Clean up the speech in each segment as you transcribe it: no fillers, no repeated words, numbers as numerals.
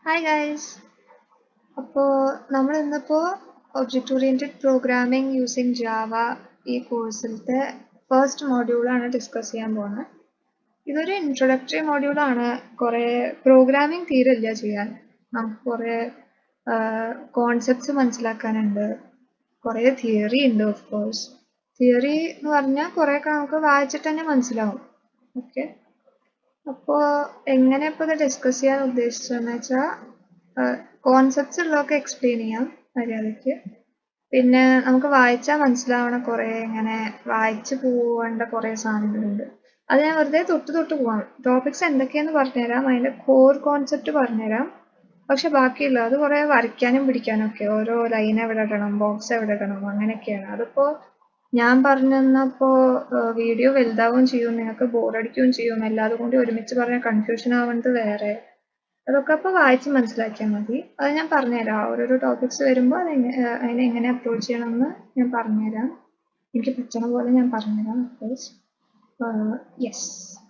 Hi guys. അപ്പോൾ നമ്മൾ ഇന്നിപ്പോൾ object oriented programming using Java ഈ കോഴ്സിലത്തെ ഫസ്റ്റ് മോഡ്യൂളാണ് ഡിസ്കസ് ചെയ്യാൻ പോകുന്നത്. ഇതൊരു ഇൻട്രൊഡക്ടറി മോഡ്യൂളാണ്. കുറേ പ്രോഗ്രാമിംഗ് തീരില്ല ചെയ്യാൻ. നമുക്ക് കുറേ കോൺസെപ്റ്റ്സ് മനസ്സിലാക്കാനുണ്ട്, കുറേ തിയറി ഉണ്ട്. ഓഫ് കോഴ്സ് തിയറി എന്ന് പറഞ്ഞാൽ കുറേയൊക്കെ നമുക്ക് വായിച്ചിട്ട് തന്നെ മനസ്സിലാവും. ഓക്കെ, അപ്പോൾ എങ്ങനെ ഇപ്പോൾ ഇത് ഡിസ്കസ് ചെയ്യാൻ ഉദ്ദേശിച്ചതെന്ന് വെച്ചാൽ കോൺസെപ്റ്റ്സ് ഉള്ളതൊക്കെ എക്സ്പ്ലെയിൻ ചെയ്യാം മര്യാദയ്ക്ക്. പിന്നെ നമുക്ക് വായിച്ചാൽ മനസ്സിലാവണ കുറേ ഇങ്ങനെ വായിച്ചു പോവേണ്ട കുറേ സാധനങ്ങളുണ്ട്. അത് ഞാൻ വെറുതെ തൊട്ട് പോവാം. ടോപ്പിക്സ് എന്തൊക്കെയാന്ന് പറഞ്ഞുതരാം, അതിൻ്റെ കോർ കോൺസെപ്റ്റ് പറഞ്ഞുതരാം. പക്ഷെ ബാക്കിയുള്ള അത് കുറേ വരയ്ക്കാനും പിടിക്കാനും ഒക്കെ, ഓരോ ലൈൻ എവിടെ ഇടണം, ബോക്സ് എവിടെ ഇടണം, അങ്ങനെയൊക്കെയാണ്. അതിപ്പോൾ ഞാൻ പറഞ്ഞു തന്നപ്പോൾ വീഡിയോ വലുതാവുകയും ചെയ്യും, നിങ്ങൾക്ക് ബോറടിക്കുകയും ചെയ്യും. എല്ലാതും കൂടി ഒരുമിച്ച് പറഞ്ഞാൽ കൺഫ്യൂഷൻ ആവുന്നത് വേറെ. അതൊക്കെ അപ്പോൾ വായിച്ച് മനസ്സിലാക്കിയാൽ മതി. അത് ഞാൻ പറഞ്ഞുതരാം. ഓരോരോ ടോപ്പിക്സ് വരുമ്പോൾ അതിനെ എങ്ങനെ അപ്രോച്ച് ചെയ്യണമെന്ന് ഞാൻ പറഞ്ഞുതരാം. എനിക്ക് പറ്റണ പോലെ ഞാൻ പറഞ്ഞുതരാം. Of course yes.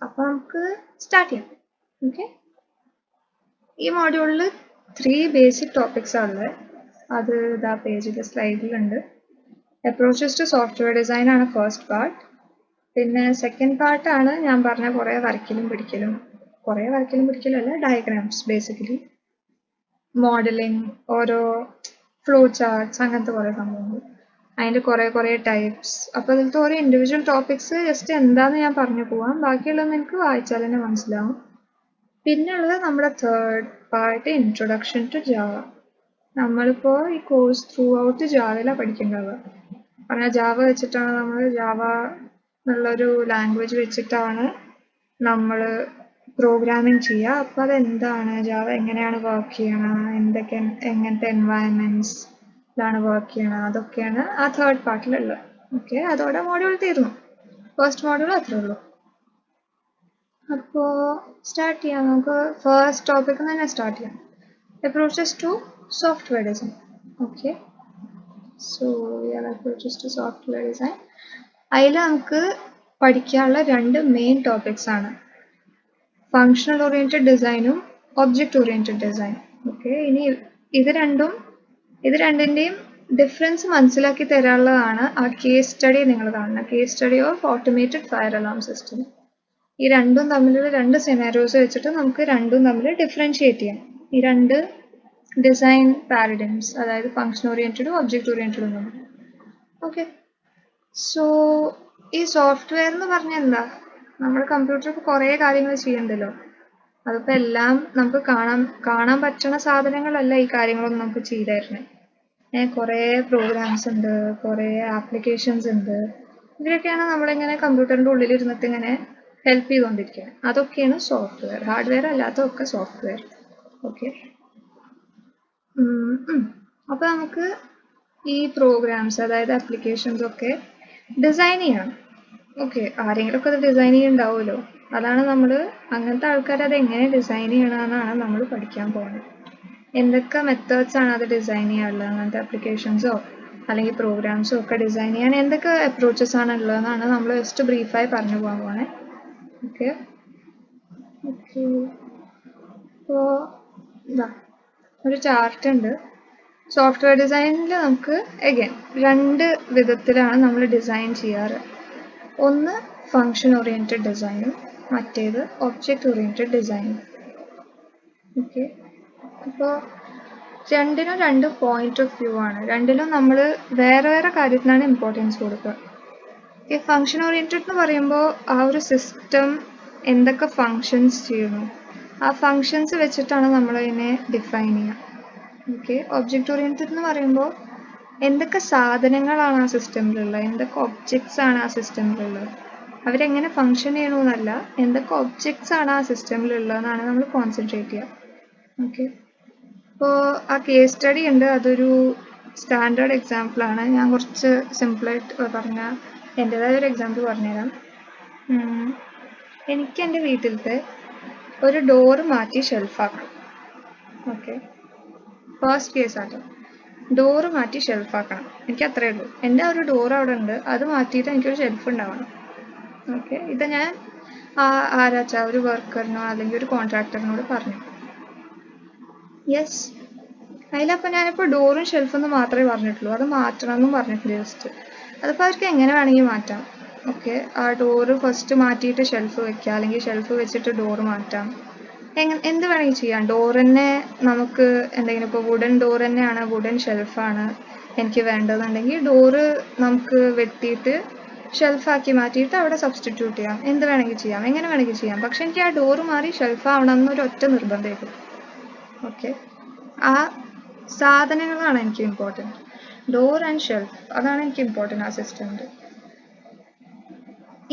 അപ്പോൾ നമുക്ക് സ്റ്റാർട്ട് ചെയ്യാം. ഓക്കെ, ഈ മോഡ്യൂളിൽ 3 ബേസിക് ടോപ്പിക്സ് ഉള്ളത്. അത് ഇതാ പേജിൽ സ്ലൈഡിലുണ്ട്. അപ്രോച്ചസ് ടു സോഫ്റ്റ്വെയർ ഡിസൈൻ ആണ് ഫസ്റ്റ് പാർട്ട്. പിന്നെ സെക്കൻഡ് പാർട്ടാണ് ഞാൻ പറഞ്ഞ കുറേ വരയ്ക്കലും പിടിക്കലും അല്ല, ഡയഗ്രാംസ്, ബേസിക്കലി മോഡലിംഗ്, ഓരോ ഫ്ലോ ചാർട്ട്സ്, അങ്ങനത്തെ കുറേ സംഭവങ്ങൾ, അതിൻ്റെ കുറേ ടൈപ്സ്. അപ്പോൾ അതിലത്തെ ഓരോ ഇൻഡിവിജ്വൽ ടോപ്പിക്സ് ജസ്റ്റ് എന്താണെന്ന് ഞാൻ പറഞ്ഞു പോവാം. ബാക്കിയുള്ളത് നിങ്ങൾക്ക് വായിച്ചാൽ തന്നെ മനസ്സിലാവും. പിന്നെ ഉള്ളത് നമ്മുടെ third part, introduction to Java. നമ്മളിപ്പോൾ ഈ കോഴ്സ് ത്രൂ ഔട്ട് ജാവയിലാണ് പഠിക്കേണ്ടത്. പറഞ്ഞാൽ ജാവ വെച്ചിട്ടാണ് ജാവ എന്നുള്ളൊരു ലാംഗ്വേജ് വെച്ചിട്ടാണ് നമ്മൾ പ്രോഗ്രാമിംഗ് ചെയ്യുക. അപ്പോൾ അതെന്താണ്, ജാവ എങ്ങനെയാണ് വർക്ക് ചെയ്യണം, എങ്ങനത്തെ എൻവയൺമെൻറ്റ്സിലാണ് വർക്ക് ചെയ്യണം, അതൊക്കെയാണ് ആ തേർഡ് പാർട്ടിലുള്ളത്. ഓക്കെ, അതോടെ മോഡ്യൂൾ തീർന്നു. ഫസ്റ്റ് മോഡ്യൂൾ അത്രേ ഉള്ളൂ. അപ്പോൾ സ്റ്റാർട്ട് ചെയ്യാം. നമുക്ക് ഫസ്റ്റ് ടോപ്പിക് തന്നെ സ്റ്റാർട്ട് ചെയ്യാം. Approaches to software design. Okay, so approaches to software design. അതിൽ നമുക്ക് പഠിക്കാനുള്ള 2 മെയിൻ ടോപ്പിക്സ് ആണ്, ഫങ്ഷണൽ ഓറിയന്റഡ് ഡിസൈനും ഒബ്ജക്റ്റ് ഓറിയന്റഡ് ഡിസൈൻ. ഓക്കെ, ഇനി ഇത് രണ്ടിൻ്റെയും ഡിഫറൻസ് മനസ്സിലാക്കി തരാനുള്ളതാണ് ആ കേസ് സ്റ്റഡി നിങ്ങൾ കാണുന്നത്. Case study of automated fire alarm system. ഈ രണ്ടും തമ്മിലുള്ള 2 സെനാരിയോസ് വെച്ചിട്ട് നമുക്ക് രണ്ടും തമ്മിൽ ഡിഫറൻഷിയേറ്റ് ചെയ്യാം. ഈ 2 ഡിസൈൻ പാരഡൈംസ്, അതായത് ഫങ്ഷൻ ഓറിയന്റഡും ഒബ്ജക്റ്റ് ഓറിയന്റഡും തമ്മിൽ. ഓക്കെ, സോ ഈ സോഫ്റ്റ്വെയർ എന്ന് പറഞ്ഞാൽ എന്താ? നമ്മുടെ കമ്പ്യൂട്ടറിൽ കുറേ കാര്യങ്ങൾ ചെയ്യണ്ടല്ലോ. അതിപ്പോൾ എല്ലാം നമുക്ക് കാണാൻ പറ്റുന്ന സാധനങ്ങളല്ല ഈ കാര്യങ്ങളൊന്നും നമുക്ക് ചെയ്തു തരണേ. കുറേ പ്രോഗ്രാംസ് ഉണ്ട്, കുറേ ആപ്ലിക്കേഷൻസ് ഉണ്ട്. ഇതിലൊക്കെയാണ് നമ്മളിങ്ങനെ കമ്പ്യൂട്ടറിൻ്റെ ഉള്ളിൽ ഇരുന്നിട്ട് ഇങ്ങനെ ഹെൽപ്പ് ചെയ്തുകൊണ്ടിരിക്കുന്നത്. അതൊക്കെയാണ് സോഫ്റ്റ്വെയർ. ഹാർഡ്വെയർ അല്ലാത്തതൊക്കെ സോഫ്റ്റ്വെയർ. ഓക്കെ, അപ്പോൾ നമുക്ക് ഈ പ്രോഗ്രാംസ്, അതായത് ആപ്ലിക്കേഷൻസ് ഒക്കെ ഡിസൈൻ ചെയ്യണം. ഓക്കെ, ആരെങ്കിലുമൊക്കെ അത് ഡിസൈൻ ചെയ്യുന്നുണ്ടാവുമല്ലോ. അതാണ് അങ്ങനത്തെ ആൾക്കാർ അത് എങ്ങനെ ഡിസൈൻ ചെയ്യണമെന്നാണ് നമ്മൾ പഠിക്കാൻ പോകുന്നത്. എന്തൊക്കെ മെത്തേഡ്സ് ആണ് അത് ഡിസൈൻ ചെയ്യാനുള്ളത്, അങ്ങനത്തെ ആപ്ലിക്കേഷൻസോ അല്ലെങ്കിൽ പ്രോഗ്രാംസോ ഒക്കെ ഡിസൈൻ ചെയ്യാൻ എന്തൊക്കെ അപ്രോച്ചസ് ആണ് ഉള്ളതെന്നാണ് നമ്മൾ ജസ്റ്റ് ബ്രീഫായി പറഞ്ഞു പോകാൻ പോണേ. ഓക്കെ, ഇപ്പോൾ ഇതാ ഒരു ചാർട്ട് ഉണ്ട്. സോഫ്റ്റ്വെയർ ഡിസൈനിൽ നമുക്ക് അഗൈൻ 2 വിധത്തിലാണ് നമ്മൾ ഡിസൈൻ ചെയ്യാറ്. ഒന്ന് ഫങ്ഷൻ ഓറിയന്റഡ് ഡിസൈനും മറ്റേത് ഒബ്ജക്റ്റ് ഓറിയന്റഡ് ഡിസൈനും. ഓക്കെ, അപ്പോൾ രണ്ടിനും 2 പോയിന്റ് ഓഫ് വ്യൂ ആണ്. രണ്ടിലും നമ്മൾ വേറെ കാര്യത്തിനാണ് ഇമ്പോർട്ടൻസ് കൊടുക്കുക. ഈ ഫങ്ഷൻ ഓറിയന്റഡ് എന്ന് പറയുമ്പോൾ ആ ഒരു സിസ്റ്റം എന്തൊക്കെ ഫങ്ഷൻസ് ചെയ്യുന്നു, ആ ഫങ്ഷൻസ് വെച്ചിട്ടാണ് നമ്മളതിനെ ഡിഫൈൻ ചെയ്യുക. ഓക്കെ, ഒബ്ജക്റ്റ് ഓറിയന്റഡ് എന്ന് പറയുമ്പോൾ എന്തൊക്കെ സാധനങ്ങളാണ് ആ സിസ്റ്റമിലുള്ളത്, എന്തൊക്കെ ഒബ്ജക്ട്സ് ആണ് ആ സിസ്റ്റമിലുള്ളത്, അവരെങ്ങനെ ഫങ്ഷൻ ചെയ്യണമെന്നല്ല, എന്തൊക്കെ ഒബ്ജക്ട്സ് ആണ് ആ സിസ്റ്റമിലുള്ളതെന്നാണ് നമ്മൾ കോൺസെൻട്രേറ്റ് ചെയ്യുക. ഓക്കെ, അപ്പോൾ ആ കേസ് സ്റ്റഡി ഉണ്ട്. അതൊരു സ്റ്റാൻഡേർഡ് എക്സാമ്പിളാണ്. ഞാൻ കുറച്ച് സിമ്പിളായിട്ട് പറഞ്ഞാൽ എൻ്റെതായ ഒരു എക്സാമ്പിൾ പറഞ്ഞുതരാം. എനിക്ക് എൻ്റെ വീട്ടിലത്തെ ഒരു ഡോറ് മാറ്റി ഷെൽഫാക്കണം. ഓക്കെ, ഫസ്റ്റ് കേസാട്ടോ, ഡോറ് മാറ്റി ഷെൽഫാക്കണം. എനിക്ക് അത്രയേ ഉള്ളൂ. എൻ്റെ ഒരു ഡോർ അവിടെ ഉണ്ട്, അത് മാറ്റിയിട്ട് എനിക്കൊരു ഷെൽഫ് ഉണ്ടാവണം. ഓക്കെ, ഇത് ഞാൻ ആരാച്ചാ ഒരു വർക്കറിനോ അല്ലെങ്കിൽ ഒരു കോൺട്രാക്ടറിനോട് പറഞ്ഞു. യെസ്, അതിലപ്പോൾ ഞാനിപ്പോൾ ഡോറും ഷെൽഫെന്ന് മാത്രമേ പറഞ്ഞിട്ടുള്ളൂ, അത് മാറ്റണമെന്നും പറഞ്ഞിട്ടില്ല ജസ്റ്റ്. അതിപ്പോൾ അവർക്ക് എങ്ങനെ വേണമെങ്കിൽ മാറ്റാം. ഓക്കെ, ആ ഡോറ് ഫസ്റ്റ് മാറ്റിയിട്ട് ഷെൽഫ് വെക്കുക, അല്ലെങ്കിൽ ഷെൽഫ് വെച്ചിട്ട് ഡോറ് മാറ്റാം, എന്ത് വേണമെങ്കിൽ ചെയ്യാം. ഡോർ തന്നെ നമുക്ക് എന്തെങ്കിലും ഇപ്പോൾ വുഡൻ ഡോർ തന്നെയാണ്, വുഡൻ ഷെൽഫാണ് എനിക്ക് വേണ്ടതെന്നുണ്ടെങ്കിൽ ഡോറ് നമുക്ക് വെട്ടിയിട്ട് ഷെൽഫാക്കി മാറ്റിയിട്ട് അവിടെ സബ്സ്റ്റിറ്റ്യൂട്ട് ചെയ്യാം. എന്ത് വേണമെങ്കിൽ ചെയ്യാം, എങ്ങനെ വേണമെങ്കിൽ ചെയ്യാം. പക്ഷെ എനിക്ക് ആ ഡോറ് മാറി ഷെൽഫാവണം എന്നൊരു ഒറ്റ നിർബന്ധമായിരുന്നു. ഓക്കെ, ആ സാധനങ്ങളാണ് എനിക്ക് ഇമ്പോർട്ടൻറ്റ്. ഡോർ ആൻഡ് ഷെൽഫ്, അതാണ് എനിക്ക് ഇമ്പോർട്ടൻറ്റ് ആ സിസ്റ്റമിൽ.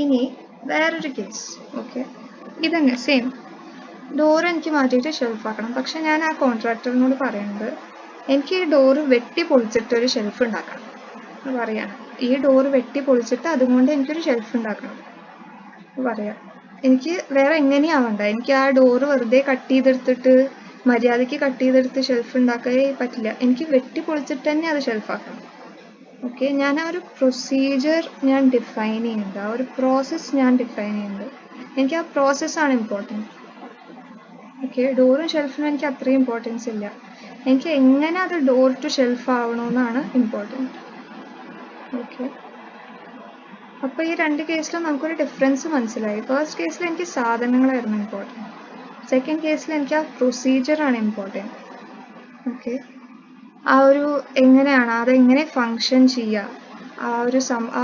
ഇനി വേറൊരു കേസ്. ഓക്കെ, ഇതന്നെ സെയിം, ഡോറ് എനിക്ക് മാറ്റിയിട്ട് ഷെൽഫാക്കണം. പക്ഷെ ഞാൻ ആ കോൺട്രാക്ടറിനോട് പറയുന്നത് എനിക്ക് ഈ ഡോറ് വെട്ടി പൊളിച്ചിട്ട് ഒരു ഷെൽഫ് ഉണ്ടാക്കണം എന്ന് പറയാണ്. ഈ ഡോറ് വെട്ടി പൊളിച്ചിട്ട് അതുകൊണ്ട് എനിക്കൊരു ഷെൽഫ് ഉണ്ടാക്കണം എന്ന് പറയാം. എനിക്ക് വേറെ എങ്ങനെയാവണ്ട, എനിക്ക് ആ ഡോറ് വെറുതെ കട്ട് ചെയ്തെടുത്തിട്ട് മര്യാദയ്ക്ക് കട്ട് ചെയ്തെടുത്ത് ഷെൽഫ് ഉണ്ടാക്കേ പറ്റില്ല. എനിക്ക് വെട്ടി പൊളിച്ചിട്ട് തന്നെ അത് ഷെൽഫാക്കണം. ഓക്കെ, ഞാൻ ആ ഒരു പ്രൊസീജിയർ ഞാൻ ഡിഫൈൻ ചെയ്യുന്നുണ്ട്, ആ ഒരു പ്രോസസ്സ് ഞാൻ ഡിഫൈൻ ചെയ്യുന്നുണ്ട്. എനിക്ക് ആ പ്രോസസ്സാണ് ഇമ്പോർട്ടൻറ്റ്. ഓക്കെ, ഡോറും ഷെൽഫിനും എനിക്ക് അത്രയും ഇമ്പോർട്ടൻസ് ഇല്ല. എനിക്ക് എങ്ങനെ അത് ഡോർ ടു ഷെൽഫ് ആവണമെന്നാണ് ഇമ്പോർട്ടൻറ്റ്. ഓക്കെ, അപ്പോൾ ഈ രണ്ട് കേസിലും നമുക്കൊരു ഡിഫറൻസ് മനസ്സിലായി. ഫസ്റ്റ് കേസിൽ എനിക്ക് സാധനങ്ങളായിരുന്നു ഇമ്പോർട്ടൻറ്റ്, സെക്കൻഡ് കേസിൽ എനിക്ക് ആ പ്രൊസീജിയറാണ് ഇമ്പോർട്ടൻറ്റ്. ഓക്കെ, ആ ഒരു എങ്ങനെയാണ് അതെങ്ങനെ ഫങ്ഷൻ ചെയ്യുക, ആ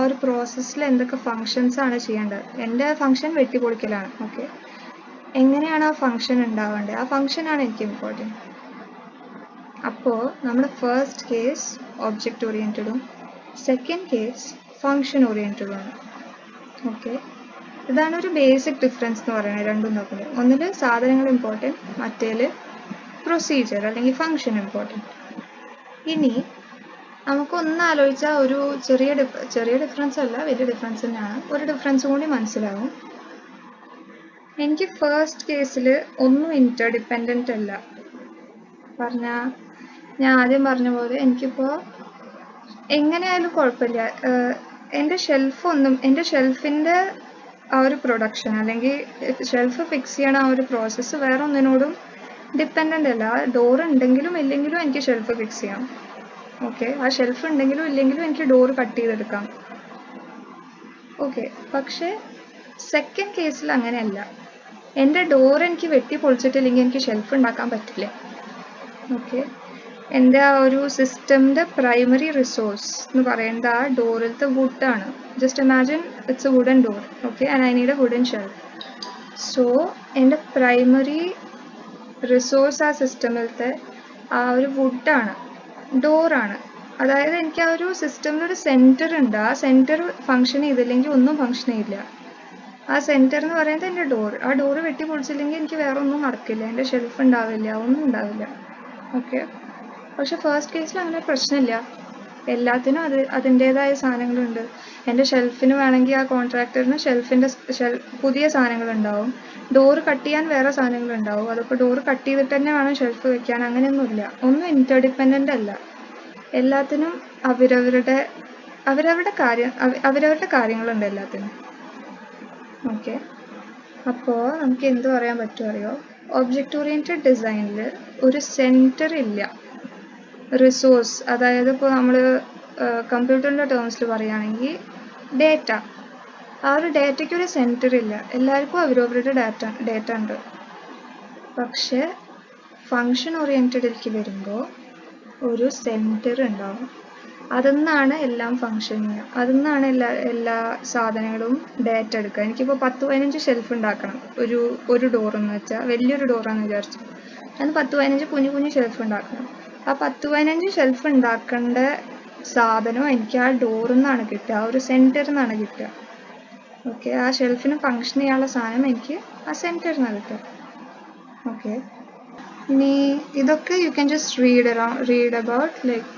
ഒരു പ്രോസസ്സിൽ എന്തൊക്കെ ഫങ്ഷൻസാണ് ചെയ്യേണ്ടത്. എൻ്റെ ഫങ്ഷൻ വെട്ടിപ്പൊളിക്കലാണ്. ഓക്കെ, എങ്ങനെയാണ് ആ ഫങ്ഷൻ ഉണ്ടാവേണ്ടത്, ആ ഫങ്ഷനാണ് എനിക്ക് ഇമ്പോർട്ടൻറ്റ്. അപ്പോൾ നമ്മുടെ ഫസ്റ്റ് കേസ് ഒബ്ജക്റ്റ് ഓറിയൻറ്റഡും സെക്കൻഡ് കേസ് ഫങ്ഷൻ ഓറിയൻറ്റഡുമാണ്. ഓക്കെ, ഇതാണ് ഒരു ബേസിക് ഡിഫറൻസ് എന്ന് പറയുന്നത് രണ്ടും തമ്മിൽ. ഒന്നിൽ സാധനങ്ങൾ ഇമ്പോർട്ടൻറ്റ്, മറ്റേൽ പ്രൊസീജിയർ അല്ലെങ്കിൽ ഫങ്ഷൻ ഇമ്പോർട്ടൻറ്റ്. ഇനി നമുക്കൊന്ന് ആലോചിച്ചാൽ ഒരു ചെറിയ ഡിഫറൻസ് അല്ല, വലിയ ഡിഫറൻസ് തന്നെയാണ്. ഒരു ഡിഫറൻസ് കൂടി മനസ്സിലാവും. എനിക്ക് ഫസ്റ്റ് കേസിൽ ഒന്നും ഇൻ്റർഡിപ്പെൻഡൻ്റ് അല്ല. ഞാൻ ആദ്യം പറഞ്ഞ പോലെ എനിക്കിപ്പോൾ എങ്ങനെയായാലും കുഴപ്പമില്ല, എൻ്റെ ഷെൽഫിൻ്റെ ആ ഒരു പ്രൊഡക്ഷൻ അല്ലെങ്കിൽ ഷെൽഫ് ഫിക്സ് ചെയ്യണ ആ ഒരു പ്രോസസ്സ് വേറെ ഒന്നിനോടും ഡിപ്പെൻഡൻ്റ് അല്ല. ആ ഡോർ ഉണ്ടെങ്കിലും ഇല്ലെങ്കിലും എനിക്ക് ഷെൽഫ് ഫിക്സ് ചെയ്യാം. ഓക്കെ, ആ ഷെൽഫ് ഉണ്ടെങ്കിലും ഇല്ലെങ്കിലും എനിക്ക് ഡോറ് കട്ട് ചെയ്തെടുക്കാം. ഓക്കെ, പക്ഷേ സെക്കൻഡ് കേസിൽ അങ്ങനെയല്ല. എൻ്റെ ഡോർ എനിക്ക് വെട്ടി പൊളിച്ചിട്ടില്ലെങ്കിൽ എനിക്ക് ഷെൽഫ് ഉണ്ടാക്കാൻ പറ്റില്ല. ഓക്കെ, എൻ്റെ ആ ഒരു സിസ്റ്റമിൻ്റെ പ്രൈമറി റിസോഴ്സ് എന്ന് പറയുന്നത് ആ ഡോറിലത്തെ വുഡാണ്. Just imagine it's a wooden door. Okay, and I need a wooden shelf. So എൻ്റെ പ്രൈമറി റിസോഴ്സ് ആ സിസ്റ്റമിലത്തെ ആ ഒരു വുഡാണ്, ഡോറാണ്. അതായത് എനിക്ക് ആ ഒരു സിസ്റ്റമിലൊരു സെൻറ്റർ ഉണ്ട്, ആ സെൻറ്റർ ഫങ്ഷൻ ചെയ്തില്ലെങ്കിൽ ഒന്നും ഫങ്ഷൻ ചെയ്യില്ല. ആ സെൻറ്റർ എന്ന് പറയുന്നത് എൻ്റെ ഡോർ. ആ ഡോറ് വെട്ടി പൊളിച്ചില്ലെങ്കിൽ എനിക്ക് വേറെ ഒന്നും നടക്കില്ല, എൻ്റെ ഷെൽഫ് ഉണ്ടാവില്ല, ഒന്നും ഉണ്ടാവില്ല. ഓക്കെ, പക്ഷെ ഫസ്റ്റ് കേസിൽ അങ്ങനെ പ്രശ്നമില്ല. എല്ലാത്തിനും അതിൻ്റേതായ സാധനങ്ങളുണ്ട്. എൻ്റെ ഷെൽഫിന് വേണമെങ്കിൽ ആ കോൺട്രാക്ടറിന് പുതിയ സാധനങ്ങളുണ്ടാവും, ഡോറ് കട്ട് ചെയ്യാൻ വേറെ സാധനങ്ങളുണ്ടാവും. അതിപ്പോൾ ഡോറ് കട്ട് ചെയ്തിട്ട് തന്നെ വേണം ഷെൽഫ് വെക്കാൻ, അങ്ങനെയൊന്നുമില്ല. ഒന്നും ഇൻ്റർഡിപ്പെൻഡൻ്റ് അല്ല. എല്ലാത്തിനും അവരവരുടെ കാര്യങ്ങളുണ്ട് എല്ലാത്തിനും. ഓക്കെ, അപ്പോൾ നമുക്ക് എന്ത് പറയാൻ പറ്റുമോ അറിയോ, ഒബ്ജക്റ്റ് ഓറിയൻറ്റഡ് ഡിസൈനിൽ ഒരു സെൻറ്റർ ഇല്ല. റിസോഴ്സ്, അതായത് ഇപ്പോൾ നമ്മൾ കമ്പ്യൂട്ടറിൻ്റെ ടേംസിൽ പറയുകയാണെങ്കിൽ ഡേറ്റ, ആ ഒരു ഡേറ്റയ്ക്ക് ഒരു സെൻറ്റർ ഇല്ല. എല്ലാവർക്കും അവരവരുടെ ഡേറ്റ ഉണ്ട്. പക്ഷേ ഫങ്ഷൻ ഓറിയൻറ്റഡിലേക്ക് വരുമ്പോൾ ഒരു സെൻറ്റർ ഉണ്ടാവും. അതിൽ എല്ലാം ഫങ്ഷൻ ചെയ്യുക, അതിൽ എല്ലാ സാധനങ്ങളും ഡേറ്റ എടുക്കുക. എനിക്കിപ്പോൾ 10-15 ഷെൽഫ് ഉണ്ടാക്കണം ഒരു ഡോറെന്ന് വെച്ചാൽ, വലിയൊരു ഡോറാണെന്ന് വിചാരിച്ചു. അതിന് 10-15 കുഞ്ഞു ഷെൽഫ് ഉണ്ടാക്കണം. ആ 10-15 ഷെൽഫ് ഉണ്ടാക്കേണ്ട സാധനം എനിക്ക് ആ ഡോറിൽ നിന്നാണ് കിട്ടുക, ആ ഒരു സെൻറ്ററിൽ നിന്നാണ് കിട്ടുക. ഓക്കെ, ആ ഷെൽഫിന് ഫങ്ഷൻ ചെയ്യാനുള്ള സാധനം എനിക്ക് ആ സെൻറ്ററിൽ നിന്നാണ് കിട്ടുക. ഓക്കെ, ഇനി ഇതൊക്കെ you can just read about, like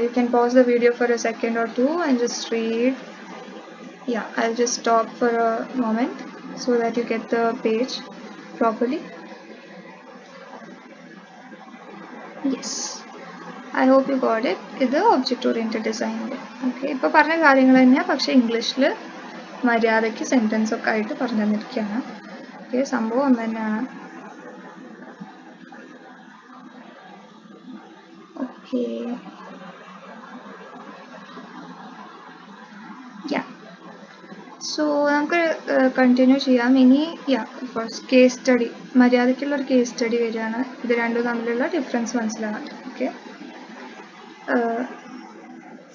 you can pause the video for a second or two and just read. Yeah, I'll just stop for a moment so that you get the page properly. Yes, I hope you got it. ഇത് object oriented ഡിസൈനിൽ. Okay, ഇപ്പോൾ പറഞ്ഞ കാര്യങ്ങൾ തന്നെയാണ്, പക്ഷേ ഇംഗ്ലീഷിൽ മര്യാദയ്ക്ക് sentence ഒക്കെ ആയിട്ട് പറഞ്ഞു തന്നിരിക്കുകയാണ്. ഓക്കെ, സംഭവം ഒന്ന് തന്നെയാണ്. Okay. Yeah. So നമുക്ക് കണ്ടിന്യൂ ചെയ്യാം. ഇനി ഫസ്റ്റ് കേസ് സ്റ്റഡി, മര്യാദയ്ക്കുള്ള ഒരു കേസ് സ്റ്റഡി വരികയാണ്. ഇത് രണ്ടും തമ്മിലുള്ള ഡിഫറൻസ് മനസ്സിലാകാൻ. ഓക്കെ,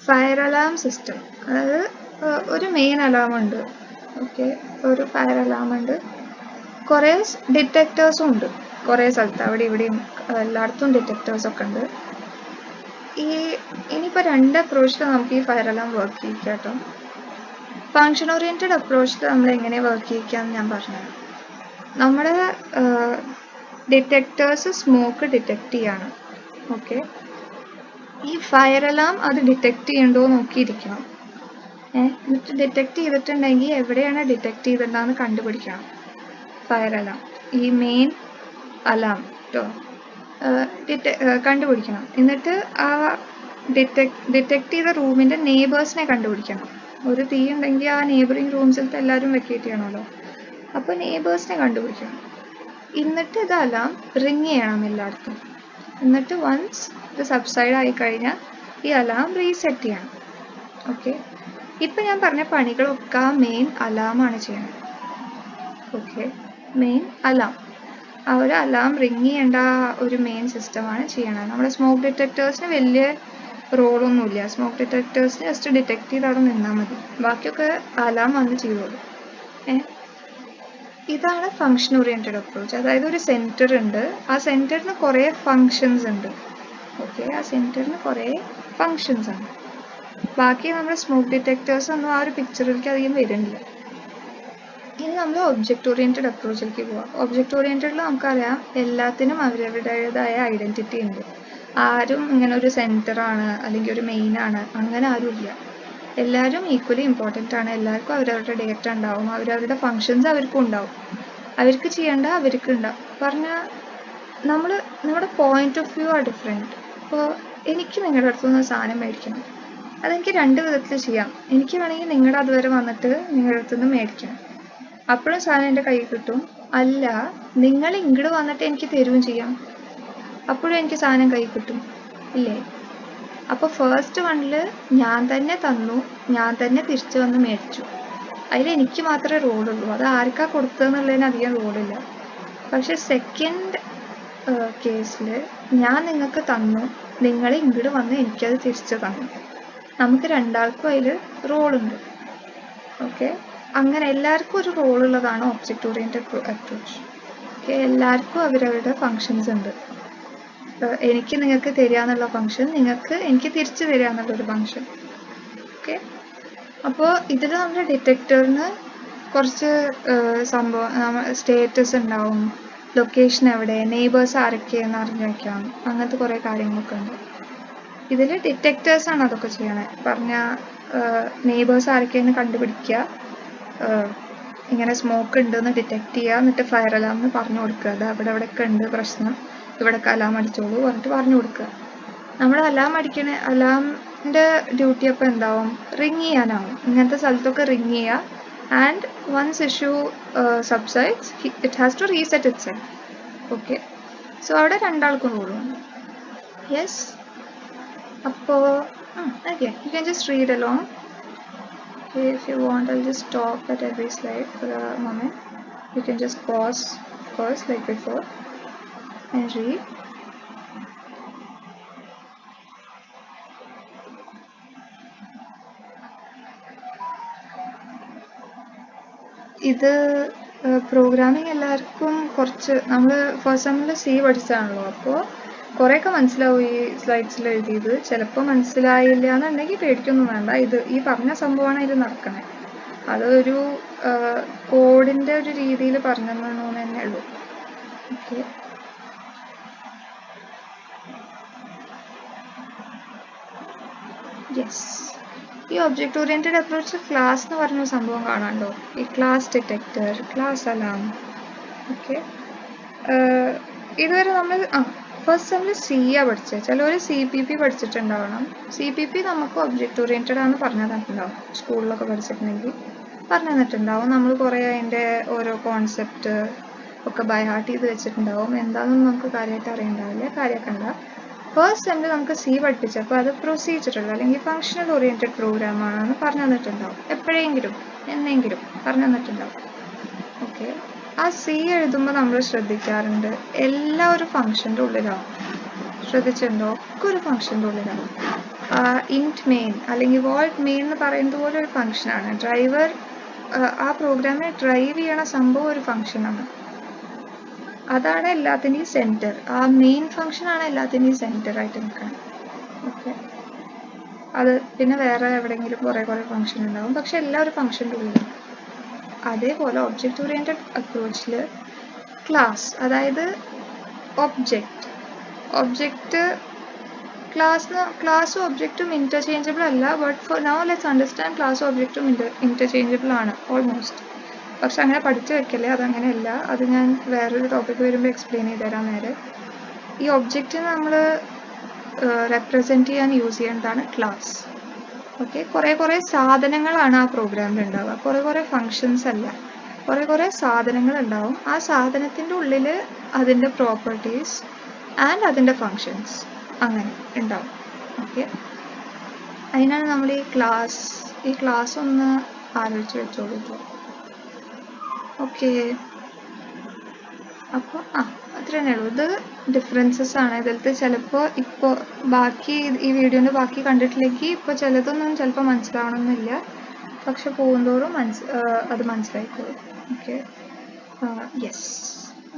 ഫയർ അലാം സിസ്റ്റം, അതായത് ഒരു മെയിൻ അലാം ഉണ്ട്. ഓക്കെ, ഒരു ഫയർ അലാം ഉണ്ട്. കുറേ ഡിറ്റക്ടേഴ്സും ഉണ്ട് കുറേ സ്ഥലത്ത്, അവിടെ ഇവിടെയും എല്ലായിടത്തും ഡിറ്റക്ടേഴ്സൊക്കെ ഉണ്ട്. ഇനിയിപ്പോൾ രണ്ട് അപ്രോച്ചിൽ നമുക്ക് ഈ ഫയർ അലാം വർക്ക് ചെയ്യിക്കാം കേട്ടോ. ഫങ്ഷൻ ഓറിയൻറ്റഡ് അപ്രോച്ചിൽ നമ്മൾ എങ്ങനെ വർക്ക് ചെയ്യിക്കാമെന്ന് ഞാൻ പറഞ്ഞുതരാം. നമ്മുടെ ഡിറ്റക്ടേഴ്സ് സ്മോക്ക് ഡിറ്റക്ട് ചെയ്യാണ്. ഓക്കെ, ഈ ഫയർ അലാം അത് ഡിറ്റക്ട് ചെയ്യണ്ടോ നോക്കിയിരിക്കണം. എന്നിട്ട് ഡിറ്റക്ട് ചെയ്തിട്ടുണ്ടെങ്കിൽ എവിടെയാണ് ഡിറ്റക്ട് ചെയ്തിട്ടുണ്ടെന്ന് കണ്ടുപിടിക്കണം. ഫയർ അലാം, ഈ മെയിൻ അലാം കേട്ടോ, കണ്ടുപിടിക്കണം. എന്നിട്ട് ആ ഡിറ്റക്ട് ചെയ്ത റൂമിൻ്റെ നെയ്ബേഴ്സിനെ കണ്ടുപിടിക്കണം. ഒരു തീ ഉണ്ടെങ്കിൽ ആ നെയ്ബറിങ് റൂംസിലത്തെ എല്ലാവരും വെക്കേറ്റ് ചെയ്യണമല്ലോ. അപ്പോൾ നെയ്ബേഴ്സിനെ കണ്ടുപിടിക്കണം. എന്നിട്ട് ഇത് അലാം റിങ് ചെയ്യണം എല്ലായിടത്തും. എന്നിട്ട് വൺസ് ഇത് സബ്സൈഡ് ആയിക്കഴിഞ്ഞാൽ ഈ അലാം റീസെറ്റ് ചെയ്യണം. ഓക്കെ, ഇപ്പം ഞാൻ പറഞ്ഞ പണികളൊക്കെ മെയിൻ അലാമാണ് ചെയ്യണത്. ഓക്കെ, മെയിൻ അലാം, ആ ഒരു അലാം റിങ് ചെയ്യേണ്ട ഒരു മെയിൻ സിസ്റ്റമാണ് ചെയ്യണത്. നമ്മുടെ സ്മോക്ക് ഡിറ്റക്ടേഴ്സിന് വലിയ റോളൊന്നുമില്ല. സ്മോക്ക് ഡിറ്റക്ടേഴ്സിന് ജസ്റ്റ് ഡിറ്റക്ട് ചെയ്ത് അവിടെ നിന്നാൽ മതി, ബാക്കിയൊക്കെ അലാം വന്ന് ചെയ്തോളൂ. ഇതാണ് ഫങ്ഷൻ ഓറിയൻറ്റഡ് അപ്രോച്ച്. അതായത് ഒരു സെൻറ്റർ ഉണ്ട്, ആ സെൻറ്ററിന് കുറേ ഫങ്ഷൻസ് ഉണ്ട്. ഓക്കെ, ആ സെൻറ്ററിന് കുറേ ഫങ്ഷൻസ് ആണ്. ബാക്കി നമ്മുടെ സ്മോക്ക് ഡിറ്റക്ടേഴ്സ് ഒന്നും ആ ഒരു പിക്ചറിലേക്ക് അധികം വരുന്നില്ല. ഇനി നമ്മൾ ഒബ്ജക്റ്റ് ഓറിയൻറ്റഡ് അപ്രോച്ചിലേക്ക് പോവാം. ഒബ്ജക്റ്റ് ഓറിയൻറ്റഡിൽ നമുക്കറിയാം എല്ലാത്തിനും അവരവരുടേതായ ഐഡൻറ്റിറ്റി ഉണ്ട്. ആരും ഇങ്ങനെ ഒരു സെൻറ്ററാണ് അല്ലെങ്കിൽ ഒരു മെയിനാണ് അങ്ങനെ ആരും ഇല്ല. എല്ലാവരും ഈക്വലി ഇമ്പോർട്ടൻ്റ് ആണ്. എല്ലാവർക്കും അവരവരുടെ ഡേറ്റ ഉണ്ടാവും, അവരവരുടെ ഫങ്ഷൻസ് അവർക്കും ഉണ്ടാവും. അവർക്ക് ചെയ്യേണ്ട അവർക്ക് ഉണ്ടാവും. പറഞ്ഞാൽ നമ്മുടെ പോയിന്റ് ഓഫ് വ്യൂ ആ ഡിഫറെൻറ്റ്. ഇപ്പോൾ എനിക്ക് നിങ്ങളുടെ അടുത്തുനിന്ന് സാധനം മേടിക്കണം, അതെനിക്ക് രണ്ട് വിധത്തിൽ ചെയ്യാം. എനിക്ക് വേണമെങ്കിൽ നിങ്ങളുടെ അതുവരെ വന്നിട്ട് നിങ്ങളുടെ അടുത്തുനിന്ന് മേടിക്കണം, അപ്പോഴും സാധനം എൻ്റെ കയ്യിൽ കിട്ടും. അല്ല, നിങ്ങൾ ഇങ്ങോട്ട് വന്നിട്ട് എനിക്ക് തരുകയും ചെയ്യാം, അപ്പോഴും എനിക്ക് സാധനം കയ്യിൽ കിട്ടും, ഇല്ലേ? അപ്പോൾ ഫസ്റ്റ് വണ്ണിൽ ഞാൻ തന്നെ തന്നു, ഞാൻ തന്നെ തിരിച്ചു വന്ന് മേടിച്ചു, അതിൽ എനിക്ക് മാത്രമേ റോളുള്ളൂ. അത് ആർക്കാ കൊടുത്തതെന്നുള്ളതിന് അധികം റോളില്ല. പക്ഷെ സെക്കൻഡ് കേസിൽ ഞാൻ നിങ്ങൾക്ക് തന്നു, നിങ്ങൾ ഇങ്ങോട്ട് വന്ന് എനിക്കത് തിരിച്ചു തന്നു, നമുക്ക് രണ്ടാൾക്കും അതിൽ റോളുണ്ട്. ഓക്കെ, അങ്ങനെ എല്ലാവർക്കും ഒരു റോളുള്ളതാണ് ഒബ്ജക്റ്റ് ഓറിയൻറ്റഡ് അപ്രോച്ച്. ഓക്കെ, എല്ലാവർക്കും അവരവരുടെ ഫങ്ഷൻസ് ഉണ്ട്. എനിക്ക് നിങ്ങൾക്ക് തരിക എന്നുള്ള ഫങ്ഷൻ, നിങ്ങൾക്ക് എനിക്ക് തിരിച്ചു തരിക എന്നുള്ളൊരു ഫങ്ഷൻ. ഓക്കെ, അപ്പോൾ ഇതിൽ നമ്മുടെ ഡിറ്റക്ടറിന് കുറച്ച് സ്റ്റേറ്റസ് ഉണ്ടാവും, ലൊക്കേഷൻ എവിടെ, നെയ്ബേഴ്സ് ആരൊക്കെയെന്ന് അറിഞ്ഞു വയ്ക്കാം, അങ്ങനത്തെ കുറേ കാര്യങ്ങളൊക്കെ ഉണ്ട്. ഇതിൽ ഡിറ്റക്ടേഴ്സാണ് അതൊക്കെ ചെയ്യണേ. പറഞ്ഞാൽ നെയ്ബേഴ്സ് ആരൊക്കെയെന്ന് കണ്ടുപിടിക്കുക, ഇങ്ങനെ സ്മോക്ക് ഉണ്ടെന്ന് ഡിറ്റക്ട് ചെയ്യുക, എന്നിട്ട് ഫയർ അലാം എന്ന് പറഞ്ഞു കൊടുക്കുക. അത് അവിടെ എവിടെയൊക്കെ ഉണ്ട് പ്രശ്നം, ഇവിടെയൊക്കെ അലാം അടിച്ചോളൂ പറഞ്ഞിട്ട് പറഞ്ഞു കൊടുക്കുക. നമ്മൾ അലാമിൻ്റെ ഡ്യൂട്ടി അപ്പോൾ എന്താവും, റിങ് ചെയ്യാനാവും. ഇങ്ങനത്തെ സ്ഥലത്തൊക്കെ റിങ് ചെയ്യുക. And once issue subsides it has to reset itself. Okay, so അവിടെ രണ്ടാൾക്കും റോളുണ്ട്. യെസ്, അപ്പോൾ okay, you can just read along. If you want, I'll just stop at every slide for a moment. You can just pause first like before and read. ഇത് programming എല്ലാവർക്കും കുറച്ച്, നമ്മൾ first സെമ്മിൽ C പഠിച്ചതാണല്ലോ, അപ്പോൾ കുറേയൊക്കെ മനസ്സിലാവും ഈ സ്ലൈഡ്സിൽ എഴുതിയത്. ചിലപ്പോൾ മനസ്സിലായില്ല എന്നുണ്ടെങ്കിൽ പേടിക്കൊന്നും വേണ്ട, ഈ പറഞ്ഞ സംഭവമാണ് ഇത് നടക്കണേ. അതൊരു കോഡിൻ്റെ ഒരു രീതിയിൽ പറഞ്ഞു തന്നു തന്നെ ഉള്ളൂ. ഓക്കെ, യെസ്, ഈ ഒബ്ജക്റ്റ് ഓറിയൻറ്റഡ് അപ്രോച്ചിൽ ക്ലാസ് എന്ന് പറഞ്ഞ സംഭവം കാണാണ്ടോ, ഈ class detector, class alarm. Okay, ഇതുവരെ നമ്മൾ ഫസ്റ്റ് സെമ്മിൽ സിയാണ് പഠിച്ചത്. ചിലവർ CPP പഠിച്ചിട്ടുണ്ടാവണം. CPP നമുക്ക് ഒബ്ജക്റ്റ് ഓറിയൻറ്റഡ് ആണെന്ന് പറഞ്ഞു തന്നിട്ടുണ്ടാവും, സ്കൂളിലൊക്കെ പഠിച്ചിട്ടുണ്ടെങ്കിൽ പറഞ്ഞു തന്നിട്ടുണ്ടാവും. നമ്മൾ കുറേ അതിൻ്റെ ഓരോ കോൺസെപ്റ്റ് ഒക്കെ ബൈ ഹാർട്ട് ചെയ്ത് വെച്ചിട്ടുണ്ടാവും. എന്താണെന്ന് നമുക്ക് കാര്യമായിട്ട് അറിയണ്ടാവില്ല, കാര്യമാക്കണ്ട. ഫസ്റ്റ് സെമ്മിൽ നമുക്ക് സി പഠിപ്പിച്ചപ്പോൾ അത് പ്രൊസീജിയറൽ അല്ലെങ്കിൽ ഫങ്ഷണൽ ഓറിയൻറ്റഡ് പ്രോഗ്രാം ആണെന്ന് പറഞ്ഞു തന്നിട്ടുണ്ടാവും. എപ്പോഴെങ്കിലും എന്നെങ്കിലും പറഞ്ഞു തന്നിട്ടുണ്ടാവും. ഓക്കെ, ആ സി എഴുതുമ്പോൾ നമ്മൾ ശ്രദ്ധിക്കാറുണ്ട് എല്ലാ ഒരു ഫങ്ഷൻ്റെ ഉള്ളിലാവും. ശ്രദ്ധിച്ചിട്ടുണ്ടോ? ഒക്കെ ഒരു ഫങ്ഷൻ്റെ ഉള്ളിലാവും. ഇൻറ്റ് മെയിൻ അല്ലെങ്കിൽ വോൾട്ട് മെയിൻ എന്ന് പറയുന്നത് പോലെ ഒരു ഫങ്ഷനാണ്. ഡ്രൈവർ ആ പ്രോഗ്രാമിനെ ഡ്രൈവ് ചെയ്യണ സംഭവം ഒരു ഫങ്ഷനാണ്. അതാണ് എല്ലാത്തിൻ്റെയും സെൻറ്റർ. ആ മെയിൻ ഫങ്ഷനാണ് എല്ലാത്തിൻ്റെയും സെൻറ്റർ ആയിട്ട് നിൽക്കുന്നത്. ഓക്കെ, അത് പിന്നെ വേറെ എവിടെയെങ്കിലും കുറേ ഫങ്ഷൻ ഉണ്ടാവും, പക്ഷെ എല്ലാ ഒരു ഫങ്ഷൻ്റെ ഉള്ളിലും. അതേപോലെ ഒബ്ജക്റ്റ് ഓറിയൻറ്റഡ് അപ്രോച്ചിൽ അതായത് ഒബ്ജക്റ്റ് ക്ലാസ്സും ഒബ്ജക്റ്റും ഇന്റർചേഞ്ചബിൾ അല്ല. But for now let's understand ക്ലാസ്സും ഒബ്ജക്റ്റും ഇന്റർചേഞ്ചബിൾ ആണ് ഓൾമോസ്റ്റ്. പക്ഷെ അങ്ങനെ പഠിച്ചു വെക്കല്ലേ, അതങ്ങനെയല്ല. അത് ഞാൻ വേറൊരു ടോപ്പിക് വരുമ്പോൾ എക്സ്പ്ലെയിൻ ചെയ്ത് തരാം നേരെ. ഈ ഒബ്ജക്റ്റിനെ നമ്മൾ റെപ്രസെൻറ്റ് ചെയ്യാൻ യൂസ് ചെയ്യുന്നതാണ് ക്ലാസ്. ഓക്കെ, കുറേ സാധനങ്ങളാണ് ആ പ്രോഗ്രാമിൽ ഉണ്ടാവുക. കുറേ ഫങ്ഷൻസ് അല്ല, കുറേ സാധനങ്ങൾ ഉണ്ടാവും. ആ സാധനത്തിൻ്റെ ഉള്ളിൽ അതിൻ്റെ പ്രോപ്പർട്ടീസ് ആൻഡ് അതിൻ്റെ ഫങ്ഷൻസ് അങ്ങനെ ഉണ്ടാവും. ഓക്കെ, അതിനാണ് നമ്മൾ ഈ ക്ലാസ് ഒന്ന് ആലോചിച്ച് വെച്ചോളൂ. ഓക്കെ, അപ്പോൾ അത്ര തന്നെ ഉള്ളൂ. ഇത് ഡിഫറൻസസ് ആണ്. ഇതിലത്തെ ചിലപ്പോൾ ഇപ്പോൾ ബാക്കി ഈ വീഡിയോൻ്റെ ബാക്കി കണ്ടിട്ടില്ലെങ്കിൽ ഇപ്പോൾ ചിലതൊന്നും ചിലപ്പോൾ മനസ്സിലാവണമെന്നില്ല, പക്ഷെ പോകുന്തോറും അത് മനസ്സിലായിക്കോളും. Okay, yes.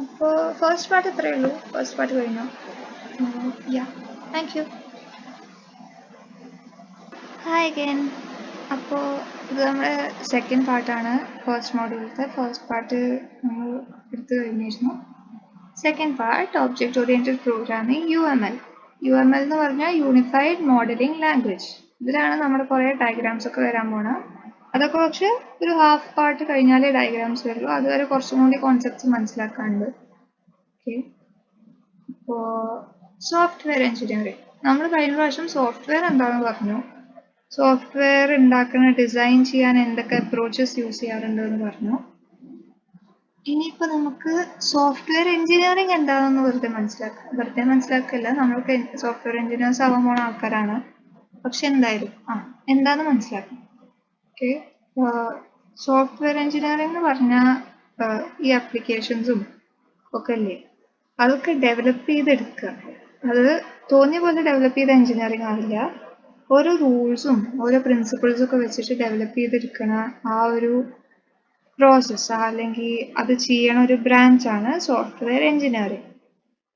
അപ്പോൾ ഫസ്റ്റ് പാർട്ട് ഇത്രയേ ഉള്ളൂ. ഫസ്റ്റ് പാർട്ട് കഴിഞ്ഞു. Yeah, thank you. Hi again. അപ്പോൾ ഇത് നമ്മുടെ സെക്കൻഡ് പാർട്ടാണ്. ഫസ്റ്റ് മോഡ്യൂളിലത്തെ ഫസ്റ്റ് പാർട്ട് നമ്മൾ എടുത്തു കഴിഞ്ഞിരുന്നു. Second part object oriented programming UML എന്ന് പറഞ്ഞാൽ യൂണിഫൈഡ് മോഡലിംഗ് ലാംഗ്വേജ്. ഇതിലാണ് നമ്മുടെ കുറേ ഡയഗ്രാംസ് ഒക്കെ വരാൻ പോണത്. അതൊക്കെ പക്ഷെ ഒരു ഹാഫ് പാർട്ട് കഴിഞ്ഞാലേ ഡയഗ്രാംസ് വരുള്ളൂ. അതുവരെ കുറച്ചും കൂടി കോൺസെപ്റ്റ്സ് മനസ്സിലാക്കാനുണ്ട്. ഓക്കെ, അപ്പോൾ സോഫ്റ്റ്വെയർ എഞ്ചിനീയറിംഗ് നമ്മൾ കഴിഞ്ഞ പ്രാവശ്യം സോഫ്റ്റ്വെയർ എന്താണെന്ന് പറഞ്ഞു. സോഫ്റ്റ്വെയർ ഉണ്ടാക്കുന്ന ഡിസൈൻ ചെയ്യാൻ എന്തൊക്കെ അപ്രോച്ചസ് യൂസ് ചെയ്യാറുണ്ട് എന്ന് പറഞ്ഞു. ഇനിയിപ്പോൾ നമുക്ക് സോഫ്റ്റ്വെയർ എഞ്ചിനീയറിംഗ് എന്താണെന്ന് വെറുതെ മനസ്സിലാക്കില്ല. നമ്മൾക്ക് സോഫ്റ്റ്വെയർ എഞ്ചിനീയേഴ്സ് ആവാൻ പോണ ആൾക്കാരാണ്. പക്ഷെ എന്തായാലും എന്താണെന്ന് മനസ്സിലാക്കാം. ഓക്കെ, സോഫ്റ്റ്വെയർ എഞ്ചിനീയറിംഗ് എന്ന് പറഞ്ഞാൽ ഈ ആപ്ലിക്കേഷൻസും ഒക്കെ അല്ലേ, അതൊക്കെ ഡെവലപ്പ് ചെയ്തെടുക്കുക. അത് തോന്നിയ പോലെ ഡെവലപ്പ് ചെയ്ത എഞ്ചിനീയറിംഗ് ആവില്ല. ഓരോ റൂൾസും ഓരോ പ്രിൻസിപ്പിൾസും ഒക്കെ വെച്ചിട്ട് ഡെവലപ്പ് ചെയ്തെടുക്കണ ആ ഒരു പ്രോസസ്സ് അല്ലെങ്കിൽ അത് ചെയ്യണ ഒരു ബ്രാഞ്ചാണ് സോഫ്റ്റ്വെയർ എഞ്ചിനീയറിംഗ്.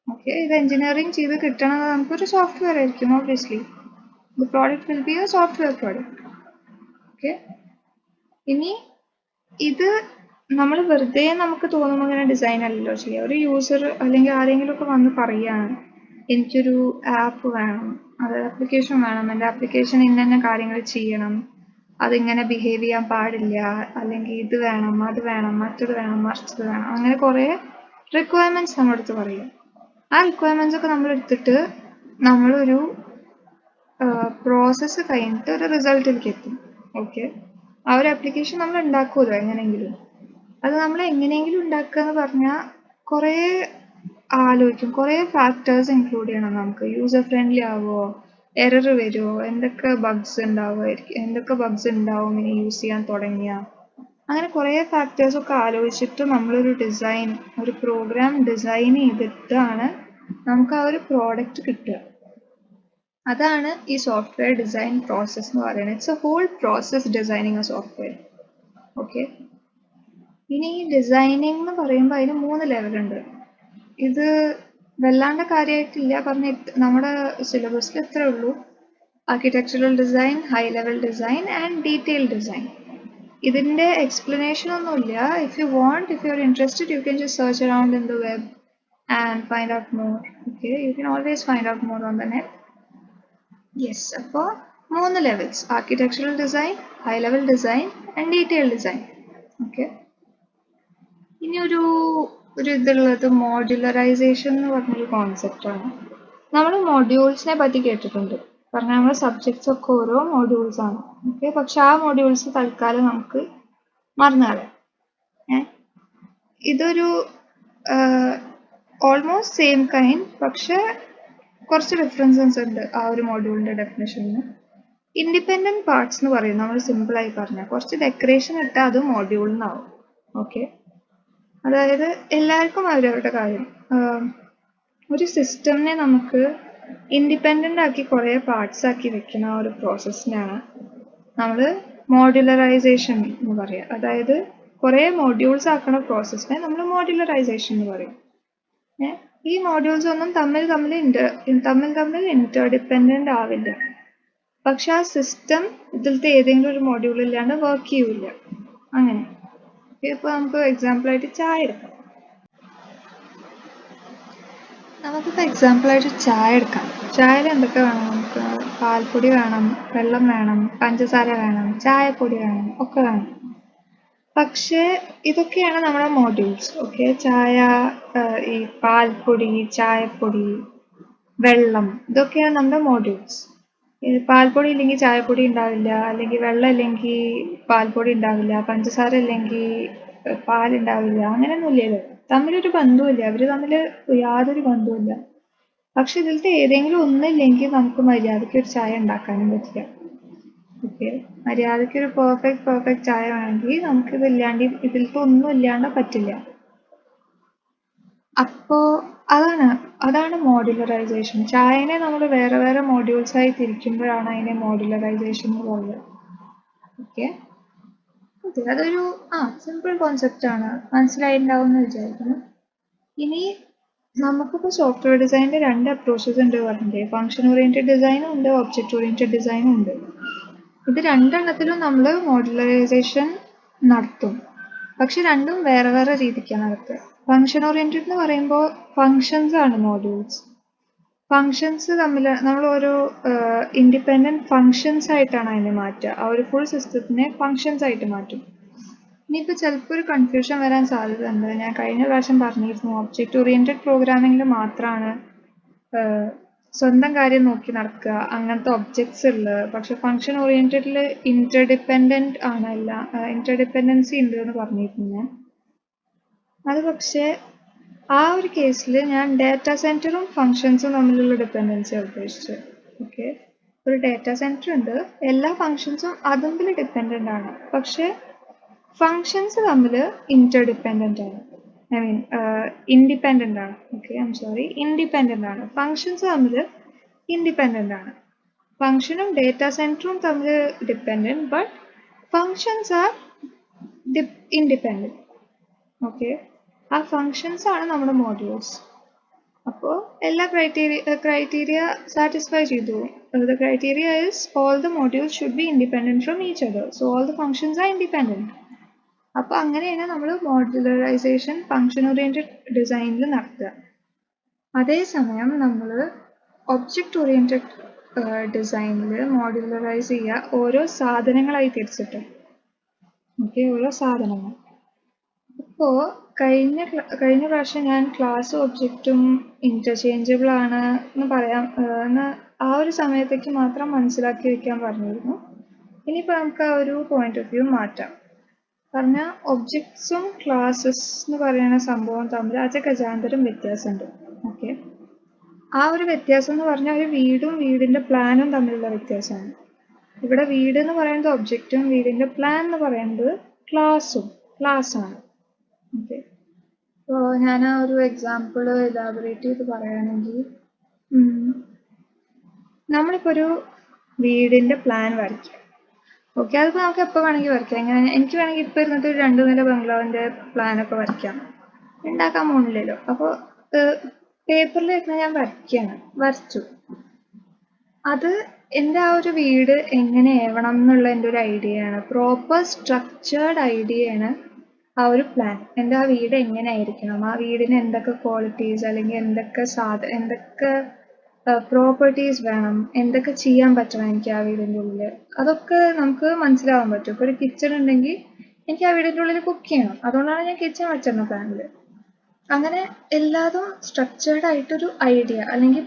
ഓക്കെ, ഇത് എഞ്ചിനീയറിംഗ് ചെയ്ത് കിട്ടണത് നമുക്കൊരു സോഫ്റ്റ്വെയർ ആയിരിക്കും. Obviously the product will be A software product. Okay, ഇനി ഇത് നമ്മൾ വെറുതെ നമുക്ക് തോന്നുമ്പോൾ ഇങ്ങനെ ഡിസൈൻ അല്ലല്ലോ ചെയ്യുക. ഒരു യൂസർ അല്ലെങ്കിൽ ആരെങ്കിലും ഒക്കെ വന്ന് പറയുകയാണ്, എനിക്കൊരു ആപ്പ് വേണം, അതായത് ആപ്ലിക്കേഷൻ വേണം, എൻ്റെ ആപ്ലിക്കേഷൻ ഇന്ന കാര്യങ്ങൾ ചെയ്യണം, അതിങ്ങനെ ബിഹേവ് ചെയ്യാൻ പാടില്ല, അല്ലെങ്കിൽ ഇത് വേണം, അത് വേണം, മറ്റത് വേണം, മറിച്ചത് വേണം, അങ്ങനെ കുറേ റിക്വയർമെൻറ്റ്സ് നമ്മുടെ അടുത്ത് പറയും. ആ റിക്വയർമെൻറ്റ്സ് ഒക്കെ നമ്മൾ എടുത്തിട്ട് നമ്മളൊരു പ്രോസസ്സ് കഴിഞ്ഞിട്ട് ഒരു റിസൾട്ടിലേക്ക് എത്തും. ഓക്കെ, ആ ഒരു ആപ്ലിക്കേഷൻ നമ്മൾ ഉണ്ടാക്കുമല്ലോ എങ്ങനെയെങ്കിലും. അത് നമ്മൾ എങ്ങനെയെങ്കിലും ഉണ്ടാക്കുക എന്ന് പറഞ്ഞാൽ കുറേ ആലോചിക്കും, കുറേ ഫാക്ടേഴ്സ് ഇൻക്ലൂഡ് ചെയ്യണം. നമുക്ക് യൂസർ ഫ്രണ്ട്ലി ആവുമോ, എറർ വരുമോ, എന്തൊക്കെ ബഗ്സ് ഉണ്ടാവുമായിരിക്കും, എന്തൊക്കെ ബഗ്സ് ഉണ്ടാവും ഇനി യൂസ് ചെയ്യാൻ തുടങ്ങിയാൽ, അങ്ങനെ കുറേ ഫാക്ടേഴ്സൊക്കെ ആലോചിച്ചിട്ട് നമ്മളൊരു ഡിസൈൻ, ഒരു പ്രോഗ്രാം ഡിസൈൻ ചെയ്തിട്ടാണ് നമുക്ക് ആ ഒരു പ്രോഡക്റ്റ് കിട്ടുക. അതാണ് ഈ സോഫ്റ്റ്വെയർ ഡിസൈൻ പ്രോസസ്സ് എന്ന് പറയുന്നത്. It's a whole process designing a software. Okay, ഇനി ഈ ഡിസൈനിങ് എന്ന് പറയുമ്പോൾ അതിന് 3 ലെവലുണ്ട്. ഇത് വല്ലാണ്ട് കാര്യമായിട്ടില്ല പറഞ്ഞ നമ്മുടെ സിലബസിൽ ഇത്രേ ഉള്ളൂ. Architectural design, high level design and detail design. ഇതിൻ്റെ എക്സ്പ്ലനേഷൻ ഒന്നുമില്ല. If you are interested you can just search around in the web and find out more. Okay, you can always find out more on the net. Yes, അപ്പോൾ 3 levels: architectural design, high level design and detail design. Okay, ഇനി ഒരു ഇതുള്ളത് modularization എന്ന് പറഞ്ഞൊരു കോൺസെപ്റ്റാണ്. നമ്മൾ മൊഡ്യൂൾസിനെ പറ്റി കേട്ടിട്ടുണ്ട്. പറഞ്ഞാൽ നമ്മുടെ സബ്ജക്ട്സ് ഒക്കെ ഓരോ മോഡ്യൂൾസ് ആണ്. ഓക്കെ, പക്ഷെ ആ മോഡ്യൂൾസ് തൽക്കാലം നമുക്ക് മറന്നുകളയാം. ഇതൊരു ഓൾമോസ്റ്റ് സെയിം കൈൻഡ്, പക്ഷെ കുറച്ച് ഡിഫറൻസസ് ഉണ്ട് ആ ഒരു മോഡ്യൂളിന്റെ ഡെഫിനേഷനിൽ. ഇൻഡിപെൻഡന്റ് പാർട്സ് എന്ന് പറയും നമ്മൾ സിമ്പിളായി പറഞ്ഞാൽ. കുറച്ച് ഡെക്കറേഷൻ ഇട്ടാൽ അത് മോഡ്യൂളിനാവും. ഓക്കെ, അതായത് എല്ലാവർക്കും അവരവരുടെ കാര്യം. ഒരു സിസ്റ്റമിനെ നമുക്ക് ഇൻഡിപെൻഡന്റ് ആക്കി കുറേ പാർട്സ് ആക്കി വെക്കുന്ന ഒരു പ്രോസസ്സിനാണ് നമ്മൾ മോഡുലറൈസേഷൻ എന്ന് പറയുക. അതായത് കുറേ മോഡ്യൂൾസ് ആക്കുന്ന പ്രോസസ്സിനെ നമ്മൾ മോഡുലറൈസേഷൻ എന്ന് പറയും. ഈ മോഡ്യൂൾസ് ഒന്നും തമ്മിൽ ഇന്റർഡിപെൻഡന്റ് ആവില്ല. പക്ഷെ ആ സിസ്റ്റം ഇതിലത്തെ ഏതെങ്കിലും ഒരു മോഡ്യൂൾ ഇല്ലാണ്ട് വർക്ക് ചെയ്യൂല. അങ്ങനെ. ഇപ്പൊ നമുക്ക് എക്സാമ്പിൾ ആയിട്ട് ചായ എടുക്കാം. ചായയിൽ എന്തൊക്കെ വേണം? നമുക്ക് പാൽപ്പൊടി വേണം, വെള്ളം വേണം, പഞ്ചസാര വേണം, ചായപ്പൊടി വേണം, ഒക്കെ വേണം. പക്ഷേ ഇതൊക്കെയാണ് നമ്മുടെ മോഡ്യൂൾസ്. ഓക്കെ, ചായ, ഈ പാൽപ്പൊടി, ചായപ്പൊടി, വെള്ളം, ഇതൊക്കെയാണ് നമ്മുടെ മോഡ്യൂൾസ്. പാൽപ്പൊടി ഇല്ലെങ്കിൽ ചായപ്പൊടി ഉണ്ടാവില്ല, അല്ലെങ്കിൽ വെള്ളം ഇല്ലെങ്കിൽ പാൽപ്പൊടി ഉണ്ടാവില്ല, പഞ്ചസാര ഇല്ലെങ്കിൽ പാലുണ്ടാവില്ല. അങ്ങനെയൊന്നുമില്ലല്ലോ. തമ്മിലൊരു ബന്ധവുമില്ല, അവര് തമ്മിൽ യാതൊരു ബന്ധവുമില്ല. പക്ഷെ ഇതിലത്തെ ഏതെങ്കിലും ഒന്നില്ലെങ്കിൽ നമുക്ക് മര്യാദയ്ക്ക് ഒരു ചായ ഉണ്ടാക്കാനും പറ്റില്ല. ഓക്കെ, മര്യാദയ്ക്ക് ഒരു പെർഫെക്റ്റ് ചായ വേണമെങ്കിൽ നമുക്ക് ഇതിലത്തെ ഒന്നും ഇല്ലാണ്ട് പറ്റില്ല. അപ്പോ അതാണ് മോഡുലറൈസേഷൻ. ചായനെ നമ്മൾ വേറെ വേറെ മോഡ്യൂൾസ് ആയി തിരിക്കുമ്പോഴാണ് അതിനെ മോഡുലറൈസേഷൻ എന്ന് പറയുന്നത്. ഓക്കെ, അതൊരു സിമ്പിൾ കോൺസെപ്റ്റ് ആണ്, മനസ്സിലായിട്ടുണ്ടാവും എന്ന് വിചാരിക്കുന്നു. ഇനി നമുക്കിപ്പോൾ സോഫ്റ്റ്വെയർ ഡിസൈനിന്റെ 2 അപ്രോച്ചസ് ഉണ്ട് പറഞ്ഞില്ലേ. ഫംഗ്ഷൻ ഓറിയന്റഡ് ഡിസൈനും ഉണ്ട്, ഒബ്ജക്റ്റ് ഓറിയന്റഡ് ഡിസൈനും ഉണ്ട്. ഇത് രണ്ടെണ്ണത്തിലും നമ്മൾ മോഡുലറൈസേഷൻ നടത്തും. പക്ഷെ രണ്ടും വേറെ വേറെ രീതിക്കാണ് നടത്തുക. ഫംഗ്ഷൻ ഓറിയന്റഡ് എന്ന് പറയുമ്പോൾ ഫങ്ഷൻസ് ആണ് മോഡ്യൂൾസ്. ഫങ്ഷൻസ് തമ്മിൽ നമ്മൾ ഓരോ ഇൻഡിപെൻഡന്റ് ഫങ്ഷൻസ് ആയിട്ടാണ് അതിനെ മാറ്റുക. ആ ഒരു ഫുൾ സിസ്റ്റത്തിനെ ഫങ്ഷൻസ് ആയിട്ട് മാറ്റും. ഇനിയിപ്പോൾ ചിലപ്പോൾ ഒരു കൺഫ്യൂഷൻ വരാൻ സാധ്യതയുണ്ട്. ഞാൻ കഴിഞ്ഞ പ്രാവശ്യം പറഞ്ഞിരുന്നു, ഒബ്ജക്റ്റ് ഓറിയന്റഡ് പ്രോഗ്രാമിംഗിൽ മാത്രമാണ് സ്വന്തം കാര്യം നോക്കി നടക്കുക, അങ്ങനത്തെ ഒബ്ജക്ട്സ് ഉള്ളത്. പക്ഷെ ഫംഗ്ഷൻ ഓറിയന്റഡിൽ ഇന്റർഡിപെൻഡന്റ് ആണല്ല, ഇന്റർഡിപെൻഡൻസി ഉണ്ട് എന്ന് പറഞ്ഞിരുന്നു ഞാൻ. അത് പക്ഷേ ആ ഒരു കേസിൽ ഞാൻ ഡാറ്റാ സെന്ററും ഫങ്ഷൻസും തമ്മിലുള്ള ഡിപ്പെൻഡൻസിയാണ് ഉദ്ദേശിച്ചത്. ഓക്കെ, ഒരു ഡാറ്റാ സെന്റർ ഉണ്ട്, എല്ലാ ഫങ്ഷൻസും അതുമ്പിൽ ഡിപ്പെൻഡന്റ് ആണ്. പക്ഷെ ഫങ്ഷൻസ് തമ്മിൽ ഇന്റർഡിപെൻഡന്റ് ആണ്, ഇൻഡിപെൻഡന്റ് ആണ്. ഓക്കെ, ഇൻഡിപെൻഡന്റ് ആണ്. ഫങ്ഷൻസ് തമ്മിൽ ഇൻഡിപെൻഡന്റ് ആണ്. ഫങ്ഷനും ഡേറ്റാ സെന്ററും തമ്മിൽ dependent, but functions are independent. Okay, ആ ഫങ്ഷൻസ് ആണ് നമ്മുടെ മോഡ്യൂൾസ്. അപ്പോൾ എല്ലാ ക്രൈറ്റീരിയ സാറ്റിസ്ഫൈ ചെയ്തു. The criteria is all the modules should be independent from each other. So all the functions are independent. അപ്പോൾ അങ്ങനെയാണ് നമ്മൾ മോഡുലറൈസേഷൻ ഫംഗ്ഷൻ ഓറിയന്റഡ് ഡിസൈനിൽ നടത്തുക. അതേസമയം നമ്മൾ ഒബ്ജക്റ്റ് ഓറിയന്റഡ് ഡിസൈനിൽ മോഡുലറൈസ് ചെയ്യുക ഓരോ സാധനങ്ങളായി തിരിച്ചിട്ട്. ഓക്കെ, ഓരോ സാധനങ്ങൾ. അപ്പോൾ കഴിഞ്ഞ പ്രാവശ്യം ഞാൻ ക്ലാസ് ഒബ്ജക്റ്റും ഇന്റർചേഞ്ചബിൾ ആണ് എന്ന് എന്ന് ആ ഒരു സമയത്തേക്ക് മാത്രം മനസ്സിലാക്കി വെക്കാൻ പറഞ്ഞിരുന്നു. ഇനിയിപ്പോൾ നമുക്ക് ആ ഒരു പോയിന്റ് ഓഫ് വ്യൂ മാറ്റാം. പറഞ്ഞാൽ ഒബ്ജക്ട്സും ക്ലാസ്സസ് എന്ന് പറയുന്ന സംഭവം തമ്മിൽ അജഗജാന്തരം വ്യത്യാസമുണ്ട്. ഓക്കെ, ആ ഒരു വ്യത്യാസം എന്ന് പറഞ്ഞാൽ ഒരു വീടും വീടിന്റെ പ്ലാനും തമ്മിലുള്ള വ്യത്യാസമാണ്. ഇവിടെ വീട് എന്ന് പറയുന്നത് ഒബ്ജക്റ്റും വീടിന്റെ പ്ലാൻ എന്ന് പറയുന്നത് ക്ലാസ് ആണ്. ഓക്കെ, അപ്പോൾ ഞാൻ ആ ഒരു എക്സാമ്പിൾ എലാബറേറ്റ് ചെയ്ത് പറയുകയാണെങ്കിൽ, നമ്മളിപ്പോൾ ഒരു വീടിന്റെ പ്ലാൻ വരയ്ക്കാം. ഓക്കെ, അതിപ്പോൾ നമുക്ക് എപ്പോൾ വേണമെങ്കിൽ വരയ്ക്കാം. എനിക്ക് വേണമെങ്കിൽ ഇപ്പോൾ ഇരുന്നിട്ട് ഒരു 2 നില ബംഗ്ലാവിന്റെ പ്ലാനൊക്കെ വരയ്ക്കാം. ഉണ്ടാക്കാൻ പോകുന്നില്ലല്ലോ. അപ്പോൾ പേപ്പറിൽ ഇരുന്ന് ഞാൻ വരച്ചു. അത് എൻ്റെ ആ ഒരു വീട് എങ്ങനെ ആവണം എന്നുള്ള എൻ്റെ ഒരു ഐഡിയയാണ്, പ്രോപ്പർ സ്ട്രക്ചേർഡ് ഐഡിയയാണ് ആ ഒരു പ്ലാൻ. എൻ്റെ ആ വീട് എങ്ങനെ ആയിരിക്കണം, ആ വീടിന് എന്തൊക്കെ ക്വാളിറ്റീസ് അല്ലെങ്കിൽ എന്തൊക്കെ പ്രോപ്പർട്ടീസ് വേണം, എന്തൊക്കെ ചെയ്യാൻ പറ്റണം എനിക്ക് ആ വീടിൻ്റെ ഉള്ളിൽ, അതൊക്കെ നമുക്ക് മനസ്സിലാവാൻ പറ്റും. ഇപ്പോൾ ഒരു കിച്ചൺ ഉണ്ടെങ്കിൽ എനിക്ക് ആ വീടിൻ്റെ ഉള്ളിൽ കുക്ക് ചെയ്യണം, അതുകൊണ്ടാണ് ഞാൻ കിച്ചൺ വെച്ചിരുന്നത് പ്ലാനിൽ. അങ്ങനെ എല്ലാതും സ്ട്രക്ചേർഡ് ആയിട്ടൊരു ഐഡിയ അല്ലെങ്കിൽ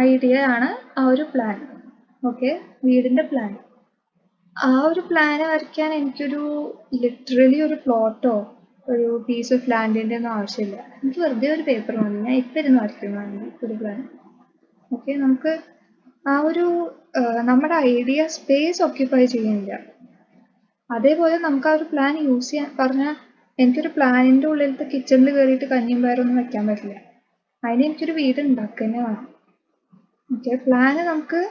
ഐഡിയ ആണ് ആ ഒരു പ്ലാൻ. ഓക്കെ, വീടിന്റെ പ്ലാൻ. ആ ഒരു പ്ലാന് വരയ്ക്കാൻ എനിക്കൊരു ലിറ്ററലി ഒരു പ്ലോട്ടോ ഒരു പീസ് ഓഫ് ലാൻഡിന്റെ ഒന്നും ആവശ്യമില്ല. എനിക്ക് വെറുതെ ഒരു പേപ്പർ മതി. ഞാൻ ഇപ്പം ഇരുന്ന് വരയ്ക്കുന്നതാണ് ഒരു പ്ലാൻ. ഓക്കെ, നമുക്ക് ആ ഒരു നമ്മുടെ ഐഡിയ സ്പേസ് ഓക്യുപ്പൈ ചെയ്യുന്നില്ല. അതേപോലെ നമുക്ക് ആ ഒരു പ്ലാൻ യൂസ് ചെയ്യാൻ പറഞ്ഞാൽ, എനിക്കൊരു പ്ലാനിൻ്റെ ഉള്ളിലത്തെ കിച്ചണിൽ കയറിയിട്ട് കഞ്ഞിയും പയറൊന്നും വെക്കാൻ പറ്റില്ല. അതിന് എനിക്കൊരു വീട് ഉണ്ടാക്കുക തന്നെ വേണം. ഓക്കെ, പ്ലാന് നമുക്ക്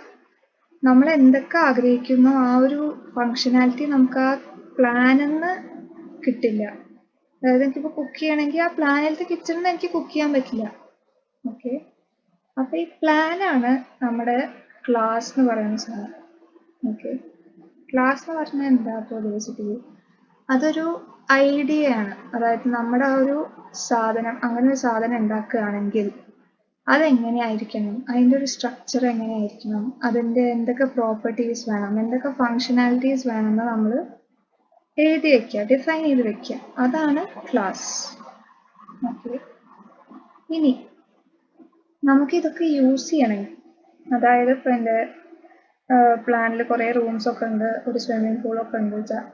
നമ്മൾ എന്തൊക്കെ ആഗ്രഹിക്കുന്നോ ആ ഒരു ഫങ്ഷനാലിറ്റി നമുക്ക് ആ പ്ലാനെന്ന് കിട്ടില്ല. അതായത് എനിക്കിപ്പോൾ കുക്ക് ചെയ്യണമെങ്കിൽ ആ പ്ലാനിലത്തെ കിച്ചണിൽ എനിക്ക് കുക്ക് ചെയ്യാൻ പറ്റില്ല. ഓക്കെ, അപ്പോൾ ഈ പ്ലാനാണ് നമ്മുടെ ക്ലാസ് എന്ന് പറയുന്ന സാധനം. ഓക്കെ, ക്ലാസ് എന്ന് പറഞ്ഞാൽ എന്താ? അപ്പോൾ ബേസിക്കലി അതൊരു ഐഡിയ ആണ്. അതായത് നമ്മുടെ ആ ഒരു സാധനം, അങ്ങനെ ഒരു സാധനം ഉണ്ടാക്കുകയാണെങ്കിൽ അതെങ്ങനെയായിരിക്കണം, അതിൻ്റെ ഒരു സ്ട്രക്ചർ എങ്ങനെയായിരിക്കണം, അതിൻ്റെ എന്തൊക്കെ പ്രോപ്പർട്ടീസ് വേണം, എന്തൊക്കെ ഫങ്ഷനാലിറ്റീസ് വേണമെന്ന് നമ്മൾ എഴുതി വെക്കുക, ഡിഫൈൻ ചെയ്ത് വെക്കുക. അതാണ് ക്ലാസ്. ഓക്കെ, ഇനി നമുക്കിതൊക്കെ യൂസ് ചെയ്യണമെങ്കിൽ, അതായത് ഇപ്പോൾ എൻ്റെ പ്ലാനിൽ കുറേ റൂംസൊക്കെ ഉണ്ട്, ഒരു സ്വിമ്മിംഗ് പൂളൊക്കെ ഉണ്ട് വെച്ചാൽ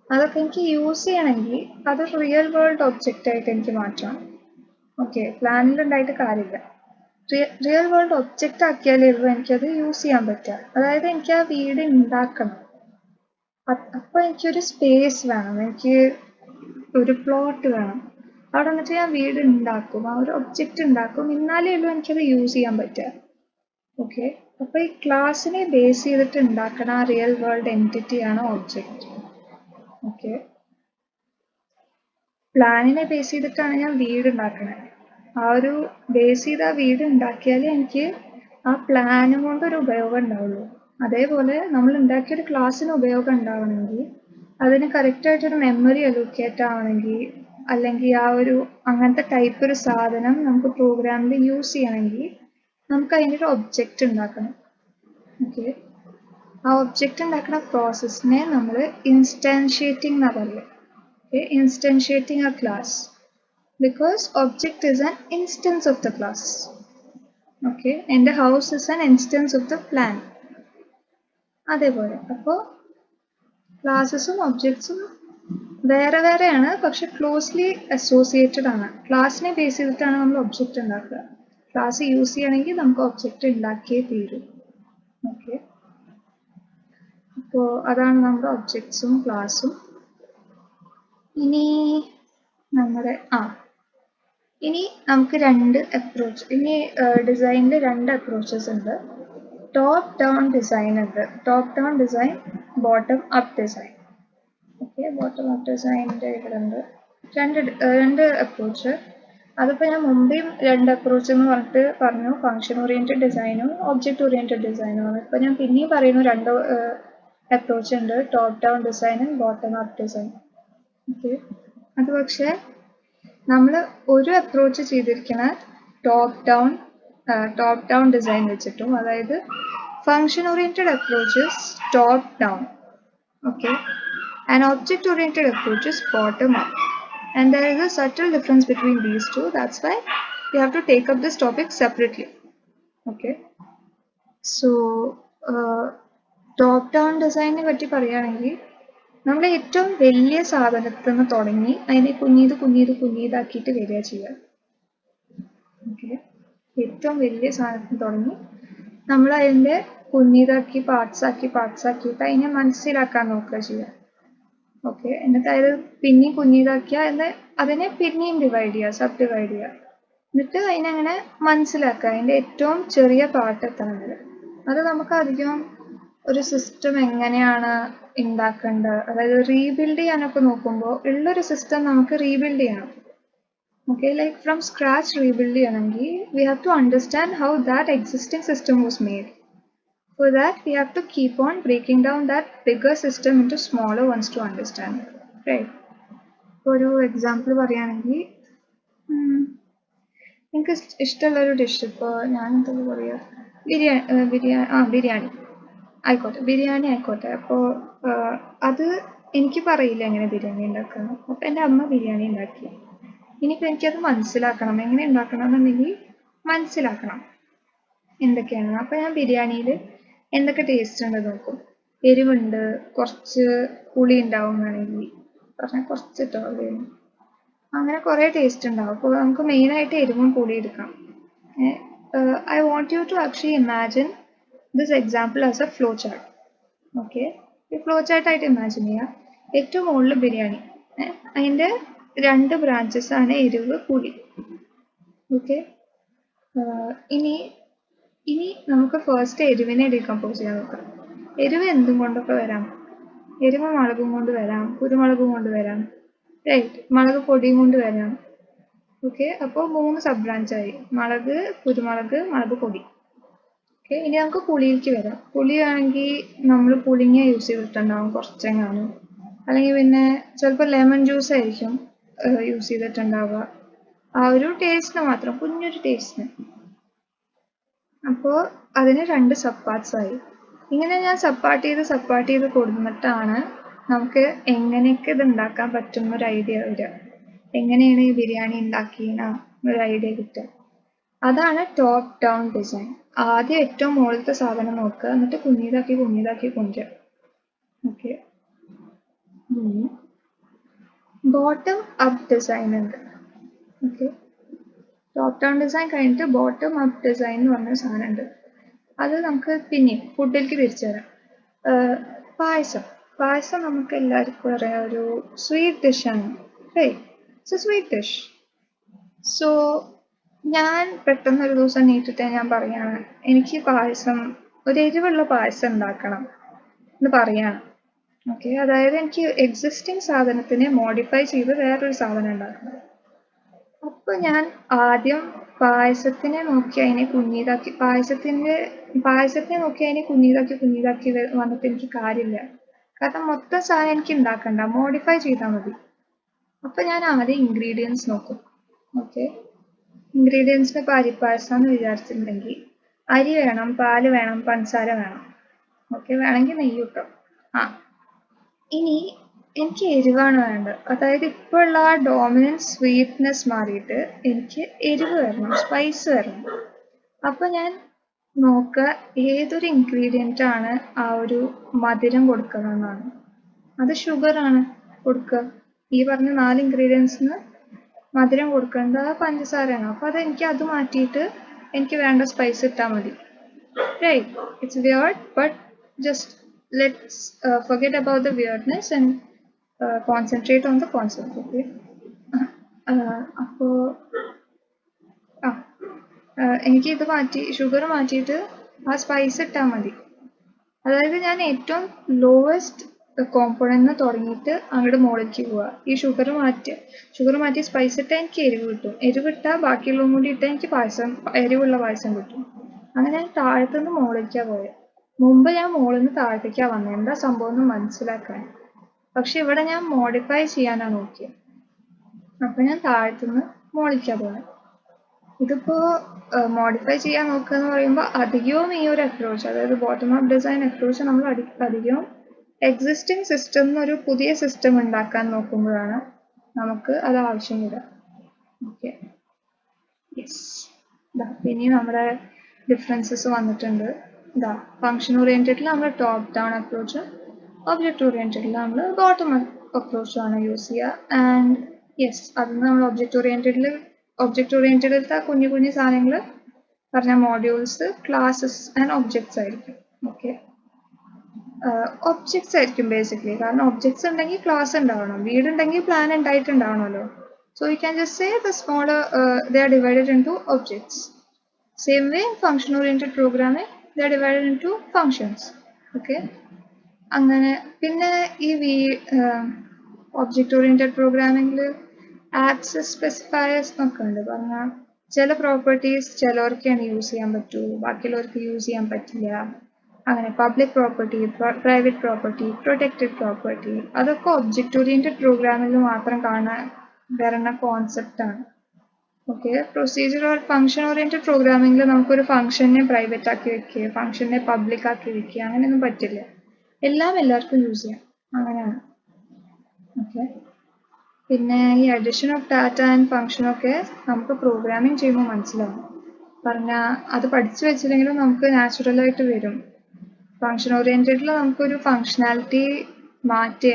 അതൊക്കെ എനിക്ക് യൂസ് ചെയ്യണമെങ്കിൽ അത് റിയൽ വേൾഡ് ഒബ്ജക്റ്റ് ആയിട്ട് എനിക്ക് മാറ്റണം. ഓക്കെ, പ്ലാനിലുണ്ടായിട്ട് കാര്യമില്ല. റിയൽ വേൾഡ് ഒബ്ജക്റ്റ് ആക്കിയാലേ ഉള്ളൂ എനിക്കത് യൂസ് ചെയ്യാൻ പറ്റുക. അതായത് എനിക്ക് ആ വീട് ഉണ്ടാക്കണം. അപ്പോൾ എനിക്കൊരു സ്പേസ് വേണം, എനിക്ക് ഒരു പ്ലോട്ട് വേണം. അവിടെ വന്നിട്ട് ഞാൻ വീട് ഉണ്ടാക്കും, ആ ഒരു ഒബ്ജക്റ്റ് ഉണ്ടാക്കും, എന്നാലേ ഉള്ളൂ എനിക്കത് യൂസ് ചെയ്യാൻ പറ്റുക. ഓക്കെ, അപ്പോൾ ഈ ക്ലാസ്സിനെ ബേസ് ചെയ്തിട്ട് ഉണ്ടാക്കണ ആ റിയൽ വേൾഡ് എൻറ്റിറ്റിയാണ് ഒബ്ജക്റ്റ്. ഓക്കെ, പ്ലാനിനെ ബേസ് ചെയ്തിട്ടാണ് ഞാൻ വീട് ഉണ്ടാക്കണത്. ആ ഒരു ബേസ് ചെയ്ത് ആ വീട് ഉണ്ടാക്കിയാലേ എനിക്ക് ആ പ്ലാനും കൊണ്ടൊരു ഉപയോഗം ഉണ്ടാവുള്ളൂ. അതേപോലെ നമ്മൾ ഉണ്ടാക്കിയൊരു ക്ലാസ്സിന് ഉപയോഗം ഉണ്ടാവണമെങ്കിൽ, അതിന് കറക്റ്റായിട്ടൊരു മെമ്മറി അലോക്കേറ്റ് ആവണമെങ്കിൽ, അല്ലെങ്കിൽ ആ ഒരു അങ്ങനത്തെ ടൈപ്പ് ഒരു സാധനം നമുക്ക് പ്രോഗ്രാമിൽ യൂസ് ചെയ്യണമെങ്കിൽ നമുക്ക് അതിനൊരു ഒബ്ജക്റ്റ് ഉണ്ടാക്കണം. ഓക്കെ, ആ ഒബ്ജക്റ്റ് ഉണ്ടാക്കുന്ന പ്രോസസ്സിനെ നമ്മൾ ഇൻസ്റ്റാൻഷിയേറ്റിംഗ് എന്നാണ് പറയുക. Okay, instantiating a class, because object is an instance of the class. Okay, and the house is an instance of the plan. അതേപോലെ അപ്പോൾ ക്ലാസ്സസും ഒബ്ജക്ട്സും വേറെ വേറെയാണ്, പക്ഷെ ക്ലോസ്ലി അസോസിയേറ്റഡ് ആണ്. ക്ലാസ്സിനെ ബേസ് ചെയ്തിട്ടാണ് നമ്മൾ ഒബ്ജക്റ്റ് ഉണ്ടാക്കുക. ക്ലാസ് യൂസ് ചെയ്യണമെങ്കിൽ നമുക്ക് ഒബ്ജക്റ്റ് ഉണ്ടാക്കിയേ തീരും. ഓക്കെ, അപ്പോൾ അതാണ് നമ്മുടെ ഒബ്ജക്ട്സും ക്ലാസ്സും. ഇനി നമുക്ക് രണ്ട് അപ്രോച്ച്, ഇനി ഡിസൈനിൽ രണ്ട് അപ്രോച്ചസ് ഉണ്ട്. ടോപ്പ് ഡൗൺ ഡിസൈൻ ഉണ്ട്, top down design, bottom up design. Okay, bottom up ഡിസൈനിൻ്റെ ഇവിടെ ഉണ്ട് രണ്ട് അപ്രോച്ച്. അതിപ്പോൾ ഞാൻ മുമ്പേയും രണ്ട് അപ്രോച്ച് എന്ന് പറഞ്ഞു, ഫങ്ഷൻ ഓറിയൻറ്റഡ് ഡിസൈനും ഒബ്ജക്റ്റ് ഓറിയൻറ്റഡ് ഡിസൈനും ആണ്. ഇപ്പോൾ ഞാൻ പിന്നെയും പറയുന്നു രണ്ട് അപ്രോച്ച് ഉണ്ട്, ടോപ്പ് ഡൗൺ ഡിസൈനും ബോട്ടം അപ്പ് ഡിസൈൻ. ഓക്കെ, അത് പക്ഷേ നമ്മൾ ഒരു അപ്രോച്ച് ചെയ്തിരിക്കുന്ന ടോപ്പ് ഡൗൺ ഡിസൈൻ വെച്ചിട്ടും, അതായത് function oriented approaches top down. Okay, and object oriented approaches bottom up. And there is a subtle difference between these two. That's why we have to take up this topic separately. Okay, so top down design നെ പറ്റി പറയുകയാണെങ്കിൽ, നമ്മൾ ഏറ്റവും വലിയ സാധനത്തിൽ നിന്ന് തുടങ്ങി അതിനെ കുഞ്ഞീതാക്കിയിട്ട് വരിക ചെയ്യുക. ഓക്കെ, ഏറ്റവും വലിയ സാധനത്തിൽ തുടങ്ങി നമ്മൾ അതിൻ്റെ കുഞ്ഞീതാക്കി പാർട്സ് ആക്കിയിട്ട് അതിനെ മനസ്സിലാക്കാൻ നോക്കുക ചെയ്യുക. ഓക്കെ, എന്നിട്ട് അത് പിന്നെയും കുഞ്ഞീതാക്കിയാൽ അതിനെ പിന്നെയും സബ് ഡിവൈഡ് ചെയ്യുക, എന്നിട്ട് അതിനങ്ങനെ മനസ്സിലാക്കുക, അതിൻ്റെ ഏറ്റവും ചെറിയ പാർട്ട് എത്തണമെങ്കിൽ. അത് നമുക്ക് അധികം ഒരു സിസ്റ്റം എങ്ങനെയാണ് ഉണ്ടാക്കേണ്ടത്, അതായത് റീബിൽഡ് ചെയ്യാനൊക്കെ നോക്കുമ്പോൾ ഉള്ളൊരു സിസ്റ്റം നമുക്ക് റീബിൽഡ് ചെയ്യണം. Okay, like from scratch rebuild ചെയ്യണമെങ്കിൽ we have to understand how that existing system was made. For that, we have to keep on breaking down that bigger system into smaller ones to understand. Right? ഒരു example പറയുകയാണെങ്കിൽ, എനിക്ക് ഇഷ്ടമുള്ളൊരു dish, ഇപ്പോൾ ഞാൻ എന്താ പറയുക, ബിരിയാണി ആയിക്കോട്ടെ. അപ്പോൾ അത് എനിക്ക് പറയില്ല എങ്ങനെ ബിരിയാണി ഉണ്ടാക്കണം. അപ്പോൾ എൻ്റെ അമ്മ ബിരിയാണി ഉണ്ടാക്കി. ഇനിയിപ്പോൾ എനിക്കത് മനസ്സിലാക്കണം, എങ്ങനെ ഉണ്ടാക്കണം എന്നുണ്ടെങ്കിൽ മനസ്സിലാക്കണം എന്തൊക്കെയാണ്. അപ്പോൾ ഞാൻ ബിരിയാണിയിൽ എന്തൊക്കെ ടേസ്റ്റ് ഉണ്ട് നോക്കും. എരിവുണ്ട്, കുറച്ച് പുളി ഉണ്ടാവും, വേണമെങ്കിൽ പറഞ്ഞാൽ കുറച്ചിട്ടോ, അങ്ങനെ കുറേ ടേസ്റ്റ് ഉണ്ടാവും. അപ്പോൾ നമുക്ക് മെയിനായിട്ട് എരിവും പുളി എടുക്കാം. I want you to actually imagine this example as a flow chart. Okay, ഈ ഫ്ലോ ചാർട്ടായിട്ട് ഇമാജിൻ ചെയ്യുക. ഏറ്റവും മുകളിൽ ബിരിയാണി, അതിൻ്റെ 2 ബ്രാഞ്ചസ് ആണ് എരിവ്, പുളി. ഓക്കെ, ഇനി നമുക്ക് ഫസ്റ്റ് എരിവിനെ ഡീകമ്പോസ് ചെയ്യാൻ നോക്കാം. എരിവ് എന്തും കൊണ്ടൊക്കെ വരാം. എരിവ് മുളകും കൊണ്ട് വരാം, കുരുമുളകും കൊണ്ട് വരാം, റൈറ്റ്, മുളക് പൊടിയും കൊണ്ട് വരാം. ഓക്കെ, അപ്പോൾ 3 സബ് ബ്രാഞ്ചായി: മുളക്, കുരുമുളക്, മുളക് പൊടി. ഓക്കെ, ഇനി നമുക്ക് പുളിയിലേക്ക് വരാം. പുളി ആണെങ്കിൽ നമ്മൾ പുളിങ്ങ യൂസ് ചെയ്തിട്ടുണ്ടാവും കുറച്ചെങ്ങാനും, അല്ലെങ്കിൽ പിന്നെ ചിലപ്പോൾ ലെമൺ ജ്യൂസ് ആയിരിക്കും യൂസ് ചെയ്തിട്ടുണ്ടാവുക, ആ ഒരു ടേസ്റ്റിന് മാത്രം, കുഞ്ഞൊരു ടേസ്റ്റിന്. അപ്പോൾ അതിന് 2 സബ് പാർട്സ് ആയി. ഇങ്ങനെ ഞാൻ സപ്പാർട്ട് ചെയ്ത് കൊടുത്തിട്ടാണ് നമുക്ക് എങ്ങനെയൊക്കെ ഇത് ഉണ്ടാക്കാൻ പറ്റുന്ന ഒരു ഐഡിയ വരിക. എങ്ങനെയാണ് ഈ ബിരിയാണി ഉണ്ടാക്കിയെന്ന ഒരു ഐഡിയ കിട്ടുക. അതാണ് ടോപ്പ് ഡൗൺ ഡിസൈൻ. ആദ്യം ഏറ്റവും മുകളിലത്തെ സാധനം നോക്കുക, എന്നിട്ട് കുഞ്ഞിതാക്കി കൊണ്ടുവരിക. ഓക്കെ, ബോട്ടം അപ്പ് ഡിസൈൻ ഉണ്ട്. ഓക്കെ, ടോപ്പ് ഡൗൺ ഡിസൈൻ കഴിഞ്ഞിട്ട് ബോട്ടം അപ്പ് ഡിസൈൻ എന്ന് പറഞ്ഞ സാധനം ഉണ്ട്. അത് നമുക്ക് പിന്നെ ഫുഡിലേക്ക് തിരിച്ചു തരാം. പായസം നമുക്ക് എല്ലാവർക്കും അറിയാം, ഒരു സ്വീറ്റ് ഡിഷാണ്. It's A sweet dish. So ഞാൻ പെട്ടെന്ന് ഒരു ദിവസം നീട്ടിട്ട് ഞാൻ പറയാണ്, എനിക്ക് പായസം, ഒരു എരിവുള്ള പായസം ഉണ്ടാക്കണം എന്ന് പറയാണ്. ഓക്കെ, അതായത് എനിക്ക് എക്സിസ്റ്റിംഗ് സാധനത്തിനെ മോഡിഫൈ ചെയ്ത് വേറൊരു സാധനം ഉണ്ടാക്കണം. അപ്പോൾ ഞാൻ ആദ്യം പായസത്തിനെ നോക്കി അതിനെ കുഞ്ഞിതാക്കി, പായസത്തിനെ നോക്കി അതിനെ കുഞ്ഞിതാക്കി വന്നിട്ട് എനിക്ക് കാര്യമില്ല. കാരണം മൊത്തം സാധനം എനിക്ക് ഉണ്ടാക്കണ്ട, മോഡിഫൈ ചെയ്താൽ മതി. അപ്പോൾ ഞാൻ ആദ്യം ഇൻഗ്രീഡിയൻസ് നോക്കും. ഓക്കെ, ഇൻഗ്രീഡിയൻസിന് ഇപ്പോൾ അരിപ്പായസം എന്ന് വിചാരിച്ചിട്ടുണ്ടെങ്കിൽ അരി വേണം, പാല് വേണം, പഞ്ചസാര വേണം. ഓക്കെ, വേണമെങ്കിൽ നെയ്യ് കിട്ടും. ഇനി എനിക്ക് എരിവാണ് വേണ്ടത്. അതായത് ഇപ്പോൾ ഉള്ള ആ ഡോമിനൻറ്റ് സ്വീറ്റ്നെസ് മാറിയിട്ട് എനിക്ക് എരിവ് വരണം, സ്പൈസ് വരണം. അപ്പോൾ ഞാൻ നോക്കുക ഏതൊരു ഇൻഗ്രീഡിയൻ്റ് ആണ് ആ ഒരു മധുരം കൊടുക്കുന്നതെന്നാണ്. അത് ഷുഗറാണ് കൊടുക്കുക. ഈ പറഞ്ഞ 4 ഇൻഗ്രീഡിയൻസിന് മധുരം കൊടുക്കേണ്ടത് പഞ്ചസാരയാണ്. അപ്പോൾ അതെനിക്ക് അത് മാറ്റിയിട്ട് എനിക്ക് വേണ്ട സ്പൈസ് ഇട്ടാൽ മതി. Right, it's weird, but just let's forget about the weirdness and concentrate on the concept. Okay, അപ്പോൾ എനിക്ക് ഇത് ഷുഗർ മാറ്റിയിട്ട് ആ സ്പൈസ് ഇട്ടാൽ മതി. അതായത് ഞാൻ ഏറ്റവും ലോവസ്റ്റ് കോമ്പണന്റ് തുടങ്ങിയിട്ട് അങ്ങോട്ട് മുകളിലേക്ക് പോവുക. ഈ ഷുഗർ മാറ്റി സ്പൈസ് ഇട്ടാൽ എനിക്ക് എരിവ് കിട്ടും. എരിവിട്ടാൽ ബാക്കിയുള്ളതും കൂടി ഇട്ടാൽ എനിക്ക് എരിവുള്ള പായസം കിട്ടും. അങ്ങനെ ഞാൻ താഴത്തുനിന്ന് മുകളിലേക്കാണ് പോയത്. മുമ്പ് ഞാൻ മുകളിൽ നിന്ന് താഴത്തേക്കാണ് വന്നത്, എന്താ സംഭവം എന്ന് മനസ്സിലാക്കാൻ. പക്ഷെ ഇവിടെ ഞാൻ മോഡിഫൈ ചെയ്യാനാണ് നോക്കിയത്. അപ്പം ഞാൻ താഴത്തുനിന്ന് മുകളിലേക്കാണ് പോയത്. ഇതിപ്പോൾ മോഡിഫൈ ചെയ്യാൻ നോക്കുക എന്ന് പറയുമ്പോൾ അധികവും ഈ ഒരു അപ്രോച്ച്, അതായത് ബോട്ടം അപ്പ് ഡിസൈൻ അപ്രോച്ച് നമ്മൾ അധികവും എക്സിസ്റ്റിംഗ് സിസ്റ്റം ഒരു പുതിയ സിസ്റ്റം ഉണ്ടാക്കാൻ നോക്കുമ്പോഴാണ് നമുക്ക് അത് ആവശ്യം വരിക. ഓക്കെ, യെസ്, ഇനി നമ്മുടെ ഡിഫറൻസസ് വന്നിട്ടുണ്ട്. ഫങ്ഷൻ ഓറിയൻറ്റഡിൽ നമ്മൾ ടോപ്പ് ഡൗൺ അപ്രോച്ചും ഒബ്ജക്റ്റ് ഓറിയൻറ്റഡിൽ നമ്മൾ ബോട്ടം അപ്പ് അപ്രോച്ചുമാണ് യൂസ് ചെയ്യുക. ആൻഡ് യെസ്, അതിന് നമ്മൾ ഒബ്ജക്റ്റ് ഓറിയൻറ്റഡിലത്തെ കുഞ്ഞു സാധനങ്ങൾ പറഞ്ഞ മോഡ്യൂൾസ്, ക്ലാസ്സസ് ആൻഡ് ഒബ്ജക്ട്സ് ആയിരിക്കും. ഓക്കെ, ഒബ്ജക്ട്സ് ആയിരിക്കും ബേസിക്കലി. കാരണം ഒബ്ജക്ട്സ് ഉണ്ടെങ്കിൽ ക്ലാസ് ഉണ്ടാവണം, വീടുണ്ടെങ്കിൽ പ്ലാൻ ഉണ്ടായിട്ടുണ്ടാവണമല്ലോ. So you can just say the smaller they are divided into objects. Same way in function oriented programming they are divided into functions. Okay, അങ്ങനെ പിന്നെ ഈ object oriented പ്രോഗ്രാമിംഗിൽ access specifiers എന്നൊക്കെ ഉണ്ട്. പറഞ്ഞാൽ ചില properties ചിലവർക്കാണ് use ചെയ്യാൻ പറ്റൂ, ബാക്കിയുള്ളവർക്ക് യൂസ് ചെയ്യാൻ പറ്റില്ല. അങ്ങനെ public property, private property, protected property, അതൊക്കെ ഒബ്ജക്റ്റ് ഓറിയൻറ്റഡ് പ്രോഗ്രാമിൽ മാത്രം കാണാൻ വരുന്ന കോൺസെപ്റ്റാണ്. Okay, procedure or function oriented പ്രോഗ്രാമിംഗിൽ നമുക്കൊരു ഫംഗ്ഷനെ പ്രൈവറ്റ് ആക്കി വെക്കുക, ഫംഗ്ഷനെ പബ്ലിക് ആക്കി വെക്കുക, അങ്ങനെയൊന്നും പറ്റില്ല. എല്ലാം എല്ലാവർക്കും യൂസ് ചെയ്യാം, അങ്ങനെയാണ്. ഓക്കെ, പിന്നെ ഈ അഡിഷൻ ഓഫ് ഡാറ്റ ആൻഡ് ഫംഗ്ഷനൊക്കെ നമുക്ക് പ്രോഗ്രാമിംഗ് ചെയ്യുമ്പോൾ മനസ്സിലാവും. പറഞ്ഞാൽ അത് പഠിച്ചു വെച്ചില്ലെങ്കിലും നമുക്ക് നാച്ചുറലായിട്ട് വരും. ഫങ്ഷൻ ഓറിയൻറ്റഡിൽ നമുക്കൊരു ഫങ്ഷനാലിറ്റി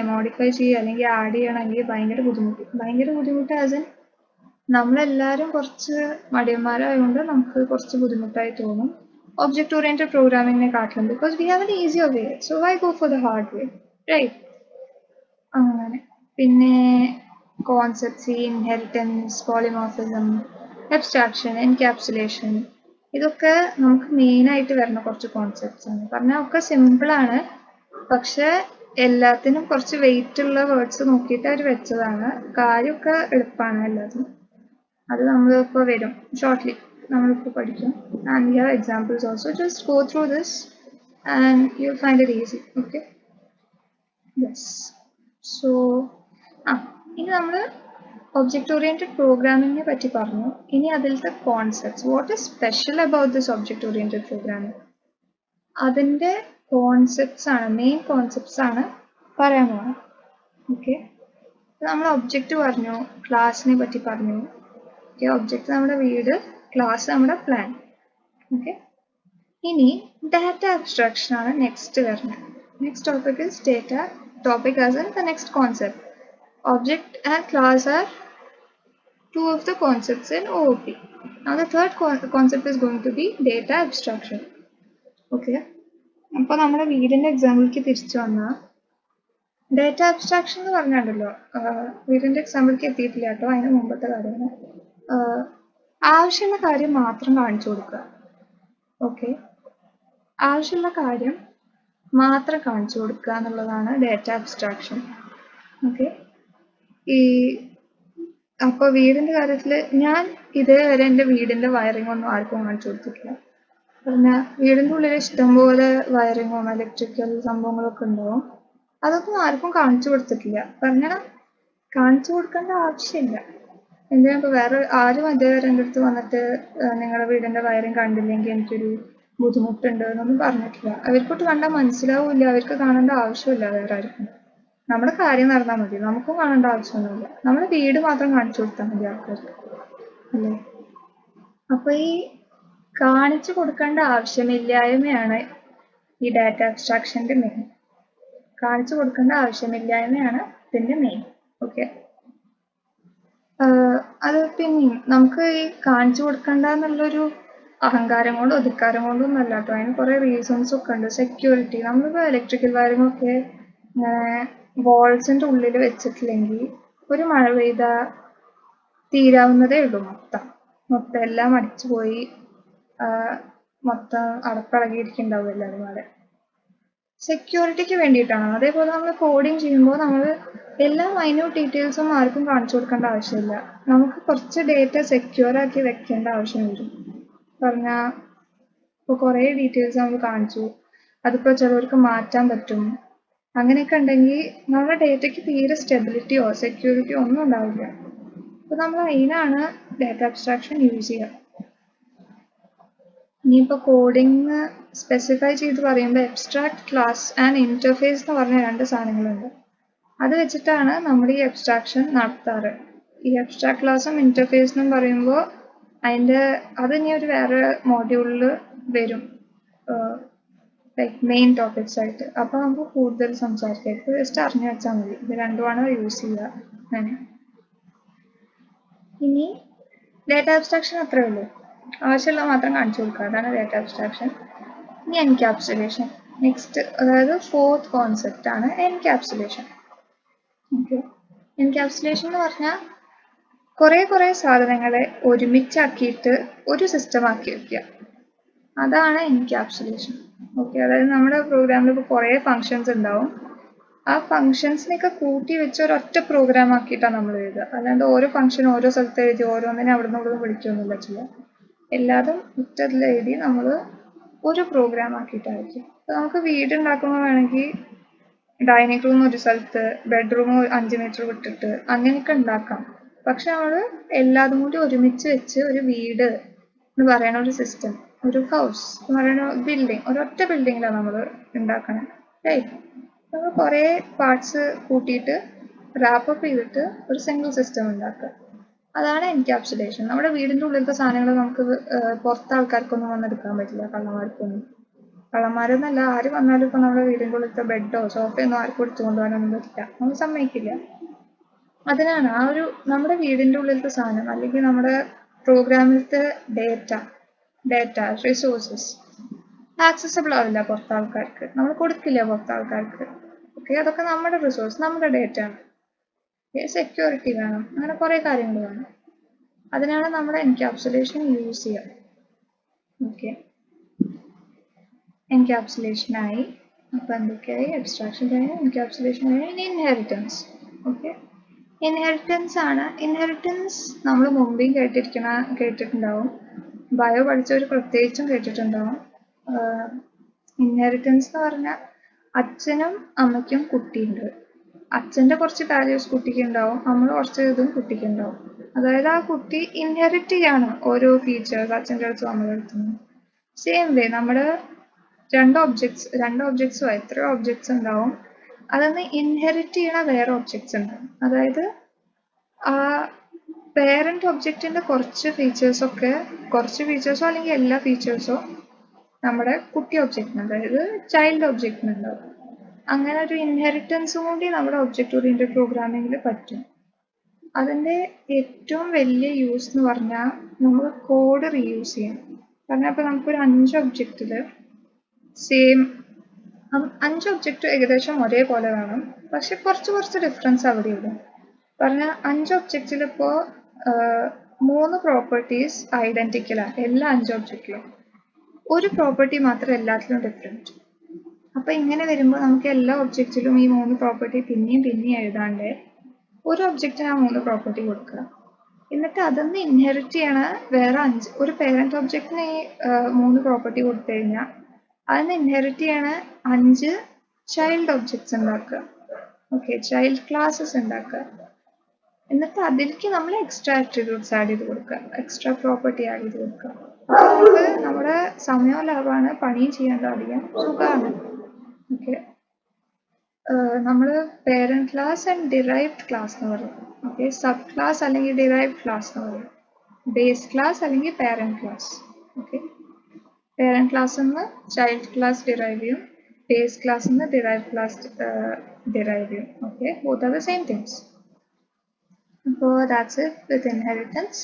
മോഡിഫൈ ചെയ്യുക അല്ലെങ്കിൽ ആഡ് ചെയ്യണമെങ്കിൽ ഭയങ്കര ബുദ്ധിമുട്ട് ആസ് ഇൻ നമ്മളെല്ലാവരും കുറച്ച് മടിയന്മാരായതുകൊണ്ട് നമുക്ക് കുറച്ച് ബുദ്ധിമുട്ടായി തോന്നും ഒബ്ജക്റ്റ് ഓറിയന്റഡ് പ്രോഗ്രാമിങ്ങിനെക്കാട്ടിലും because we have an easier way so why go for the hard way right. അങ്ങനെ പിന്നെ concepts, inheritance, polymorphism, abstraction, encapsulation, ഇതൊക്കെ നമുക്ക് മെയിനായിട്ട് വരുന്ന കുറച്ച് കോൺസെപ്റ്റ്സ് ആണ്. പറഞ്ഞാൽ ഒക്കെ സിമ്പിളാണ്, പക്ഷെ എല്ലാത്തിനും കുറച്ച് വെയിറ്റ് ഉള്ള വേർഡ്സ് നോക്കിയിട്ട് അവർ വെച്ചതാണ്. കാര്യമൊക്കെ എളുപ്പമാണ് എല്ലാത്തിനും. അത് നമ്മളിപ്പോൾ വരും ഷോർട്ട്ലി നമ്മളിപ്പോൾ പഠിക്കും. And we have examples also. Just go through this and you find it easy. Okay, yes. So ഇനി നമ്മൾ ഒബ്ജക്റ്റ് ഓറിയന്റഡ് പ്രോഗ്രാമിങ്ങിനെ പറ്റി പറഞ്ഞു. ഇനി അതിലത്തെ concepts, what is special about this object oriented programming, അതിൻ്റെ കോൺസെപ്റ്റ്സ് ആണ്, മെയിൻ കോൺസെപ്റ്റ്സ് ആണ് പറയാൻ പോകുന്നത്. ഓക്കെ, നമ്മൾ ഒബ്ജക്റ്റ് പറഞ്ഞു, ക്ലാസ്സിനെ പറ്റി പറഞ്ഞു. ഓക്കെ, ഒബ്ജക്റ്റ് നമ്മുടെ വീട്, ക്ലാസ് നമ്മുടെ പ്ലാൻ. ഓക്കെ, ഇനി ഡാറ്റ അബ്സ്ട്രാക്ഷൻ ആണ് നെക്സ്റ്റ് വരുന്നത്. Next topic is data topic as in the next concept. Object and class are two of the concepts in OOP. Now the third concept is going to be data abstraction. Okay, അപ്പോൾ നമ്മുടെ വീടിൻ്റെ എക്സാമ്പിൾക്ക് തിരിച്ചു വന്നാൽ data abstraction എന്ന് പറഞ്ഞാണ്ടല്ലോ, വീടിൻ്റെ എക്സാമ്പിൾക്ക് എത്തിയിട്ടില്ല കേട്ടോ, അതിന് മുമ്പത്തെ കാര്യമാണ്. ആവശ്യമുള്ള കാര്യം മാത്രം കാണിച്ചു കൊടുക്കുക. ഓക്കെ, ആവശ്യമുള്ള കാര്യം മാത്രം കാണിച്ചു കൊടുക്കുക എന്നുള്ളതാണ് ഡാറ്റ അബ്സ്ട്രാക്ഷൻ. ഓക്കെ, അപ്പോൾ വീടിൻ്റെ കാര്യത്തിൽ ഞാൻ ഇതേവരെ എൻ്റെ വീടിൻ്റെ വയറിംഗ് ഒന്നും ആർക്കും കാണിച്ചു കൊടുത്തിട്ടില്ല. പിന്നെ വീടിൻ്റെ ഉള്ളിൽ ഇഷ്ടംപോലെ വയറിങ്ങും ഇലക്ട്രിക്കൽ സംഭവങ്ങളൊക്കെ ഉണ്ടാവും, അതൊന്നും ആർക്കും കാണിച്ചു കൊടുത്തിട്ടില്ല. പറഞ്ഞാൽ കാണിച്ചു കൊടുക്കേണ്ട ആവശ്യമില്ല. എന്തിനാ ഇപ്പോൾ വേറെ ആരും അതേവരെ എൻ്റെ അടുത്ത് വന്നിട്ട് നിങ്ങളുടെ വീടിൻ്റെ വയറിങ് കണ്ടില്ലെങ്കിൽ എനിക്കൊരു ബുദ്ധിമുട്ടുണ്ട് എന്നൊന്നും പറഞ്ഞിട്ടില്ല. അവർക്കൊട്ട് കണ്ടാൽ മനസ്സിലാവില്ല, അവർക്ക് കാണേണ്ട ആവശ്യമില്ല വേറെ ആർക്കും. നമ്മുടെ കാര്യം നടന്നാൽ മതി, നമുക്കും കാണേണ്ട ആവശ്യമൊന്നുമില്ല. നമ്മുടെ വീട് മാത്രം കാണിച്ചു കൊടുത്താൽ മതി ആൾക്കാർക്ക്, അല്ലേ? അപ്പോൾ ഈ കാണിച്ചു കൊടുക്കേണ്ട ആവശ്യമില്ലായ്മയാണ് ഈ ഡാറ്റ അബ്സ്ട്രാക്ഷൻ്റെ മെയിൻ. കാണിച്ചു കൊടുക്കേണ്ട ആവശ്യമില്ലായ്മയാണ് ഇതിൻ്റെ മെയിൻ. ഓക്കെ, അത് പിന്നെ നമുക്ക് ഈ കാണിച്ചു കൊടുക്കണ്ട എന്നുള്ളൊരു അഹങ്കാരം കൊണ്ടോ ധിക്കാരം കൊണ്ടോ ഒന്നും അല്ല കേട്ടോ. അതിന് കുറേ റീസൺസ് ഒക്കെ ഉണ്ട്. സെക്യൂരിറ്റി, നമ്മളിപ്പോൾ ഇലക്ട്രിക്കൽ വയറിങ്ങൊക്കെ വാൾസിൻ്റെ ഉള്ളിൽ വെച്ചിട്ടില്ലെങ്കിൽ ഒരു മഴ പെയ്താൽ തീരാവുന്നതേ ഉള്ളൂ. മൊത്തം എല്ലാം അടിച്ചു പോയി മൊത്തം അടപ്പിളകിയിരിക്കുന്നുണ്ടാവും എല്ലാവരും അവിടെ. സെക്യൂരിറ്റിക്ക് വേണ്ടിയിട്ടാണ്. അതേപോലെ നമ്മൾ കോഡിങ് ചെയ്യുമ്പോൾ നമ്മൾ എല്ലാ മൈന്യൂട്ട് ഡീറ്റെയിൽസും ആർക്കും കാണിച്ചു കൊടുക്കേണ്ട ആവശ്യമില്ല. നമുക്ക് കുറച്ച് ഡേറ്റ സെക്യൂർ ആക്കി വെക്കേണ്ട ആവശ്യം വരും. പറഞ്ഞാൽ ഇപ്പോൾ കുറേ ഡീറ്റെയിൽസ് നമ്മൾ കാണിച്ചു, അതിപ്പോൾ ചിലവർക്ക് മാറ്റാൻ പറ്റും. അങ്ങനെയൊക്കെ ഉണ്ടെങ്കിൽ നമ്മുടെ ഡേറ്റയ്ക്ക് തീരെ സ്റ്റെബിലിറ്റിയോ സെക്യൂരിറ്റിയോ ഒന്നും ഉണ്ടാവില്ല. അപ്പോൾ നമ്മൾ അതിനാണ് ഡാറ്റ അബ്സ്ട്രാക്ഷൻ യൂസ് ചെയ്യുക. ഇനിയിപ്പോൾ കോഡിങ് സ്പെസിഫൈ ചെയ്ത് പറയുമ്പോൾ എബ്സ്ട്രാക്ട്, ക്ലാസ് ആൻഡ് ഇൻ്റർഫേസ് എന്ന് പറഞ്ഞ 2 സാധനങ്ങളുണ്ട്. അത് വെച്ചിട്ടാണ് നമ്മൾ ഈ അബ്സ്ട്രാക്ഷൻ നടത്താറ്. ഈ അബ്സ്ട്രാക്ട് ക്ലാസ്സും ഇൻ്റർഫേസ് എന്നും പറയുമ്പോൾ അത് ഇനി ഒരു വേറെ മോഡ്യൂളിൽ വരും, ലൈക്ക് മെയിൻ ടോപ്പിക്സ് ആയിട്ട്. അപ്പോൾ നമുക്ക് കൂടുതൽ സംസാരിക്കാം. ഇപ്പോൾ ജസ്റ്റ് അറിഞ്ഞു വെച്ചാൽ മതി, ഇത് രണ്ടുമാണ് യൂസ് ചെയ്യുക. അങ്ങനെ ഇനി ഡാറ്റ അബ്സ്ട്രാക്ഷൻ അത്രേ ഉള്ളൂ, ആവശ്യമുള്ള മാത്രം കാണിച്ചു കൊടുക്കുക, അതാണ് ഡാറ്റ അബ്സ്ട്രാക്ഷൻ. ഇനി എൻക്യാപ്സുലേഷൻ നെക്സ്റ്റ്, അതായത് 4th കോൺസെപ്റ്റ് ആണ് എൻക്യാപ്സുലേഷൻ. ഓക്കെ, എൻക്യാപ്സുലേഷൻ എന്ന് പറഞ്ഞാൽ കുറേ സാധനങ്ങളെ ഒരുമിച്ചാക്കിയിട്ട് ഒരു സിസ്റ്റം ആക്കി വയ്ക്കുക, അതാണ് എൻക്യാപ്സുലേഷൻ. ഓക്കെ, അതായത് നമ്മുടെ പ്രോഗ്രാമിൽ ഇപ്പോൾ കുറേ ഫങ്ഷൻസ് ഉണ്ടാവും. ആ ഫങ്ഷൻസിനെയൊക്കെ കൂട്ടി വെച്ച് ഒരൊറ്റ പ്രോഗ്രാം ആക്കിയിട്ടാണ് നമ്മൾ എഴുതുക. അല്ലാണ്ട് ഓരോ ഫങ്ഷൻ ഓരോ സ്ഥലത്ത് എഴുതി ഓരോന്നിനെ അവിടെ നിന്ന് ഇവിടെ വിളിക്കുകയൊന്നുമില്ല ചെയ്യുക. എല്ലാതും ഒറ്റതിൽ എഴുതി നമ്മൾ ഒരു പ്രോഗ്രാം ആക്കിയിട്ടായിരിക്കും. അപ്പോൾ നമുക്ക് വീട് ഉണ്ടാക്കുമ്പോൾ വേണമെങ്കിൽ ഡൈനിങ് റൂം ഒരു സ്ഥലത്ത്, ബെഡ്റൂം 5 മീറ്റർ വിട്ടിട്ട് അങ്ങനെയൊക്കെ ഉണ്ടാക്കാം. പക്ഷെ നമ്മൾ എല്ലാതും കൂടി ഒരുമിച്ച് വെച്ച് ഒരു വീട് എന്ന് പറയുന്ന ഒരു സിസ്റ്റം, ഒരു ഹൗസ് എന്ന് പറയുന്ന ബിൽഡിംഗ്, ഒരൊറ്റ ബിൽഡിങ്ങിലാണ് നമ്മൾ ഉണ്ടാക്കണം. റൈറ്റ്, നമ്മൾ കുറേ പാർട്സ് കൂട്ടിയിട്ട് റാപ്പപ്പ് ചെയ്തിട്ട് ഒരു സിംഗിൾ സിസ്റ്റം ഉണ്ടാക്കുക, അതാണ് എൻക്യാപ്സുലേഷൻ. നമ്മുടെ വീടിൻ്റെ ഉള്ളിലത്തെ സാധനങ്ങൾ നമുക്ക് പുറത്തെ ആൾക്കാർക്കൊന്നും വന്നെടുക്കാൻ പറ്റില്ല, കള്ളന്മാർക്കൊന്നും. കള്ളന്മാരെന്നല്ല, ആര് വന്നാലും ഇപ്പോൾ നമ്മുടെ വീടിൻ്റെ ഉള്ളിലത്തെ ബെഡോ സോഫയൊന്നും ആർക്കും എടുത്തു കൊണ്ടുപോകാനൊന്നും പറ്റില്ല, നമ്മൾ സമ്മതിക്കില്ല. അതിനാണ് ആ ഒരു നമ്മുടെ വീടിൻ്റെ ഉള്ളിലത്തെ സാധനം അല്ലെങ്കിൽ നമ്മുടെ പ്രോഗ്രാമിലത്തെ ഡേറ്റ റിസോഴ്സസ് ആക്സസിബിൾ ആവില്ല പുറത്തെ ആൾക്കാർക്ക്, നമ്മൾ കൊടുക്കില്ല പുറത്തെ ആൾക്കാർക്ക്. ഓക്കെ, അതൊക്കെ നമ്മുടെ റിസോഴ്സ്, നമ്മുടെ ഡേറ്റ ആണ്. സെക്യൂരിറ്റി വേണം, അങ്ങനെ കുറേ കാര്യങ്ങൾ വേണം. അതിനാണ് നമ്മൾ എൻക്യാപ്സുലേഷൻ യൂസ് ചെയ്യുക. ഓക്കെ, എൻക്യാപ്സുലേഷനായി. അപ്പോൾ എന്തൊക്കെയായി? അബ്സ്ട്രാക്ഷൻ കഴിഞ്ഞു, എൻക്യാപ്സുലേഷൻ കഴിഞ്ഞു, ഇനി ഇൻഹെറിറ്റൻസ്. ഓക്കെ, ഇൻഹെറിറ്റൻസ് നമ്മൾ മുമ്പേയും കേട്ടിട്ടുണ്ടാവും. ബയോ പഠിച്ചവർ പ്രത്യേകിച്ചും കേട്ടിട്ടുണ്ടാവും. ഇൻഹെറിറ്റൻസ് എന്ന് പറഞ്ഞാൽ അച്ഛനും അമ്മയ്ക്കും കുട്ടിയുണ്ട്. അച്ഛൻ്റെ കുറച്ച് വാല്യൂസ് കുട്ടിക്ക് ഉണ്ടാവും, അമ്മ കുറച്ച് ഇതും കുട്ടിക്ക് ഉണ്ടാവും. അതായത് ആ കുട്ടി ഇൻഹെറിറ്റ് ചെയ്യാണ് ഓരോ ഫീച്ചേഴ്സ് അച്ഛൻ്റെ അടുത്തും അമ്മയുടെ അടുത്തും. സെയിം വേ നമ്മുടെ രണ്ട് ഒബ്ജക്ട്സോ എത്രയോ ഒബ്ജക്ട്സ് ഉണ്ടാവും, അതൊന്ന് ഇൻഹെറിറ്റ് ചെയ്യണ വേറെ ഒബ്ജക്ട്സ് ഉണ്ടാവും. അതായത് ആ പേരന്റ് ഒബ്ജക്റ്റിന്റെ കുറച്ച് ഫീച്ചേഴ്സോ അല്ലെങ്കിൽ എല്ലാ ഫീച്ചേഴ്സോ നമ്മുടെ കുട്ടി ഒബ്ജക്റ്റിന്, അതായത് ചൈൽഡ് ഒബ്ജക്റ്റിന് ഉണ്ടാവും. അങ്ങനെ ഒരു ഇൻഹെറിറ്റൻസും കൂടി നമ്മുടെ ഒബ്ജക്റ്റ് ഓറിയന്റഡ് പ്രോഗ്രാമിങ്ങിൽ പറ്റും. അതിൻ്റെ ഏറ്റവും വലിയ യൂസ് എന്ന് പറഞ്ഞാൽ നമ്മൾ കോഡ് റീയൂസ് ചെയ്യാം. കാരണം ഇപ്പോൾ നമുക്കൊരു 5 ഒബ്ജക്റ്റിൽ സെയിം 5 ഒബ്ജക്റ്റ് ഏകദേശം ഒരേപോലെ വേണം, പക്ഷെ കുറച്ച് ഡിഫറൻസ് അവിടെ ഇടും. പറഞ്ഞാൽ 5 ഒബ്ജക്റ്റിൽ ഇപ്പോൾ 3 പ്രോപ്പർട്ടീസ് ഐഡന്റിക്കലാണ് എല്ലാ 5 ഒബ്ജക്റ്റിലും. ഒരു പ്രോപ്പർട്ടി മാത്രം എല്ലാത്തിലും ഡിഫറെൻറ്റ്. അപ്പം ഇങ്ങനെ വരുമ്പോൾ നമുക്ക് എല്ലാ ഒബ്ജക്റ്റിലും ഈ 3 പ്രോപ്പർട്ടി പിന്നെയും എഴുതാണ്ട് ഒരു ഒബ്ജക്റ്റിന് ആ 3 പ്രോപ്പർട്ടി കൊടുക്കുക. എന്നിട്ട് അതൊന്ന് ഇൻഹെറിറ്റ് ചെയ്യണ വേറെ 5 ഒരു പേരന്റ് ഒബ്ജക്റ്റിന് ഈ 3 പ്രോപ്പർട്ടി കൊടുത്തു കഴിഞ്ഞാൽ അതിന് ഇൻഹെറിറ്റ് ചെയ്യണ 5 ചൈൽഡ് ഒബ്ജക്ട്സ് ഉണ്ടാക്കുക. ഓക്കെ, ചൈൽഡ് ക്ലാസ്സസ് ഉണ്ടാക്കുക. എന്നിട്ട് അതിലേക്ക് നമ്മൾ എക്സ്ട്രാ ആട്രിബ്യൂട്ട്സ് ആഡ് ചെയ്ത് കൊടുക്കുക, എക്സ്ട്രാ പ്രോപ്പർട്ടി ആഡ് ചെയ്ത് കൊടുക്കുക. നമുക്ക് നമ്മുടെ സമയം ലാഭമാണ്, പണിയും ചെയ്യേണ്ട, അധികം സുഖമാണ്. ഓക്കെ, നമ്മൾ parent class and derived class എന്ന് പറയും. ഓക്കെ, സബ് ക്ലാസ് അല്ലെങ്കിൽ ഡിറൈവ്ഡ് ക്ലാസ് എന്ന് പറയും. ബേസ് ക്ലാസ് അല്ലെങ്കിൽ parent class. Okay, parent class നിന്ന് ചൈൽഡ് ക്ലാസ് ഡിറൈവ് ചെയ്യും, ബേസ് ക്ലാസ് നിന്ന് ഡിറൈവ്ഡ് ക്ലാസ് ഡിറൈവ് ചെയ്യും. Okay, both are the same things. So that's it with inheritance.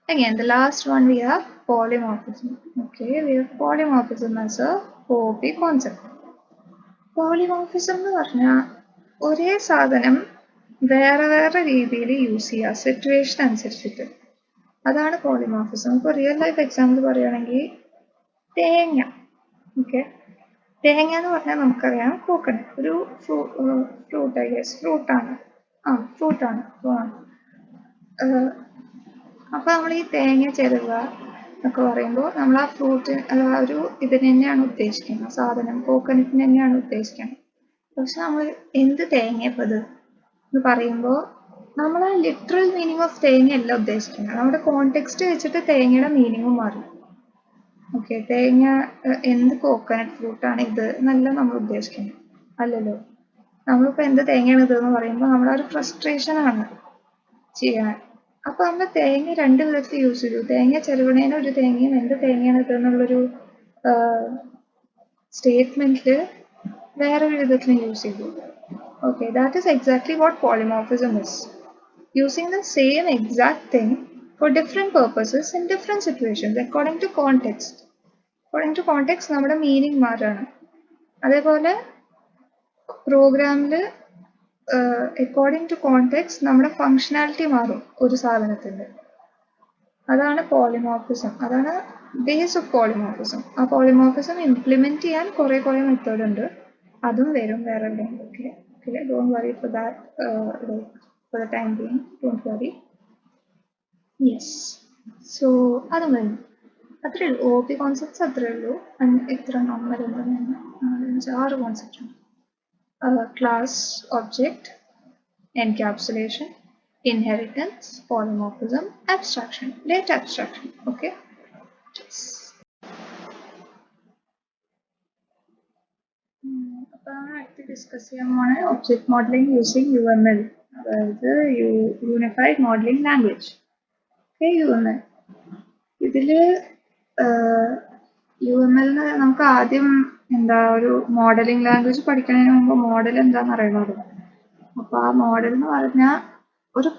Again, the last one we have polymorphism. Okay, we have polymorphism as a OOP concept. Polymorphism എന്ന് പറഞ്ഞാൽ ഒരേ സാധനം വേറെ രീതിയിൽ use ചെയ്യുക, situation അനുസരിച്ചിട്ട്. അതാണ് പോളിമോർഫിസം. ഇപ്പോൾ റിയൽ ലൈഫ് എക്സാമ്പിൾ പറയുകയാണെങ്കിൽ തേങ്ങ. ഓക്കെ, തേങ്ങ എന്ന് പറഞ്ഞാൽ നമുക്കറിയാം കോക്കനട്ട് ഒരു ഫ്രൂട്ട്, ഐ ഗസ് ഫ്രൂട്ടാണ്. അപ്പോൾ നമ്മൾ ഈ തേങ്ങ ചിരവുക എന്നൊക്കെ പറയുമ്പോൾ നമ്മൾ ആ ഒരു ഇതിന് തന്നെയാണ് ഉദ്ദേശിക്കുന്നത്, സാധനം കോക്കനറ്റിന് തന്നെയാണ് ഉദ്ദേശിക്കുന്നത്. പക്ഷെ നമ്മൾ എന്ത് തേങ്ങയപ്പത് എന്ന് പറയുമ്പോൾ നമ്മൾ ആ ലിറ്ററൽ മീനിങ് ഓഫ് തേങ്ങ അല്ല ഉദ്ദേശിക്കുന്നത്, നമ്മുടെ കോണ്ടെക്സ്റ്റ് വെച്ചിട്ട് തേങ്ങയുടെ മീനിങ്ങും മാറും. ഓക്കെ, തേങ്ങ എന്ത് കോക്കനട്ട് ഫ്രൂട്ടാണ് ഇത് എന്നല്ല നമ്മൾ ഉദ്ദേശിക്കുന്നത്, അല്ലല്ലോ. നമ്മളിപ്പോൾ എന്ത് തേങ്ങയാണ് ഇതെന്ന് പറയുമ്പോൾ നമ്മുടെ ഒരു ഫ്രസ്ട്രേഷനാണ് ചെയ്യാൻ. അപ്പോൾ നമ്മൾ തേങ്ങ 2 വിധത്തിൽ യൂസ് ചെയ്തു. തേങ്ങ ചെറുപണേനെ ഒരു തേങ്ങയും എന്ത് തേങ്ങയാണ് ഇതെന്നുള്ളൊരു സ്റ്റേറ്റ്മെന്റിൽ വേറൊരു വിധത്തിൽ യൂസ് ചെയ്തു. Okay, that is exactly what polymorphism is. Using the same exact thing for different purposes in different situations according to context. According to context, നമ്മുടെ മീനിങ് മാറാണ്. അതേപോലെ പ്രോഗ്രാമിൽ അക്കോർഡിംഗ് ടു കോണ്ടെക്സ്റ്റ് നമ്മുടെ ഫങ്ഷനാലിറ്റി മാറും ഒരു സാധനത്തിൻ്റെ. അതാണ് പോളിമോർഫിസം, അതാണ് ബേസ് ഓഫ് പോളിമോർഫിസം. ആ പോളിമോർഫിസം ഇംപ്ലിമെന്റ് ചെയ്യാൻ കുറേ മെത്തേഡ് ഉണ്ട്, അതും വരും വേറെ എവിടെയെങ്കിലൊക്കെ. Okay, don't worry for that, for the time being, don't worry. Yes, so അതും വരും. അത്രേ ഉള്ളൂ, OOP കോൺസെപ്റ്റ്സ് അത്രേ ഉള്ളൂ. എത്ര നമ്പർ ഉണ്ടെന്ന് 4-5 കോൺസെപ്റ്റ് ഉണ്ട്. Class, object, encapsulation, inheritance, polymorphism, abstraction, data abstraction. Okay. അപ്പോൾ അടുത്ത് ഡിസ്കസ് ചെയ്യാൻ പോണ ഒബ്ജക്ട് മോഡലിംഗ് യൂസിങ് UML, അതായത് unified modelling language. Okay, UML. ഇതിൽ UML നമുക്ക് ആദ്യം ഒരു മോഡലിംഗ് ലാംഗ്വേജ് പഠിക്കുന്നതിന് മുമ്പ് മോഡൽ എന്താണെന്ന് അറിയണമല്ലോ. അപ്പോൾ ആ മോഡൽ എന്ന് പറഞ്ഞാൽ ഒരു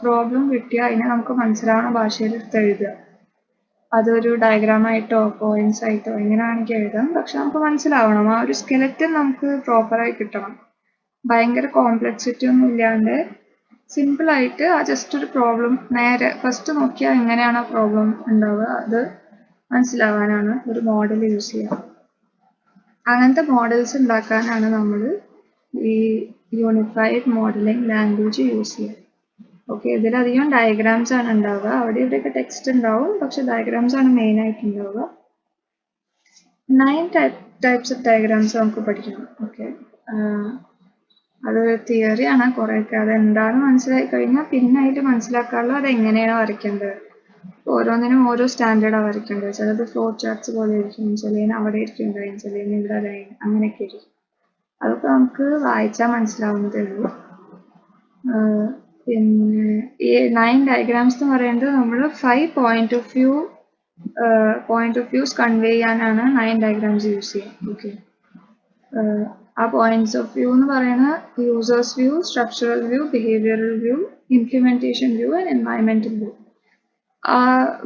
പ്രോബ്ലം കിട്ടിയാൽ അതിനെ നമുക്ക് മനസ്സിലാവുന്ന ഭാഷയിൽ എടുത്ത് എഴുതുക. അതൊരു ഡയഗ്രാമായിട്ടോ പോയിന്റ്സ് ആയിട്ടോ എങ്ങനെയാണെങ്കിൽ എഴുതാം. പക്ഷെ നമുക്ക് മനസ്സിലാവണം, ആ ഒരു സ്കെലറ്റൻ നമുക്ക് പ്രോപ്പറായി കിട്ടണം. ഭയങ്കര കോംപ്ലക്സിറ്റി ഒന്നും ഇല്ലാണ്ട് സിമ്പിളായിട്ട് ആ ജസ്റ്റ് ഒരു പ്രോബ്ലം നേരെ ഫസ്റ്റ് നോക്കിയാൽ എങ്ങനെയാണ് ആ പ്രോബ്ലം ഉണ്ടാവുക അത് മനസ്സിലാവാനാണ് ഒരു മോഡൽ യൂസ് ചെയ്യുക. അങ്ങനത്തെ മോഡൽസ് ഉണ്ടാക്കാനാണ് നമ്മൾ ഈ യൂണിഫൈഡ് മോഡലിംഗ് ലാംഗ്വേജ് യൂസ് ചെയ്യുക. ഓക്കെ, ഇതിലധികം ഡയഗ്രാംസ് ആണ് ഉണ്ടാവുക. അവിടെ ഇവിടെയൊക്കെ ടെക്സ്റ്റ് ഉണ്ടാവും, പക്ഷെ ഡയഗ്രാംസ് ആണ് മെയിൻ ആയിട്ട് ഉണ്ടാവുക. 9 ടൈപ്സ് ഓഫ് ഡയഗ്രാംസ് നമുക്ക് പഠിക്കണം. ഓക്കെ, അത് തിയറി ആണ് കുറേയൊക്കെ. അത് എന്താണെന്ന് മനസ്സിലായി കഴിഞ്ഞാൽ പിന്നെ അതിൽ മനസ്സിലാക്കാനുള്ളത് അത് എങ്ങനെയാണ് വരയ്ക്കേണ്ടത്. ഓരോന്നിനും ഓരോ സ്റ്റാൻഡേർഡാണ് വരയ്ക്കേണ്ടത്. ചിലത് ഫ്ലോ ചാർട്ട്സ് പോലെ ആയിരിക്കും, ചിലതിന് അവിടെ ഇരിക്കും ലൈൻ, ചിലതിന് ഇവിടെ ലൈൻ, അങ്ങനെയൊക്കെ ആയിരിക്കും. അതൊക്കെ നമുക്ക് വായിച്ചാൽ മനസ്സിലാവുന്നതേ ഉള്ളൂ. പിന്നെ ഈ 9 ഡയഗ്രാംസ് എന്ന് പറയുന്നത് നമ്മൾ 5 പോയിന്റ് ഓഫ് വ്യൂസ് കൺവേ ചെയ്യാനാണ് 9 ഡയഗ്രാംസ് യൂസ് ചെയ്യുക. ഓക്കെ, ആ പോയിന്റ്സ് ഓഫ് വ്യൂ എന്ന് പറയുന്നത് users view, structural view, behavioural view, implementation view and എൻവയൺമെന്റൽ വ്യൂ. ആ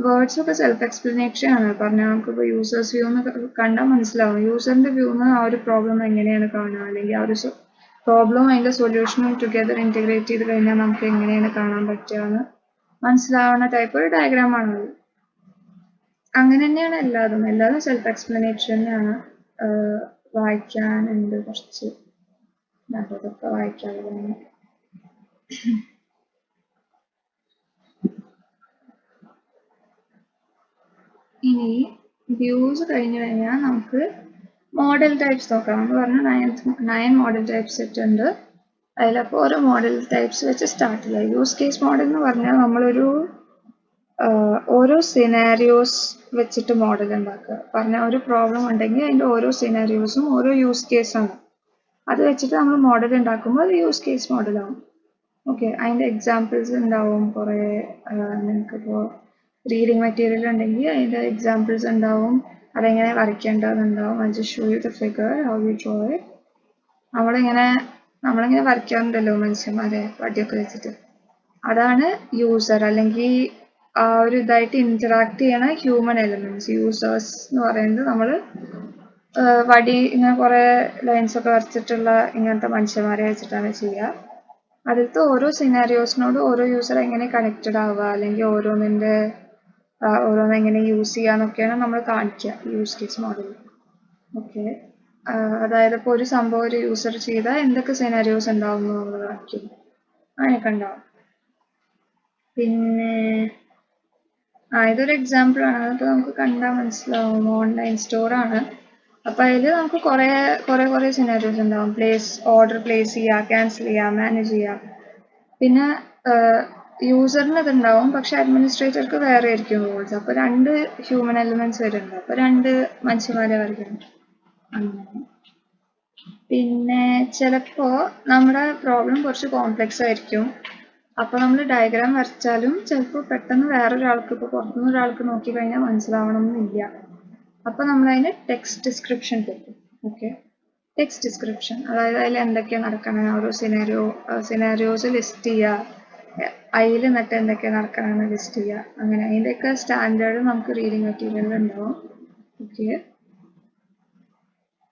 വേർഡ്സ് ഒക്കെ സെൽഫ് എക്സ്പ്ലനേഷൻ ആണ്. പറഞ്ഞാൽ നമുക്കിപ്പോൾ യൂസേഴ്സ് വ്യൂ എന്ന് കണ്ടാൽ മനസ്സിലാവും. യൂസറിന്റെ വ്യൂ എന്ന് ആ ഒരു പ്രോബ്ലം എങ്ങനെയാണ് കാണുക, അല്ലെങ്കിൽ ആ ഒരു പ്രോബ്ലം അതിന്റെ സൊല്യൂഷനും ടുഗെദർ ഇന്റഗ്രേറ്റ് ചെയ്ത് കഴിഞ്ഞാൽ നമുക്ക് എങ്ങനെയാണ് കാണാൻ പറ്റുക എന്ന് മനസ്സിലാവുന്ന ടൈപ്പ് ഒരു ഡയഗ്രാം ആണത്. അങ്ങനെ തന്നെയാണ് എല്ലാതും സെൽഫ് എക്സ്പ്ലനേഷൻ തന്നെയാണ്. വായിക്കാനുണ്ട് കുറച്ച്, അതൊക്കെ വായിക്കാവുന്നതാണ്. ഇനി വ്യൂസ് കഴിഞ്ഞു കഴിഞ്ഞാൽ നമുക്ക് മോഡൽ ടൈപ്സ് നോക്കാം. നമ്മൾ പറഞ്ഞ 9 മോഡൽ ടൈപ്സ് സെറ്റ് ഉണ്ട്. അതിലപ്പോൾ ഓരോ മോഡൽ ടൈപ്സ് വെച്ച് സ്റ്റാർട്ട് ചെയ്യാം. യൂസ് കേസ് മോഡൽ എന്ന് പറഞ്ഞാൽ നമ്മളൊരു ഓരോ സിനാരിയോസ് വെച്ചിട്ട് മോഡൽ ഉണ്ടാക്കുക. പറഞ്ഞാൽ ഒരു പ്രോബ്ലം ഉണ്ടെങ്കിൽ അതിൻ്റെ ഓരോ സിനാരിയോസും ഓരോ യൂസ് കേസാണ്. അത് വെച്ചിട്ട് നമ്മൾ മോഡൽ ഉണ്ടാക്കുമ്പോൾ അത് യൂസ് കേസ് മോഡലാവും. ഓക്കെ, അതിൻ്റെ എക്സാമ്പിൾസ് ഉണ്ടാവും കുറേ. നിങ്ങൾക്കിപ്പോൾ റീഡിങ് മെറ്റീരിയൽ ഉണ്ടെങ്കിൽ അതിൻ്റെ എക്സാമ്പിൾസ് ഉണ്ടാവും, അതെങ്ങനെ വരയ്ക്കേണ്ടതുണ്ടാവും. I just show you the figure how you draw it. നമ്മളിങ്ങനെ വരയ്ക്കാറുണ്ടല്ലോ മനുഷ്യന്മാരെ വടിയൊക്കെ വെച്ചിട്ട്. അതാണ് യൂസർ, അല്ലെങ്കിൽ ആ ഒരു ഇതായിട്ട് ഇന്ററാക്ട് ചെയ്യണ ഹ്യൂമൻ എലിമെന്റ്സ്. യൂസേഴ്സ് എന്ന് പറയുന്നത് നമ്മൾ വടി ഇങ്ങനെ കുറേ ലൈൻസ് ഒക്കെ വരച്ചിട്ടുള്ള ഇങ്ങനത്തെ മനുഷ്യന്മാരെ വെച്ചിട്ടാണ് ചെയ്യുക. അതിലത്തെ ഓരോ സിനാരിയോസിനോട് ഓരോ യൂസർ എങ്ങനെ കണക്റ്റഡ് ആവുക, അല്ലെങ്കിൽ ഓരോന്ന് എങ്ങനെ യൂസ് ചെയ്യാന്നൊക്കെയാണ് നമ്മൾ കാണിക്കുക യൂസ് കേസ് മോഡൽ. ഓക്കെ, അതായത് ഇപ്പോൾ ഒരു സംഭവം ഒരു യൂസർ ചെയ്താൽ എന്തൊക്കെ സിനാരിയോസ് ഉണ്ടാവും എന്ന് നമ്മൾ കാണിക്കും. അങ്ങനെയൊക്കെ ഉണ്ടാവും. പിന്നെ ഇതൊരു എക്സാമ്പിൾ ആണ്. അതിപ്പോൾ നമുക്ക് കണ്ടാൽ മനസ്സിലാവും. ഓൺലൈൻ സ്റ്റോർ ആണ്. അപ്പോൾ അതിൽ നമുക്ക് കുറേ സിനാരിയോസ് ഉണ്ടാവും. ഓർഡർ പ്ലേസ് ചെയ്യുക, ക്യാൻസൽ ചെയ്യുക, മാനേജ് ചെയ്യുക. പിന്നെ യൂസറിന് ഇതുണ്ടാവും, പക്ഷെ അഡ്മിനിസ്ട്രേറ്റർക്ക് വേറെ ആയിരിക്കും റൂൾസ്. അപ്പോൾ 2 ഹ്യൂമൻ എലിമെന്റ്സ് വരുന്നുണ്ട്. അപ്പോൾ 2 മനുഷ്യന്മാരെ വരയ്ക്കണം. അങ്ങനെ. പിന്നെ ചിലപ്പോൾ നമ്മുടെ പ്രോബ്ലം കുറച്ച് കോംപ്ലക്സ് ആയിരിക്കും. അപ്പോൾ നമ്മൾ ഡയഗ്രാം വരച്ചാലും ചിലപ്പോൾ പെട്ടെന്ന് വേറൊരാൾക്ക്, ഇപ്പോൾ പുറത്തുനിന്ന് ഒരാൾക്ക് നോക്കിക്കഴിഞ്ഞാൽ മനസ്സിലാവണം എന്നില്ല. അപ്പോൾ നമ്മളതിന് ടെക്സ്റ്റ് ഡിസ്ക്രിപ്ഷൻ കൊടുക്കും. ഓക്കെ, ടെക്സ്റ്റ് ഡിസ്ക്രിപ്ഷൻ, അതായത് അതിൽ എന്തൊക്കെയാണ് നടക്കണം, ഓരോ സിനാരിയോസ് ലിസ്റ്റ് ചെയ്യുക, അതിൽ എന്നിട്ട് എന്തൊക്കെയാണ് നടക്കണമെന്ന് ലിസ്റ്റ് ചെയ്യുക. അങ്ങനെ അതിൻ്റെയൊക്കെ സ്റ്റാൻഡേർഡ് നമുക്ക് റീഡിങ് മെറ്റീരിയലിൽ ഉണ്ടാവും. ഓക്കെ,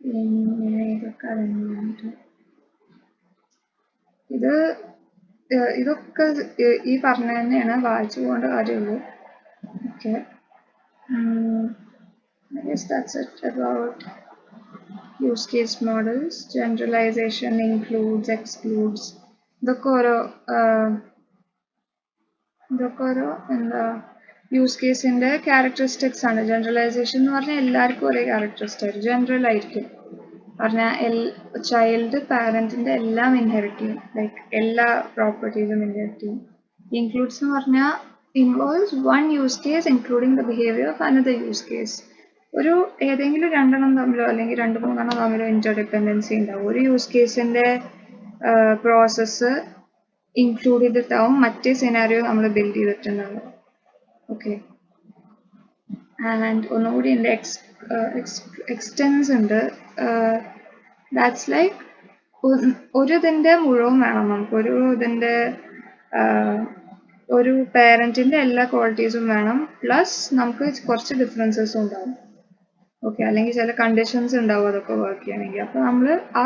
പിന്നെ ഇതൊക്കെ തന്നെയാണ്. ഇതൊക്കെ ഈ പറഞ്ഞ തന്നെയാണ്, വായിച്ചു പോകേണ്ട കാര്യമുള്ളൂ. Okay, I guess that's it about use case models. Generalization includes, excludes. ഇതൊക്കെ ഓരോ എന്താ യൂസ് കേസിന്റെ ക്യാരക്ടറിസ്റ്റിക്സ് ആണ്. ജനറലൈസേഷൻ എന്ന് പറഞ്ഞാൽ എല്ലാവർക്കും ഒരേ ക്യാരക്ടറിസ്റ്റിക്സ് ജനറൽ ആയിരിക്കും. പറഞ്ഞാൽ ചൈൽഡ് പാരന്റിന്റെ എല്ലാം ഇൻഹെറിറ്റ് ചെയ്യും, ലൈക്ക് എല്ലാ പ്രോപ്പർട്ടീസും ഇൻഹെറിറ്റ് ചെയ്യും. ഇൻക്ലൂഡ്സ് എന്ന് പറഞ്ഞാൽ involves 1 use case including the behaviour of another use case. ഏതെങ്കിലും 2 എണ്ണം തമ്മിലോ അല്ലെങ്കിൽ 2-3 എണ്ണം തമ്മിലോ ഇന്റർഡിപെൻഡൻസി ഉണ്ടാവും. ഒരു യൂസ് കേസിന്റെ പ്രോസസ്സ് ഇൻക്ലൂഡ് ചെയ്തിട്ടാവും മറ്റേ സിനാരിയോ നമ്മൾ ബിൽഡ് ചെയ്തിട്ടുണ്ടാവും. ഓക്കെ, ആൻഡ് ഒന്നുകൂടി ഉണ്ട്, എക്സ്റ്റെൻസ് ഉണ്ട്. ദാറ്റ്സ് ലൈക്ക് ഇതിന്റെ മുഴുവൻ വേണം നമുക്ക്. ഇതിന്റെ ഒരു പേരൻറ്റിൻ്റെ എല്ലാ ക്വാളിറ്റീസും വേണം, പ്ലസ് നമുക്ക് കുറച്ച് ഡിഫറൻസസും ഉണ്ടാവും. ഓക്കെ, അല്ലെങ്കിൽ ചില കണ്ടീഷൻസ് ഉണ്ടാവും അതൊക്കെ വർക്ക് ചെയ്യണമെങ്കിൽ. അപ്പോൾ നമ്മൾ ആ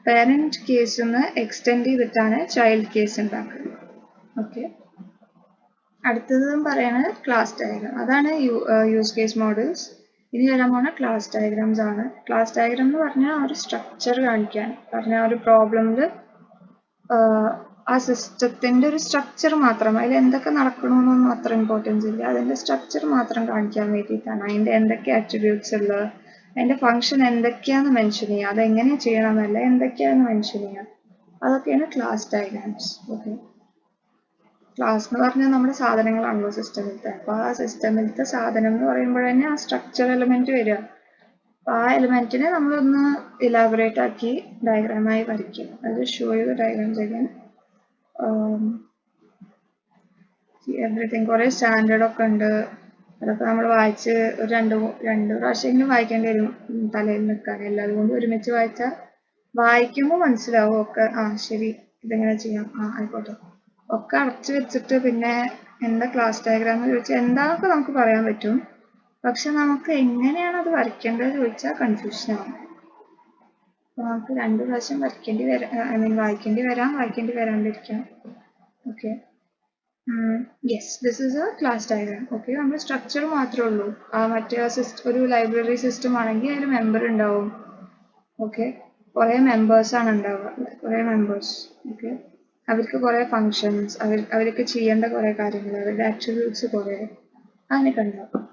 പേരൻറ്റ് കേസിൽ നിന്ന് എക്സ്റ്റെൻഡ് ചെയ്തിട്ടാണ് ചൈൽഡ് കേസ് ഉണ്ടാക്കുന്നത്. ഓക്കെ, അടുത്തതും പറയുന്നത് ക്ലാസ് ഡയഗ്രാം. അതാണ് യൂസ് കേസ് മോഡൽസ്. ഇനി വരാൻ പോകുന്ന ക്ലാസ് ഡയഗ്രാംസ് ആണ്. ക്ലാസ് ഡയഗ്രാം എന്ന് പറഞ്ഞാൽ ഒരു സ്ട്രക്ചർ കാണിക്കാൻ, പറഞ്ഞാൽ ഒരു പ്രോബ്ലമിൽ ആ സിസ്റ്റത്തിൻ്റെ ഒരു സ്ട്രക്ചർ മാത്രം, അതിൽ എന്തൊക്കെ നടക്കണമെന്നൊന്നും അത്ര ഇമ്പോർട്ടൻസ് ഇല്ല, അതിൻ്റെ സ്ട്രക്ചർ മാത്രം കാണിക്കാൻ വേണ്ടിയിട്ടാണ്. അതിൻ്റെ എന്തൊക്കെ ആട്രിബ്യൂട്ട്സ് ഉള്ളത്, അതിൻ്റെ ഫംഗ്ഷൻ എന്തൊക്കെയാണെന്ന് മെൻഷൻ ചെയ്യുക, അതെങ്ങനെ ചെയ്യണമെന്നല്ല, എന്തൊക്കെയാണെന്ന് മെൻഷൻ ചെയ്യുക, അതൊക്കെയാണ് ക്ലാസ് ഡയഗ്രാംസ്. ഓക്കെ, ക്ലാസ് എന്ന് പറഞ്ഞാൽ നമ്മുടെ സാധനങ്ങളാണല്ലോ സിസ്റ്റമിലത്തെ. അപ്പോൾ ആ സിസ്റ്റമിലത്തെ സാധനം എന്ന് പറയുമ്പോൾ തന്നെ ആ സ്ട്രക്ചർ എലിമെന്റ് വരിക. അപ്പോൾ ആ എലിമെന്റിനെ നമ്മളൊന്ന് ഇലാബറേറ്റ് ആക്കി ഡയഗ്രാമായി വരയ്ക്കും. അത് ഷോ ചെയ്ത ഡയഗ്രാംസ് again. എവറിത്തിങ് കുറേ സ്റ്റാൻഡേർഡ് ഒക്കെ ഉണ്ട്. അതൊക്കെ നമ്മൾ വായിച്ച് ഒരു രണ്ട് പ്രാവശ്യമെങ്കിലും വായിക്കേണ്ടി വരും തലയിൽ നിൽക്കാൻ. എല്ലാതും കൊണ്ട് ഒരുമിച്ച് വായിക്കുമ്പോൾ മനസ്സിലാവും ഒക്കെ. ആ ശരി, ഇതെങ്ങനെ ചെയ്യാം, ആയിക്കോട്ടെ, ഒക്കെ അടച്ചു വെച്ചിട്ട് പിന്നെ എന്താ ക്ലാസ് ഡയഗ്രാം എന്ന് ചോദിച്ചാൽ എന്താണെന്നൊക്കെ നമുക്ക് പറയാൻ പറ്റും. പക്ഷെ നമുക്ക് എങ്ങനെയാണ് അത് വരയ്ക്കേണ്ടത് ചോദിച്ചാൽ കൺഫ്യൂഷൻ ആവും. അപ്പോൾ നമുക്ക് 2 പ്രാവശ്യം വായിക്കേണ്ടി വരാണ്ടിരിക്കാം. Okay, yes, this is a class diagram. Okay, നമ്മൾ സ്ട്രക്ചർ മാത്രമേ ഉള്ളൂ. മറ്റേ ഒരു ലൈബ്രറി സിസ്റ്റം ആണെങ്കിൽ അതിൽ മെമ്പർ ഉണ്ടാവും. ഓക്കെ, കുറേ മെമ്പേഴ്സാണ് ഉണ്ടാവുക, കുറേ മെമ്പേഴ്സ്. ഓക്കെ, അവർക്ക് കുറേ ഫങ്ഷൻസ്, അവർക്ക് ചെയ്യേണ്ട കുറേ കാര്യങ്ങൾ, അവരുടെ ആട്രിബ്യൂട്ട്സ് കുറേ അങ്ങനെയൊക്കെ ഉണ്ടാവും.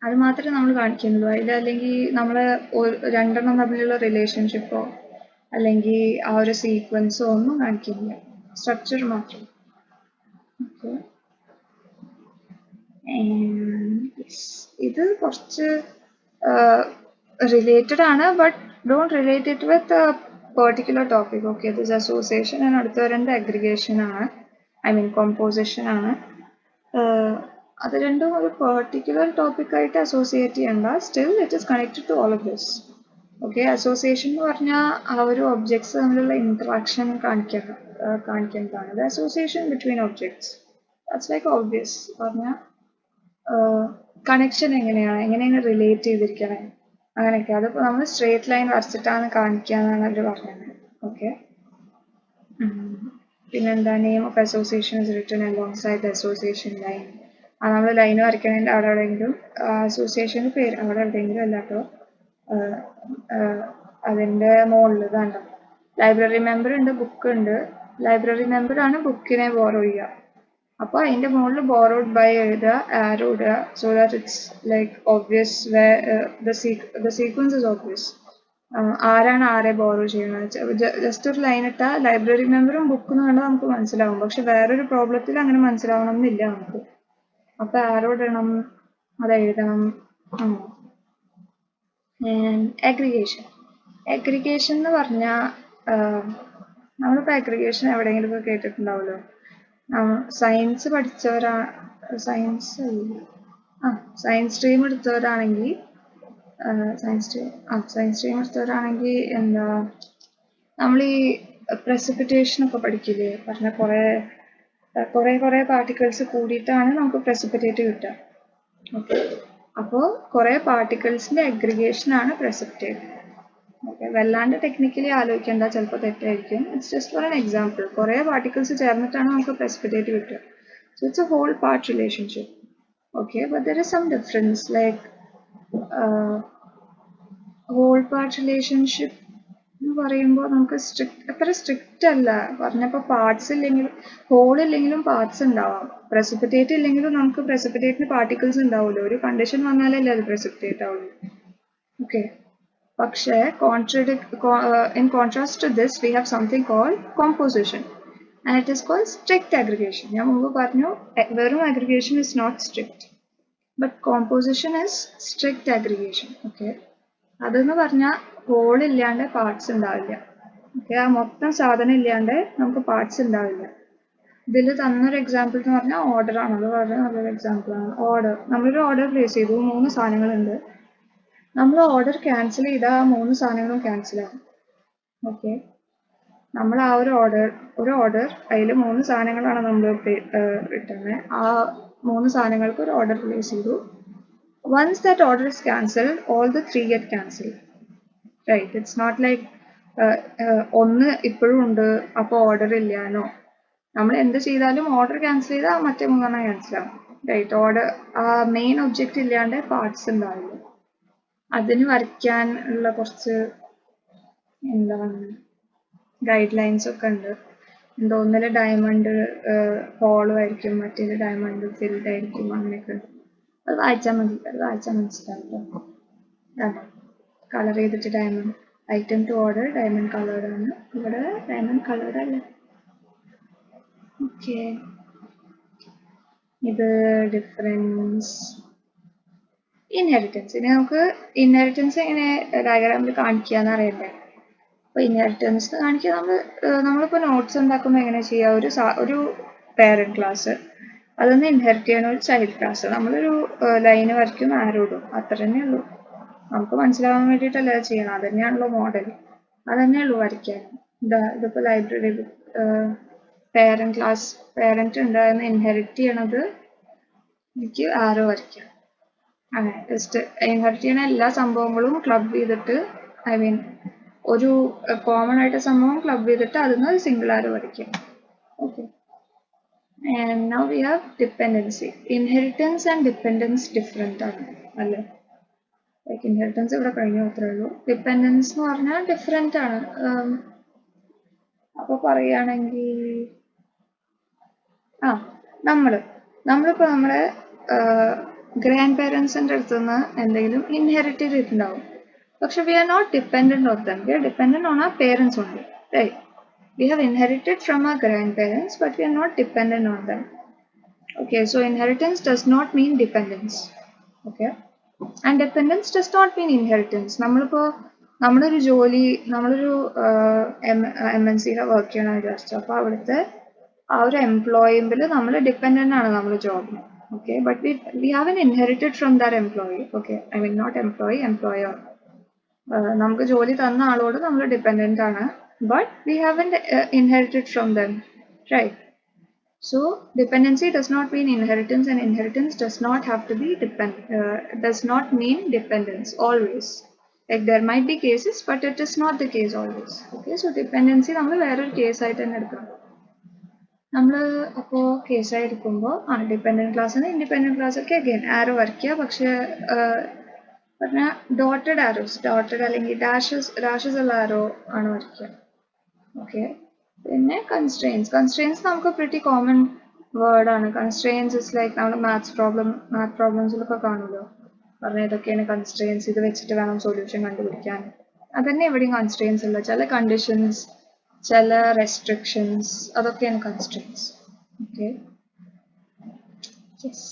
അത് മാത്രമേ നമ്മൾ കാണിക്കുന്നുള്ളൂ. അല്ലെങ്കിൽ നമ്മൾ രണ്ടെണ്ണം തമ്മിലുള്ള റിലേഷൻഷിപ്പോ അല്ലെങ്കിൽ ആ ഒരു സീക്വൻസോ ഒന്നും കാണിക്കുന്നില്ല, സ്ട്രക്ചർ മാത്രം. ഓക്കെ, ഇത് കുറച്ച് റിലേറ്റഡ് ആണ്, but don't relate it with particular topic. Okay, this association ആണ്. അടുത്ത് വരേണ്ട അഗ്രിഗേഷൻ ആണ്, കോമ്പോസിഷൻ ആണ്. അത് രണ്ടും ഒരു പെർട്ടിക്കുലർ ടോപ്പിക്കായിട്ട് അസോസിയേറ്റ് ചെയ്യണ്ട, still it is connected to all of this. Okay, association എന്ന് പറഞ്ഞാൽ ആ ഒരു ഒബ്ജക്ട്സ് തമ്മിലുള്ള ഇൻട്രാക്ഷൻ കാണിക്കുന്നതാണ്. The association between objects, that's like obvious. പറഞ്ഞാൽ കണക്ഷൻ എങ്ങനെയാണ് റിലേറ്റ് ചെയ്തിരിക്കണേ, അങ്ങനെയൊക്കെ. അതിപ്പോൾ നമ്മൾ സ്ട്രേറ്റ് ലൈൻ വരച്ചിട്ടാണ് കാണിക്കുക എന്നാണ് അവർ പറഞ്ഞത്. ഓക്കെ, പിന്നെന്താ, name of association is written alongside the association line. നമ്മൾ ലൈൻ വരയ്ക്കണതിൻ്റെ അവിടെ എവിടെയെങ്കിലും അസോസിയേഷൻ്റെ പേര് അവിടെ എവിടെയെങ്കിലും അല്ലാട്ടോ അതിൻ്റെ മുകളിൽ ഇതാണ്ട ലൈബ്രറി മെമ്പർ ഉണ്ട്, ബുക്ക് ഉണ്ട്. ലൈബ്രറി മെമ്പറാണ് ബുക്കിനെ ബോറോ ചെയ്യുക. അപ്പോൾ അതിൻ്റെ മുകളിൽ ബോറോഡ് ബൈ എഴുതുക, ആരോ ഇടുക, so that it's like obvious the sequence is obvious. ആരാണ് ആരെ ബോറോ ചെയ്യുന്നത്. ജസ്റ്റ് ഒരു ലൈൻ ഇട്ടാൽ ലൈബ്രറി മെമ്പറും ബുക്കും എന്ന് കണ്ടാൽ നമുക്ക് മനസ്സിലാവും. പക്ഷെ വേറൊരു പ്രോബ്ലത്തിൽ അങ്ങനെ മനസ്സിലാവണം എന്നില്ല നമുക്ക്. അപ്പോൾ ആരോ ഇടണം, അത് എഴുതണം. അഗ്രിഗേഷൻ എന്ന് പറഞ്ഞാൽ നമ്മളിപ്പോൾ അഗ്രിഗേഷൻ എവിടെയെങ്കിലും ഒക്കെ കേട്ടിട്ടുണ്ടാവുമല്ലോ. സയൻസ് പഠിച്ചവരാണ്, സയൻസ് സ്ട്രീം എടുത്തവരാണെങ്കിൽ എന്താ, നമ്മൾ ഈ പ്രസിപ്പിറ്റേഷൻ ഒക്കെ പഠിക്കില്ലേ, പറഞ്ഞ കുറേ പാർട്ടിക്കിൾസ് കൂടിയിട്ടാണ് നമുക്ക് പ്രസിപ്പിറ്റേറ്റ് കിട്ടുക. ഓക്കെ, അപ്പോൾ കുറേ പാർട്ടിക്കിൾസിൻ്റെ അഗ്രിഗേഷൻ ആണ് പ്രസിപ്പിറ്റേറ്റ്. ഓക്കെ, വല്ലാണ്ട് ടെക്നിക്കലി ആലോചിക്കേണ്ട, ചിലപ്പോൾ തെറ്റായിരിക്കും. It's just for an example. കുറേ പാർട്ടിക്കിൾസ് ചേർന്നിട്ടാണ് നമുക്ക് പ്രസിപ്പിറ്റേറ്റ് കിട്ടുക. So it's a whole part relationship. Okay, but there is some difference. Like whole part relationship എന്ന് പറയുമ്പോൾ നമുക്ക് അത്ര സ്ട്രിക്റ്റ് അല്ല. പറഞ്ഞപ്പോൾ പാർട്സ് ഇല്ലെങ്കിലും, ഹോൾ ഇല്ലെങ്കിലും പാർട്സ് ഉണ്ടാവാം. പ്രസിപ്പിറ്റേറ്റ് ഇല്ലെങ്കിലും നമുക്ക് പ്രസിപ്പിറ്റേറ്റിന് പാർട്ടിക്കിൾസ് ഉണ്ടാവുമല്ലോ. ഒരു കണ്ടീഷൻ വന്നാലല്ലേ അത് പ്രസിപ്പിറ്റേറ്റ് ആവുള്ളൂ. ഓക്കെ, പക്ഷേ in contrast to this we have something called composition and it is called strict aggregation. ഞാൻ മുമ്പ് പറഞ്ഞു വെറും aggregation is not strict but composition is strict aggregation. Okay, അതെന്ന് പറഞ്ഞാൽ ഹോൾ ഇല്ലാണ്ട് പാർട്സ് ഉണ്ടാവില്ല. ഓക്കെ, ആ മൊത്തം സാധനം ഇല്ലാണ്ട് നമുക്ക് പാർട്സ് ഉണ്ടാവില്ല. ഇതിൽ തന്നൊരു എക്സാമ്പിൾ എന്ന് പറഞ്ഞാൽ ഓർഡർ ആണ്. അത് വളരെ നല്ലൊരു എക്സാമ്പിൾ ആണ്. ഓർഡർ, നമ്മളൊരു ഓർഡർ പ്ലേസ് ചെയ്തു, 3 സാധനങ്ങളുണ്ട്. നമ്മൾ ഓർഡർ ക്യാൻസൽ ചെയ്താൽ ആ 3 സാധനങ്ങളും ക്യാൻസൽ ആകും. ഓക്കെ, നമ്മൾ ആ ഒരു ഓർഡർ അതിൽ 3 സാധനങ്ങളാണ് നമ്മൾ ഇട്ടുന്നത്. ആ 3 സാധനങ്ങൾക്ക് ഒരു ഓർഡർ പ്ലേസ് ചെയ്തു. Once that order is cancelled, all the 3 get cancelled. Right? It's not like ഒന്ന് ഇപ്പോഴും ഉണ്ട് അപ്പോൾ ഓർഡർ ഇല്ലാന്നോ. നമ്മൾ എന്ത് ചെയ്താലും ഓർഡർ ക്യാൻസൽ ചെയ്താൽ മറ്റേ 3 ക്യാൻസൽ ആവും. റൈറ്റ്? ഓർഡർ ആ മെയിൻ ഒബ്ജക്റ്റ് ഇല്ലാണ്ട് പാർട്സ് ഉണ്ടാവില്ല. അതിന് വരയ്ക്കാൻ ഉള്ള കുറച്ച് എന്താണ് ഗൈഡ് ലൈൻസ് ഒക്കെ ഉണ്ട്. എന്തോ ഒന്നില് ഡയമണ്ട് ഹോളും ആയിരിക്കും, മറ്റേത് ഡയമണ്ട് ഫിൽഡ് ആയിരിക്കും, അങ്ങനെയൊക്കെ ഉണ്ട്. അത് വായിച്ചാൽ മതി, അത് വായിച്ചാൽ മനസ്സിലാവും. കളർ ചെയ്തിട്ട് diamond item to order diamond coloured ആണ്. ഇവിടെ ഡയമണ്ട് കളേർഡ് അല്ല. ഓക്കെ, ഇത് ഡിഫറൻസ് ഇൻഹെറിറ്റൻസ്. ഇനി നമുക്ക് ഇൻഹെറിറ്റൻസ് എങ്ങനെ ഡയഗ്രാമിൽ കാണിക്കാന്ന് അറിയണ്ടേ. അപ്പോൾ ഇൻഹെറിറ്റൻസ് കാണിക്കുക നമ്മളിപ്പോൾ നോട്ട്സ് ഉണ്ടാക്കുമ്പോൾ എങ്ങനെ ചെയ്യുക? ഒരു പേരന്റ് ക്ലാസ്, അതൊന്ന് ഇൻഹെറിറ്റ് ചെയ്യണ ഒരു ചൈൽഡ് ക്ലാസ്. നമ്മളൊരു ലൈന് വരയ്ക്കും, ആരോ ഇടും, അത്ര തന്നെ ഉള്ളൂ. നമുക്ക് മനസ്സിലാവാൻ വേണ്ടിയിട്ടല്ല ചെയ്യണം, അത് തന്നെയാണല്ലോ മോഡൽ, അത് തന്നെയുള്ളൂ വരയ്ക്കാൻ. ഇതിപ്പോൾ ലൈബ്രറി പേരന്റ് ക്ലാസ്, പേരന്റ് ഉണ്ടാകുന്ന ഇൻഹെറിറ്റ് ചെയ്യണത് എനിക്ക് ആരോ വരയ്ക്കാം. അങ്ങനെ ജസ്റ്റ് ഇൻഹെറിറ്റ് ചെയ്യണ എല്ലാ സംഭവങ്ങളും ക്ലബ് ചെയ്തിട്ട്, ഐ മീൻ ഒരു കോമൺ ആയിട്ട് സംഭവം ക്ലബ് ചെയ്തിട്ട് അതിന് സിംഗിൾ ആരോ വരയ്ക്കാം. Okay, and now we have dependency. Inheritance and dependence different ആണ് അല്ലേ? ലൈക്ക് ഇൻഹെറിറ്റൻസ് ഇവിടെ കഴിഞ്ഞു, അത്രേ ഉള്ളൂ. ഡിപ്പെൻഡൻസ് എന്ന് പറഞ്ഞാൽ ഡിഫറെൻ്റ് ആണ്. അപ്പോൾ പറയുകയാണെങ്കിൽ നമ്മളിപ്പോൾ നമ്മുടെ ഗ്രാൻഡ് പേരൻസിൻ്റെ അടുത്ത് നിന്ന് എന്തെങ്കിലും ഇൻഹെറിറ്റ് ചെയ്തിട്ടുണ്ടാവും. പക്ഷെ we are not dependent on them. We are dependent on our parents only, right? We have inherited from our grandparents, but we are not dependent on them. Okay, so inheritance does not mean dependence. Okay, and dependence does not mean inheritance. നമ്മളൊരു ജോലി, നമ്മളൊരു MNCയിലെ work ചെയ്യണം വിചാരിച്ചു. അപ്പോൾ അവിടുത്തെ ആ ഒരു എംപ്ലോയിമ്പിൽ നമ്മൾ ഡിപ്പെൻഡൻ്റ് ആണ് നമ്മുടെ ജോബിന്. Okay, but we haven't inherited from that employee. Okay, I mean not employee, employer. നമുക്ക് ജോലി തന്ന ആളോട് നമ്മൾ ഡിപ്പെൻഡൻ്റ് ആണ്, but we haven't inherited from them, right? So dependency does not mean inheritance, and inheritance does not have to be does not mean dependence always. Like there might be cases, but it is not the case always. Okay, so dependency നമ്മൾ വേറൊരു കേസായിട്ട് തന്നെ എടുക്കണം. നമ്മൾ അപ്പോൾ കേസായി എടുക്കുമ്പോൾ dependent class independent class ഒക്കെ again ആരോ വരയ്ക്കുക. പക്ഷേ പറഞ്ഞാൽ ഡോട്ടഡ് ആരോസ്, ഡോട്ടഡ് അല്ലെങ്കിൽ ഡാഷസ് ഉള്ള ആരോ ആണ് വരയ്ക്കുക. ഓക്കെ, പിന്നെ കൺസ്ട്രെയിൻസ് നമുക്ക് പ്രിറ്റി കോമൺ വേർഡാണ്. കൺസ്ട്രെയിൻസ് ഇസ് ലൈക്ക് നമ്മൾ മാത്സ് പ്രോബ്ലംസിലൊക്കെ കാണുമല്ലോ, പറഞ്ഞാൽ ഇതൊക്കെയാണ് കൺസ്ട്രെയിൻസ്, ഇത് വെച്ചിട്ട് വേണം സൊല്യൂഷൻ കണ്ടുപിടിക്കാൻ. അതന്നെ ഇവിടെയും കൺസ്ട്രെയിൻസ് ഉള്ള ചില കണ്ടീഷൻസ്, ചില റെസ്ട്രിക്ഷൻസ്, അതൊക്കെയാണ് കൺസ്ട്രെയിൻസ്. Okay, yes.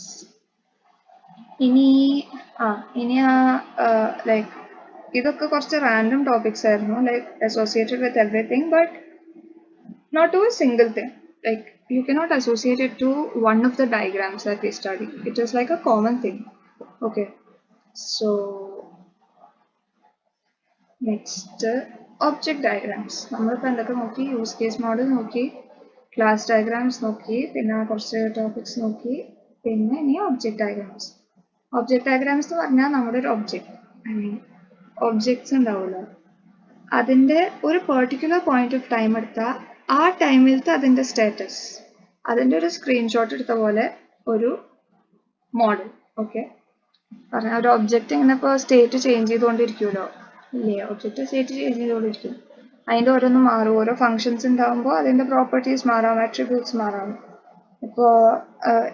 ഇനി ലൈക്ക് ഇതൊക്കെ കുറച്ച് റാൻഡം ടോപ്പിക്സ് ആയിരുന്നു, like associated with everything, but not to a single thing. Like you cannot associate it to one of the diagrams that we study. It is like a common thing. Okay, so next object diagrams. നമ്മളിപ്പോൾ എന്തൊക്കെ നോക്കി? Use case model നോക്കി, class diagrams നോക്കി, പിന്നെ കുറച്ച് topics നോക്കി, പിന്നെ ഇനി ഒബ്ജക്റ്റ് ഡയഗ്രാംസ്. ഒബ്ജക്റ്റ് ഡയഗ്രാംസ് എന്ന് പറഞ്ഞാൽ നമ്മുടെ ഒരു ഒബ്ജക്റ്റ്, ഐ മീൻ ഒബ്ജക്ട്സ് ഉണ്ടാവുമല്ലോ, അതിൻ്റെ ഒരു പെർട്ടിക്കുലർ പോയിന്റ് ഓഫ് ടൈം എടുത്താൽ ആ ടൈമിലത്തെ അതിൻ്റെ സ്റ്റാറ്റസ്, അതിൻ്റെ ഒരു സ്ക്രീൻഷോട്ട് എടുത്ത പോലെ ഒരു മോഡൽ. ഓക്കെ, പറഞ്ഞാൽ ഒരു ഒബ്ജക്റ്റ് ഇങ്ങനെ ഇപ്പോൾ സ്റ്റേറ്റ് ചേഞ്ച് ചെയ്തുകൊണ്ടിരിക്കുമല്ലോ, ഇല്ലേ? ഒബ്ജക്റ്റ് സ്റ്റേറ്റ് ചേഞ്ച് ചെയ്തുകൊണ്ടിരിക്കും, അതിൻ്റെ ഓരോന്നും മാറും. ഓരോ ഫങ്ഷൻസ് ഉണ്ടാകുമ്പോൾ അതിൻ്റെ പ്രോപ്പർട്ടീസ് മാറാം, ആട്രിബ്യൂട്ട്സ് മാറാം. ഇപ്പോൾ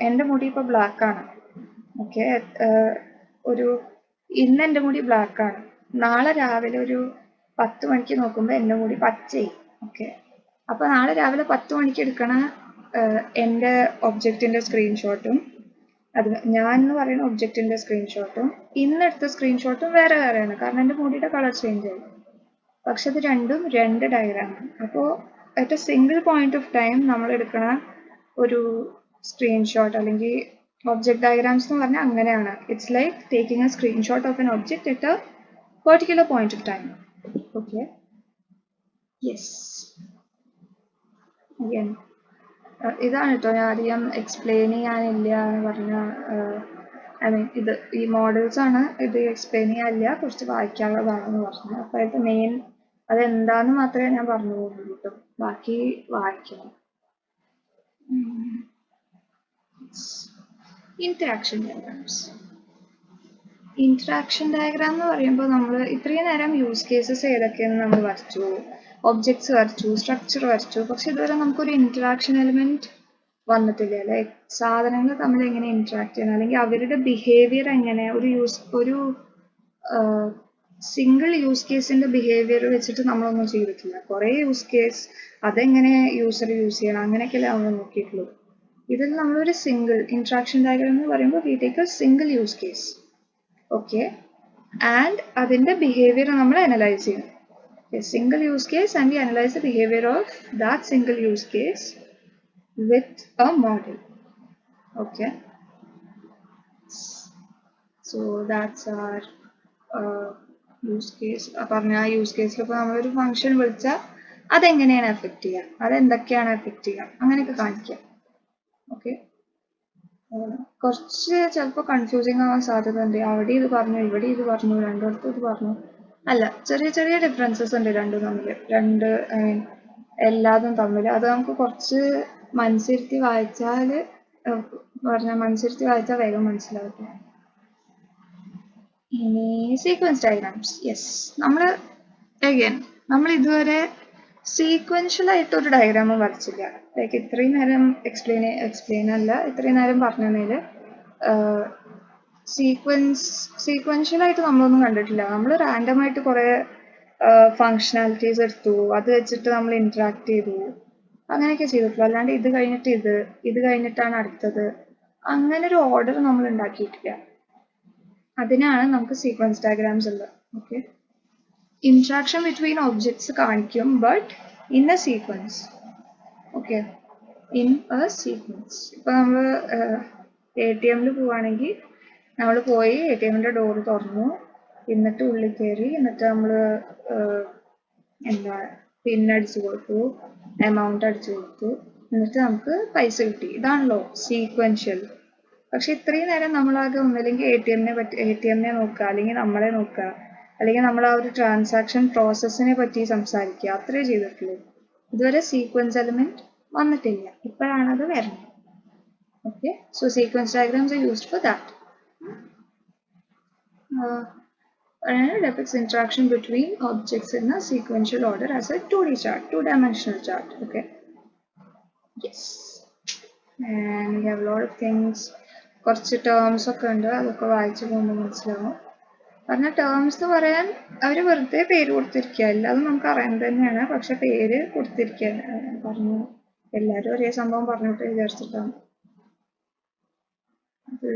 എൻ്റെ മുടി ഇപ്പോൾ ബ്ലാക്കാണ്. ഓക്കെ, ഇന്ന് എൻ്റെ മുടി ബ്ലാക്കാണ്, നാളെ രാവിലെ ഒരു 10 മണിക്ക് നോക്കുമ്പോൾ എൻ്റെ മുടി പച്ചയായി. ഓക്കെ, അപ്പോൾ നാളെ രാവിലെ 10 മണിക്ക് എടുക്കണ എൻ്റെ ഒബ്ജക്റ്റിൻ്റെ സ്ക്രീൻഷോട്ടും, അത് ഞാൻ എന്ന് പറയുന്ന ഒബ്ജക്റ്റിൻ്റെ സ്ക്രീൻഷോട്ടും ഇന്നെടുത്ത സ്ക്രീൻഷോട്ടും വേറെ വേറെയാണ്, കാരണം എൻ്റെ മുടിയുടെ കളർ ചേഞ്ച് ആയി. പക്ഷെ അത് രണ്ടും രണ്ട് ഡയഗ്രാമാണ്. അപ്പോൾ at A single point of time നമ്മൾ എടുക്കണ ഒരു സ്ക്രീൻഷോട്ട് അല്ലെങ്കിൽ ഒബ്ജക്റ്റ് ഡയഗ്രാംസ് എന്ന് പറഞ്ഞാൽ അങ്ങനെയാണ്. It's like taking A screenshot of N object at A particular point of time. Okay, yes. again ഇതാണ് കേട്ടോ ഞാൻ അധികം എക്സ്പ്ലെയിൻ ചെയ്യാനില്ല എന്ന് പറഞ്ഞ ഐ മീൻ ഇത് ഈ മോഡൽസ് ആണ് ഇത് എക്സ്പ്ലെയിൻ ചെയ്യാനില്ല കുറച്ച് വായിക്കാനുള്ളതാണെന്ന് പറഞ്ഞു. അപ്പോൾ ഇത് മെയിൻ അതെന്താന്ന് മാത്രമേ ഞാൻ പറഞ്ഞു പോകുന്നുള്ളൂ കേട്ടോ, ബാക്കി വായിക്കണം. Interaction diagrams. ഇന്ററാക്ഷൻ ഡയഗ്രാം എന്ന് പറയുമ്പോൾ നമ്മൾ ഇത്രയും നേരം യൂസ് കേസസ് ഏതൊക്കെയെന്ന് നമ്മൾ വരച്ചു, ഒബ്ജക്ട്സ് വരച്ചു, സ്ട്രക്ചർ വരച്ചു, പക്ഷെ ഇതുവരെ നമുക്കൊരു ഇന്ററാക്ഷൻ എലിമെന്റ് വന്നിട്ടില്ല. ലൈക്ക് സാധനങ്ങൾ തമ്മിൽ എങ്ങനെ ഇന്ററാക്ട് ചെയ്യണം, അല്ലെങ്കിൽ അവരുടെ ബിഹേവിയർ എങ്ങനെ, ഒരു സിംഗിൾ യൂസ് കേസിന്റെ ബിഹേവിയർ വെച്ചിട്ട് നമ്മളൊന്നും ചെയ്തിട്ടില്ല. കുറേ യൂസ് കേസ് അതെങ്ങനെ യൂസർ യൂസ് ചെയ്യണം അങ്ങനെയൊക്കെയല്ലേ നമ്മൾ നോക്കിയിട്ടുള്ളൂ. ഇതിൽ നമ്മളൊരു സിംഗിൾ ഇന്ററാക്ഷൻ ഡയഗ്രാം എന്ന് പറയുമ്പോൾ we take A single use case, okay, and അതിന്റെ ബിഹേവിയർ നമ്മൾ അനലൈസ് ചെയ്യണം. Single use case and we analyse the behaviour of that single use case with a model. Okay, so that's our use case. പറഞ്ഞ use കേസിൽ ഇപ്പോൾ നമ്മളൊരു function വിളിച്ചാൽ അതെങ്ങനെയാണ് effect ചെയ്യുക, അതെന്തൊക്കെയാണ് എഫക്റ്റ് ചെയ്യുക അങ്ങനെയൊക്കെ കാണിക്കാം. ഓക്കെ, കുറച്ച് ചിലപ്പോൾ കൺഫ്യൂസിങ് ആവാൻ സാധ്യത ഉണ്ട്. അവിടെ ഇത് പറഞ്ഞു, ഇവിടെ ഇത് പറഞ്ഞു, രണ്ടിടത്തും ഇത് പറഞ്ഞു. അല്ല, ചെറിയ ചെറിയ ഡിഫറൻസസ് ഉണ്ട് രണ്ടും തമ്മിൽ, എല്ലാതും തമ്മിൽ. അത് നമുക്ക് കുറച്ച് മനസ്സിരുത്തി വായിച്ചാൽ വേഗം മനസ്സിലാവും. ഇനി സീക്വൻസ് ഡയഗ്രാംസ്. യെസ്, നമ്മൾ ഇതുവരെ സീക്വൻഷ്യൽ ആയിട്ട് ഒരു ഡയഗ്രാം വരച്ചില്ല. ലൈക്ക് ഇത്രയും നേരം എക്സ്പ്ലെയിൻ അല്ല, ഇത്രയും നേരം പറഞ്ഞതിൽ സീക്വൻഷ്യൽ ആയിട്ട് നമ്മളൊന്നും കണ്ടിട്ടില്ല. നമ്മൾ റാൻഡം ആയിട്ട് കുറെ ഫങ്ഷണാലിറ്റീസ് എടുത്തു, അത് വെച്ചിട്ട് നമ്മൾ ഇന്ററാക്ട് ചെയ്തു, അങ്ങനെയൊക്കെ ചെയ്തിട്ടുള്ളൂ. അല്ലാണ്ട് ഇത് കഴിഞ്ഞിട്ട് ഇത് കഴിഞ്ഞിട്ടാണ് അടുത്തത്, അങ്ങനെ ഒരു ഓർഡർ നമ്മൾ ഉണ്ടാക്കിയിട്ടില്ല. അതിനാണ് നമുക്ക് സീക്വൻസ് ഡയഗ്രാംസ് ഉള്ളത്. ഓക്കെ, ഇന്ററാക്ഷൻ ബിറ്റ്വീൻ ഒബ്ജക്ട്സ് കാണിക്കും, but in A sequence. Okay, in A sequence. ഇപ്പൊ നമ്മൾ ATM പോവുകയാണെങ്കിൽ നമ്മൾ പോയി ATM ഡോറ് തുറന്നു, എന്നിട്ട് ഉള്ളിൽ കയറി, എന്നിട്ട് നമ്മൾ പിന്നടിച്ചു കൊടുത്തു, എമൗണ്ട് അടിച്ചു കൊടുത്തു, എന്നിട്ട് നമുക്ക് പൈസ കിട്ടി. ഇതാണല്ലോ സീക്വൻഷ്യൽ. പക്ഷെ ഇത്രയും നേരം നമ്മളാകെ ഒന്നില്ലെങ്കിൽ ATM-നെ നോക്കുക, അല്ലെങ്കിൽ നമ്മളെ നോക്കുക, അല്ലെങ്കിൽ നമ്മൾ ആ ഒരു ട്രാൻസാക്ഷൻ പ്രോസസ്സിനെ പറ്റി സംസാരിക്കുക, അത്രേ ചെയ്തിട്ടുള്ളൂ. ഇതുവരെ സീക്വൻസ് എലിമെന്റ് വന്നിട്ടില്ല, ഇപ്പോഴാണ് അത് വരുന്നത്. Okay, so sequence diagrams are used for that. Depicts interaction between objects in a sequential order as a 2D chart, two-dimensional chart. Okay, yes, and we have a lot of things. കുറച്ച് terms ഒക്കെ ഉണ്ട്, അതൊക്കെ വായിച്ചു പോകുമ്പോൾ മനസ്സിലാവും. പറഞ്ഞ terms എന്ന് പറയാൻ അവർ വെറുതെ പേര് കൊടുത്തിരിക്കുക, എല്ലാതും നമുക്ക് അറിയാൻ തന്നെയാണ്, പക്ഷെ പേര് കൊടുത്തിരിക്കുക പറഞ്ഞു. എല്ലാവരും ഒരേ സംഭവം പറഞ്ഞിട്ട് വിചാരിച്ചിട്ടാണ് അത്.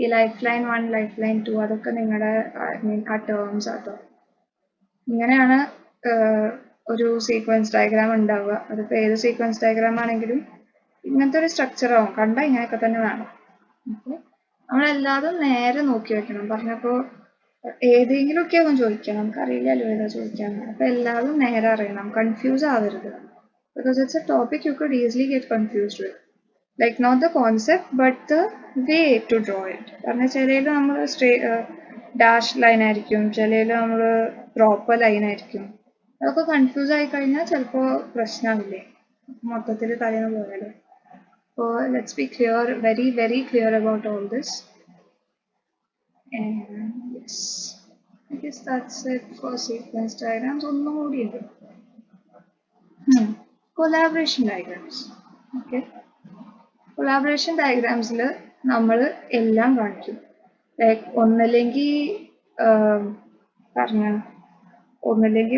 ഈ ലൈഫ് ലൈൻ 1, ലൈഫ് ലൈൻ 2 അതൊക്കെ നിങ്ങളുടെ ആ ടേംസ് ആട്ടോ. ഇങ്ങനെയാണ് ഒരു സീക്വൻസ് ഡയഗ്രാം ഉണ്ടാവുക. അതിപ്പോൾ ഏത് സീക്വൻസ് ഡയഗ്രാം ആണെങ്കിലും ഇങ്ങനത്തെ ഒരു സ്ട്രക്ചർ ആവും, കണ്ടാൽ ഇങ്ങനെയൊക്കെ തന്നെ വേണം. ഓക്കെ, നമ്മളെല്ലാതും നേരെ നോക്കി വെക്കണം. പറഞ്ഞപ്പോൾ ഏതെങ്കിലുമൊക്കെ ആവും ചോദിക്കാം, നമുക്കറിയില്ലല്ലോ ഏതാ ചോദിക്കാന്ന്. അപ്പോൾ എല്ലാതും നേരെ അറിയണം, കൺഫ്യൂസ് ആവരുത്. Because it's a topic you could easily get confused with. Like not the concept but the way to draw it. പറഞ്ഞാൽ ചിലയിൽ നമ്മൾ ഡാഷ് ലൈൻ ആയിരിക്കും, ചിലയിൽ നമ്മൾ പ്രോപ്പർ ലൈൻ ആയിരിക്കും. അതൊക്കെ കൺഫ്യൂസ് ആയി കഴിഞ്ഞാൽ ചിലപ്പോൾ പ്രശ്നമാവില്ലേ, മൊത്തത്തിൽ തലേന്ന് പോയാലോ. അപ്പോൾ let's be clear, very very clear about all this. Yes, I guess that's it for sequence diagrams. ഒന്നും കൂടി ഉണ്ട്, കൊലാബറേഷൻ ഡയഗ്രാംസ്. ഓക്കെ, കൊളാബറേഷൻ ഡയഗ്രാംസിൽ നമ്മൾ എല്ലാം കാണിക്കും. ലൈക്ക് ഒന്നില്ലെങ്കിൽ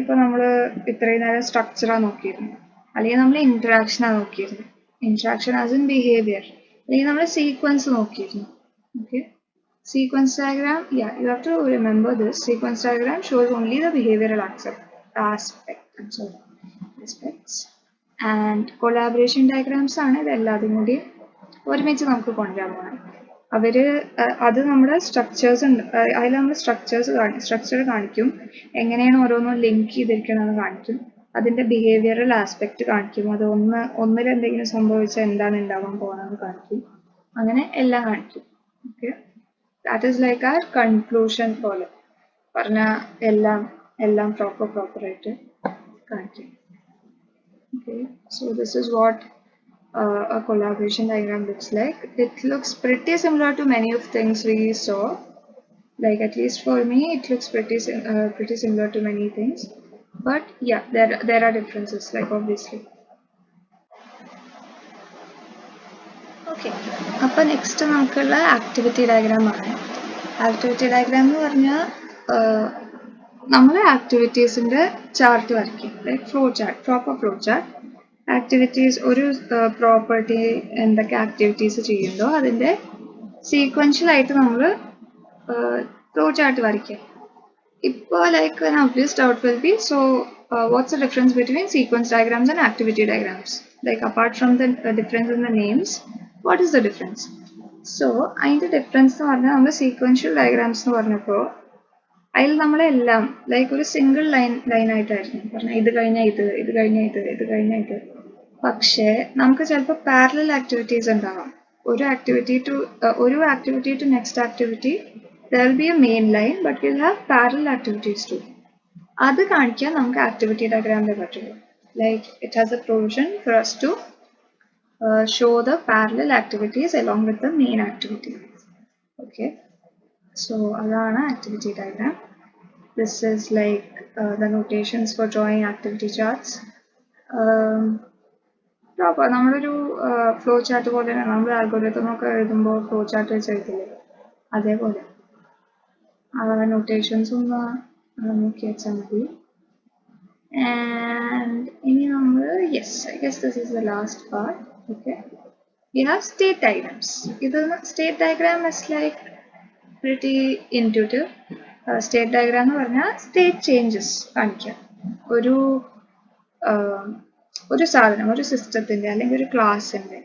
ഇപ്പോൾ നമ്മൾ ഇത്രയും നേരം സ്ട്രക്ചറാണ് നോക്കിയിരുന്നു, അല്ലെങ്കിൽ നമ്മൾ ഇന്ററാക്ഷനാണ് നോക്കിയിരുന്നു. ഇന്ററാക്ഷൻ ആസ് ഇൻ ബിഹേവിയർ, അല്ലെങ്കിൽ നമ്മൾ സീക്വൻസ് നോക്കിയിരുന്നു. Okay, sequence diagram, yeah, you have to remember this. Sequence diagram shows only the behavioral aspects, and collaboration diagrams ആണ് ഇതെല്ലാതും കൂടി ഒരുമിച്ച് നമുക്ക് കൊണ്ടുവരാൻ പോകണം. അത് നമ്മുടെ സ്ട്രക്ചേഴ്സ് ഉണ്ട്, അതിൽ നമ്മൾ സ്ട്രക്ചർ കാണിക്കും, എങ്ങനെയാണ് ഓരോന്നും ലിങ്ക് ചെയ്തിരിക്കണമെന്ന് കാണിക്കും. അതിൻ്റെ ബിഹേവിയറൽ ആസ്പെക്റ്റ് കാണിക്കും. അത് ഒന്നിലെന്തെങ്കിലും സംഭവിച്ചാൽ എന്താണ് ഉണ്ടാവാൻ പോകുന്നതെന്ന് കാണിക്കും. അങ്ങനെ എല്ലാം കാണിക്കും. ഓക്കെ, ദാറ്റ് ഈസ് ലൈക്ക് ആ കൺക്ലൂഷൻ പോലെ പറഞ്ഞാൽ എല്ലാം പ്രോപ്പറായിട്ട് കാണിക്കും. Okay, so this is what a collaboration diagram looks like. It looks pretty similar to many of things we saw. Like, at least for me, it looks pretty similar to many things. But yeah, there are differences, like, obviously. Okay, അപ്പോൾ next നമുക്കുള്ള activity diagram ആണ്. Activity diagram എന്ന് പറഞ്ഞാൽ നമ്മൾ ആക്ടിവിറ്റീസിൻ്റെ chart വരയ്ക്കും, like proper flow chart. Activities, ഒരു property എന്തൊക്കെ activities ചെയ്യുന്നുണ്ടോ അതിൻ്റെ സീക്വൻഷ്യലായിട്ട് നമ്മൾ ഫ്ലോ ചാർട്ട് വരയ്ക്കുക. ഇപ്പോൾ like an obvious doubt will be, so what's the difference between sequence diagrams and activity diagrams? Like, apart from the difference in the names, what is the difference? So അതിൻ്റെ difference എന്ന് പറഞ്ഞാൽ നമ്മൾ sequential diagrams എന്ന് പറഞ്ഞപ്പോൾ അതിൽ നമ്മളെല്ലാം like ഒരു single ലൈനായിട്ടായിരുന്നു പറഞ്ഞാൽ ഇത് കഴിഞ്ഞാൽ ഇത് കഴിഞ്ഞാൽ ഇത് കഴിഞ്ഞാൽ ഇത്. പക്ഷേ നമുക്ക് ചിലപ്പോൾ പാരലൽ ആക്ടിവിറ്റീസ് ഉണ്ടാവാം. ഒരു activity to next activity there will be a main line, but we'll have parallel activities too. അത് കാണിക്കാൻ നമുക്ക് ആക്ടിവിറ്റി ഡയഗ്രാമിൽ പറ്റുള്ളൂ. Like it has A provision for us to show the parallel activities along with the main activity. Okay, so അതാണ് activity diagram. This is like the notations for drawing activity charts. Proper നമ്മളൊരു flow chart പോലെ നമ്മൾ algorithm ഒക്കെ എഴുതുമ്പോൾ flow chart വെച്ച് എഴുതില്ലേ, അതേപോലെ നോട്ടേഷൻസ് ഒന്ന് നോക്കി വെച്ചാൽ മതി. ആൻഡ് ഇനി നമ്മൾ I guess this is the last part. Okay, we have state diagrams. State diagram is like pretty intuitive. State diagram എന്ന് പറഞ്ഞാൽ സ്റ്റേറ്റ് ചേഞ്ചസ് കാണിക്കാം. ഒരു സാധനം, ഒരു സിസ്റ്റത്തിൻ്റെ അല്ലെങ്കിൽ ഒരു ക്ലാസ്സിൻ്റെ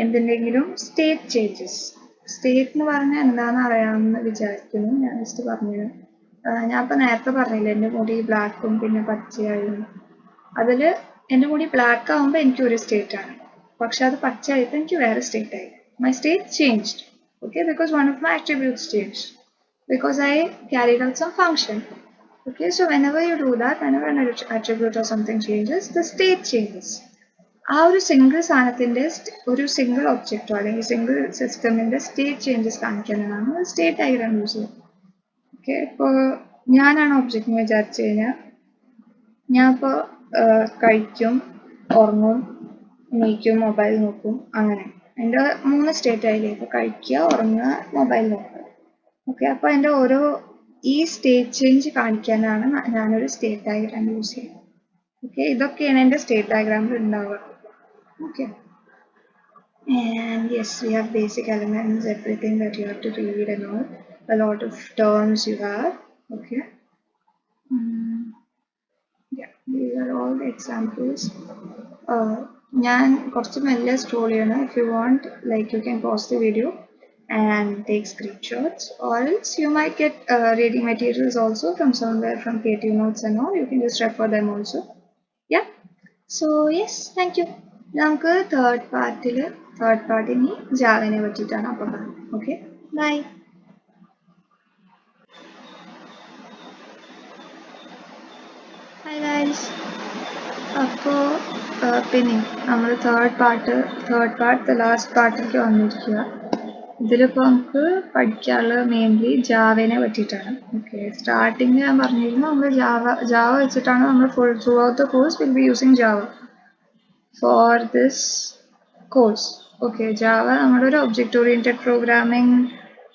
എന്തിൻ്റെങ്കിലും സ്റ്റേറ്റ് ചേഞ്ചസ്. സ്റ്റേറ്റ് എന്ന് പറഞ്ഞാൽ എന്താണെന്ന് അറിയാമെന്ന് വിചാരിക്കുന്നു. ഞാൻ ജസ്റ്റ് പറഞ്ഞത്, ഞാൻ ഇപ്പോൾ നേരത്തെ പറഞ്ഞില്ല എൻ്റെ മുടി ബ്ലാക്കും പിന്നെ പച്ചയായിരുന്നു. അതിൽ എൻ്റെ മുടി ബ്ലാക്ക് ആകുമ്പോൾ എനിക്കൊരു സ്റ്റേറ്റാണ്, പക്ഷെ അത് പച്ചയായപ്പോൾ എനിക്ക് വേറെ സ്റ്റേറ്റായി. My state changed. Okay, because one of my attributes changed because I carried out some function. Okay, so whenever you do that, whenever an attribute or something changes, the state changes. ആ ഒരു single സാധനത്തിൻ്റെ ഒരു single ഒബ്ജക്റ്റോ അല്ലെങ്കിൽ single സിസ്റ്റമിൻ്റെ state changes കാണിക്കാനാണ് state diagram use ചെയ്യുന്നത്. Okay, ഇപ്പോൾ ഞാനാണ് object എന്ന് വിചാരിച്ചു കഴിഞ്ഞാൽ ഞാൻ ഇപ്പോൾ കഴിക്കും, ഉറങ്ങും, എണീക്കും, മൊബൈൽ നോക്കും, അങ്ങനെ എൻ്റെ 3 സ്റ്റേറ്റ് ആയില്ലേ. ഇപ്പോൾ കഴിക്കുക, ഉറങ്ങുക, മൊബൈൽ നോക്കുക. ഓക്കെ, അപ്പോൾ എൻ്റെ ഈ സ്റ്റേറ്റ് ചേഞ്ച് കാണിക്കാനാണ് ഞാനൊരു സ്റ്റേറ്റ് ഡയഗ്രാം യൂസ് ചെയ്യുന്നത്. ഓക്കെ, ഇതൊക്കെയാണ് എൻ്റെ സ്റ്റേറ്റ് ഡയഗ്രാമിൽ ഉണ്ടാവുക. Okay, and yes, we have basic elements, everything that you have to read and all, a lot of terms you have. Okay, yeah, these are all the examples. ഞാൻ കുറച്ച് മെല്ലെ scroll ചെയ്യണം. If you want, like, you can pause the video and take screenshots, or else you might get reading materials also from somewhere from Creative Notes and all. You can just refer them also. Yeah, so yes, thank you. നമുക്ക് third പാർട്ടിന് ജാവനെ പറ്റിയിട്ടാണ് അപ്പോൾ പറയുന്നത്. Okay, bye. Hi guys. അപ്പോൾ പിന്നെ നമ്മൾ third part last പാർട്ടിലേക്ക് വന്നിരിക്കുക. ഇതിലിപ്പോൾ നമുക്ക് പഠിക്കാനുള്ളത് മെയിൻലി ജാവേനെ പറ്റിയിട്ടാണ്. ഓക്കെ, സ്റ്റാർട്ടിങ് ഞാൻ പറഞ്ഞിരുന്നു നമ്മൾ ജാവ വെച്ചിട്ടാണ് നമ്മൾ through out the course will be using Java for this course. Okay, Java നമ്മുടെ ഒരു object oriented programming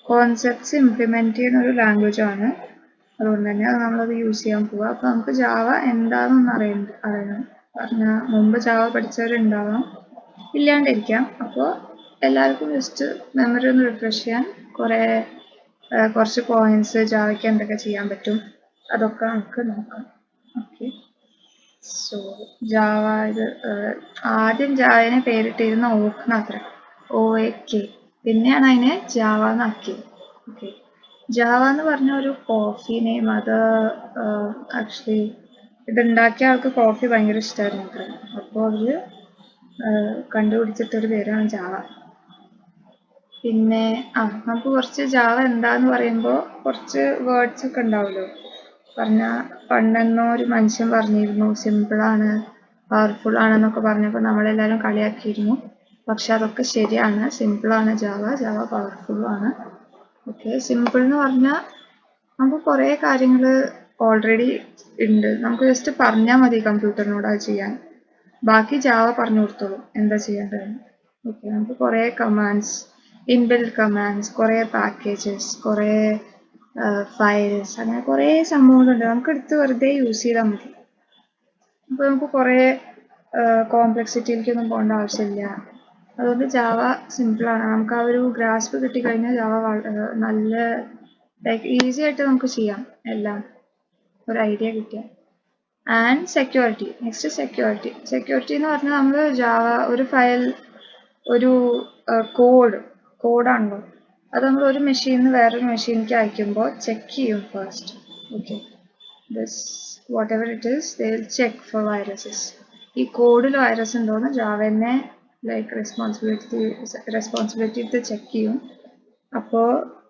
concepts implement ചെയ്യുന്ന ഒരു ലാംഗ്വേജ് ആണ്. അതുകൊണ്ട് തന്നെ നമ്മളത് യൂസ് ചെയ്യാൻ പോവുക. അപ്പോൾ നമുക്ക് ജാവ എന്താണെന്ന് അറിയണം. പറഞ്ഞാൽ മുമ്പ് ജാവ പഠിച്ചവരുണ്ടാവാം, ഇല്ലാണ്ടിരിക്കാം. അപ്പോൾ എല്ലാവർക്കും ജസ്റ്റ് മെമ്മറി ഒന്ന് റിഫ്രഷ് ചെയ്യാൻ കുറച്ച് പോയിന്റ്സ് ജാവയ്ക്ക് എന്തൊക്കെ ചെയ്യാൻ പറ്റും അതൊക്കെ നമുക്ക് നോക്കാം. ഓക്കെ, സോ ജാവ ഇത് ആദ്യം ജാവനെ പേരിട്ടിരുന്ന ഓക്ക്, OAK, പിന്നെയാണ് അതിനെ ജാവ എന്നാക്കിയത്. ഓക്കെ, ജാവ എന്ന് പറഞ്ഞ ഒരു കോഫി നെയിം, അത് ആക്ച്വലി ഇതുണ്ടാക്കിയ ആൾക്ക് കോഫി ഭയങ്കര ഇഷ്ടമായിരുന്നു അത്ര. അപ്പോൾ അവര് കണ്ടുപിടിച്ചിട്ടൊരു പേരാണ് ജാവ. പിന്നെ നമുക്ക് കുറച്ച് ജാവ എന്താന്ന് പറയുമ്പോൾ കുറച്ച് വേർഡ്സ് ഒക്കെ ഉണ്ടാവുമല്ലോ. പണ്ടെന്നോ ഒരു മനുഷ്യൻ പറഞ്ഞിരുന്നു സിമ്പിളാണ്, പവർഫുൾ ആണെന്നൊക്കെ പറഞ്ഞപ്പോൾ നമ്മളെല്ലാവരും കളിയാക്കിയിരുന്നു. പക്ഷെ അതൊക്കെ ശരിയാണ്. സിമ്പിളാണ് ജാവ, ജാവ പവർഫുള്ളും ആണ്. ഓക്കെ, സിമ്പിൾ എന്ന് പറഞ്ഞാൽ നമുക്ക് കുറേ കാര്യങ്ങൾ ഓൾറെഡി ഉണ്ട്. നമുക്ക് ജസ്റ്റ് പറഞ്ഞാൽ മതി കമ്പ്യൂട്ടറിനോട് അത് ചെയ്യാൻ. ബാക്കി ജാവ പറഞ്ഞു കൊടുത്തോളും എന്താ ചെയ്യേണ്ടതെന്ന്. ഓക്കെ, നമുക്ക് കുറേ കമാൻഡ്സ്, ഇൻബിൽഡ് കമാൻഡ്സ്, കുറേ പാക്കേജസ്, കുറേ ഫയൽസ്, അങ്ങനെ കുറേ സംഭവങ്ങളുണ്ട്. നമുക്ക് എടുത്ത് വെറുതെ യൂസ് ചെയ്താൽ മതി. അപ്പോൾ നമുക്ക് കുറേ കോംപ്ലക്സിറ്റിയിലേക്കൊന്നും പോകേണ്ട ആവശ്യമില്ല. അതുകൊണ്ട് ജാവ സിമ്പിളാണ്. നമുക്ക് ആ ഒരു ഗ്രാസ്പ് കിട്ടിക്കഴിഞ്ഞാൽ ജാവ നല്ല ലൈക്ക് ഈസി ആയിട്ട് നമുക്ക് ചെയ്യാം എല്ലാം, ഒരു ഐഡിയ കിട്ടിയാൽ. And security. നെക്സ്റ്റ് സെക്യൂരിറ്റി എന്ന് പറഞ്ഞാൽ നമ്മൾ ജാവ ഒരു ഫയൽ, ഒരു കോഡാണല്ലോ, അത് നമ്മൾ ഒരു മെഷീനിൽ നിന്ന് വേറൊരു മെഷീനിലേക്ക് അയക്കുമ്പോൾ ചെക്ക് ചെയ്യും first. Okay, this whatever it is they will check for viruses. ഈ കോഡിൽ വൈറസ് ഉണ്ടോയെന്ന് ജാവനെ ലൈക്ക് റെസ്പോൺസിബിലിറ്റി എടുത്ത് ചെക്ക് ചെയ്യും. അപ്പോൾ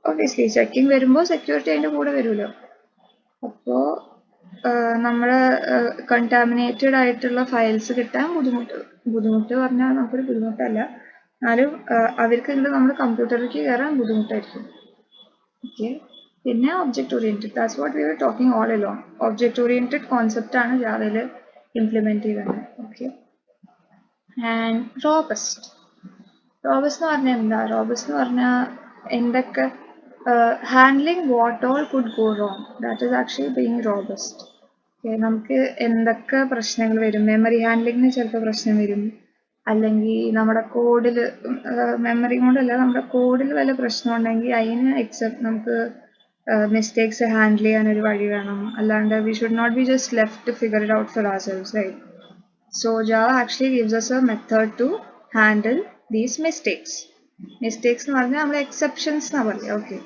ഒബ്വിയസ്ലി ചെക്കിങ് വരുമ്പോൾ സെക്യൂരിറ്റി അതിൻ്റെ കൂടെ വരുമല്ലോ. അപ്പോൾ നമ്മൾ കണ്ടാമിനേറ്റഡ് ആയിട്ടുള്ള ഫയൽസ് കിട്ടാൻ ബുദ്ധിമുട്ട് പറഞ്ഞാൽ നമുക്കൊരു ബുദ്ധിമുട്ടല്ല, എന്നാലും അവർക്ക് ഇങ്ങോട്ട് നമ്മുടെ കമ്പ്യൂട്ടറിലേക്ക് കയറാൻ ബുദ്ധിമുട്ടായിരിക്കും. ഓക്കെ, പിന്നെ object oriented. That's what we were talking all along. Object oriented concept ആണ് ജാവയിൽ ഇംപ്ലിമെൻറ്റ് ചെയ്തത്. ഓക്കെ, ആൻഡ് റോബസ്റ്റ് എന്ന് പറഞ്ഞാൽ എന്താ? റോബസ്റ്റ് എന്ന് പറഞ്ഞാൽ എന്തൊക്കെ handling what all could go wrong, that is actually being robust. നമുക്ക് എന്തൊക്കെ പ്രശ്നങ്ങൾ വരും, മെമ്മറി ഹാൻഡ്ലിങ്ങിന് ചിലപ്പോൾ പ്രശ്നം വരും, അല്ലെങ്കിൽ നമ്മുടെ കോഡിൽ, മെമ്മറി കൊണ്ടല്ല, നമ്മുടെ കോഡിൽ വല്ല പ്രശ്നം ഉണ്ടെങ്കിൽ അതിന് നമുക്ക് മിസ്റ്റേക്സ് ഹാൻഡിൽ ചെയ്യാൻ ഒരു വഴി വേണം. അല്ലാണ്ട് we should not be just left to figure it out for ourselves, right? So Java actually gives us a method to handle these mistakes. Mistakes എന്ന് പറഞ്ഞാൽ നമ്മൾ എക്സെപ്ഷൻസ് എന്നാ പറയുക. Okay,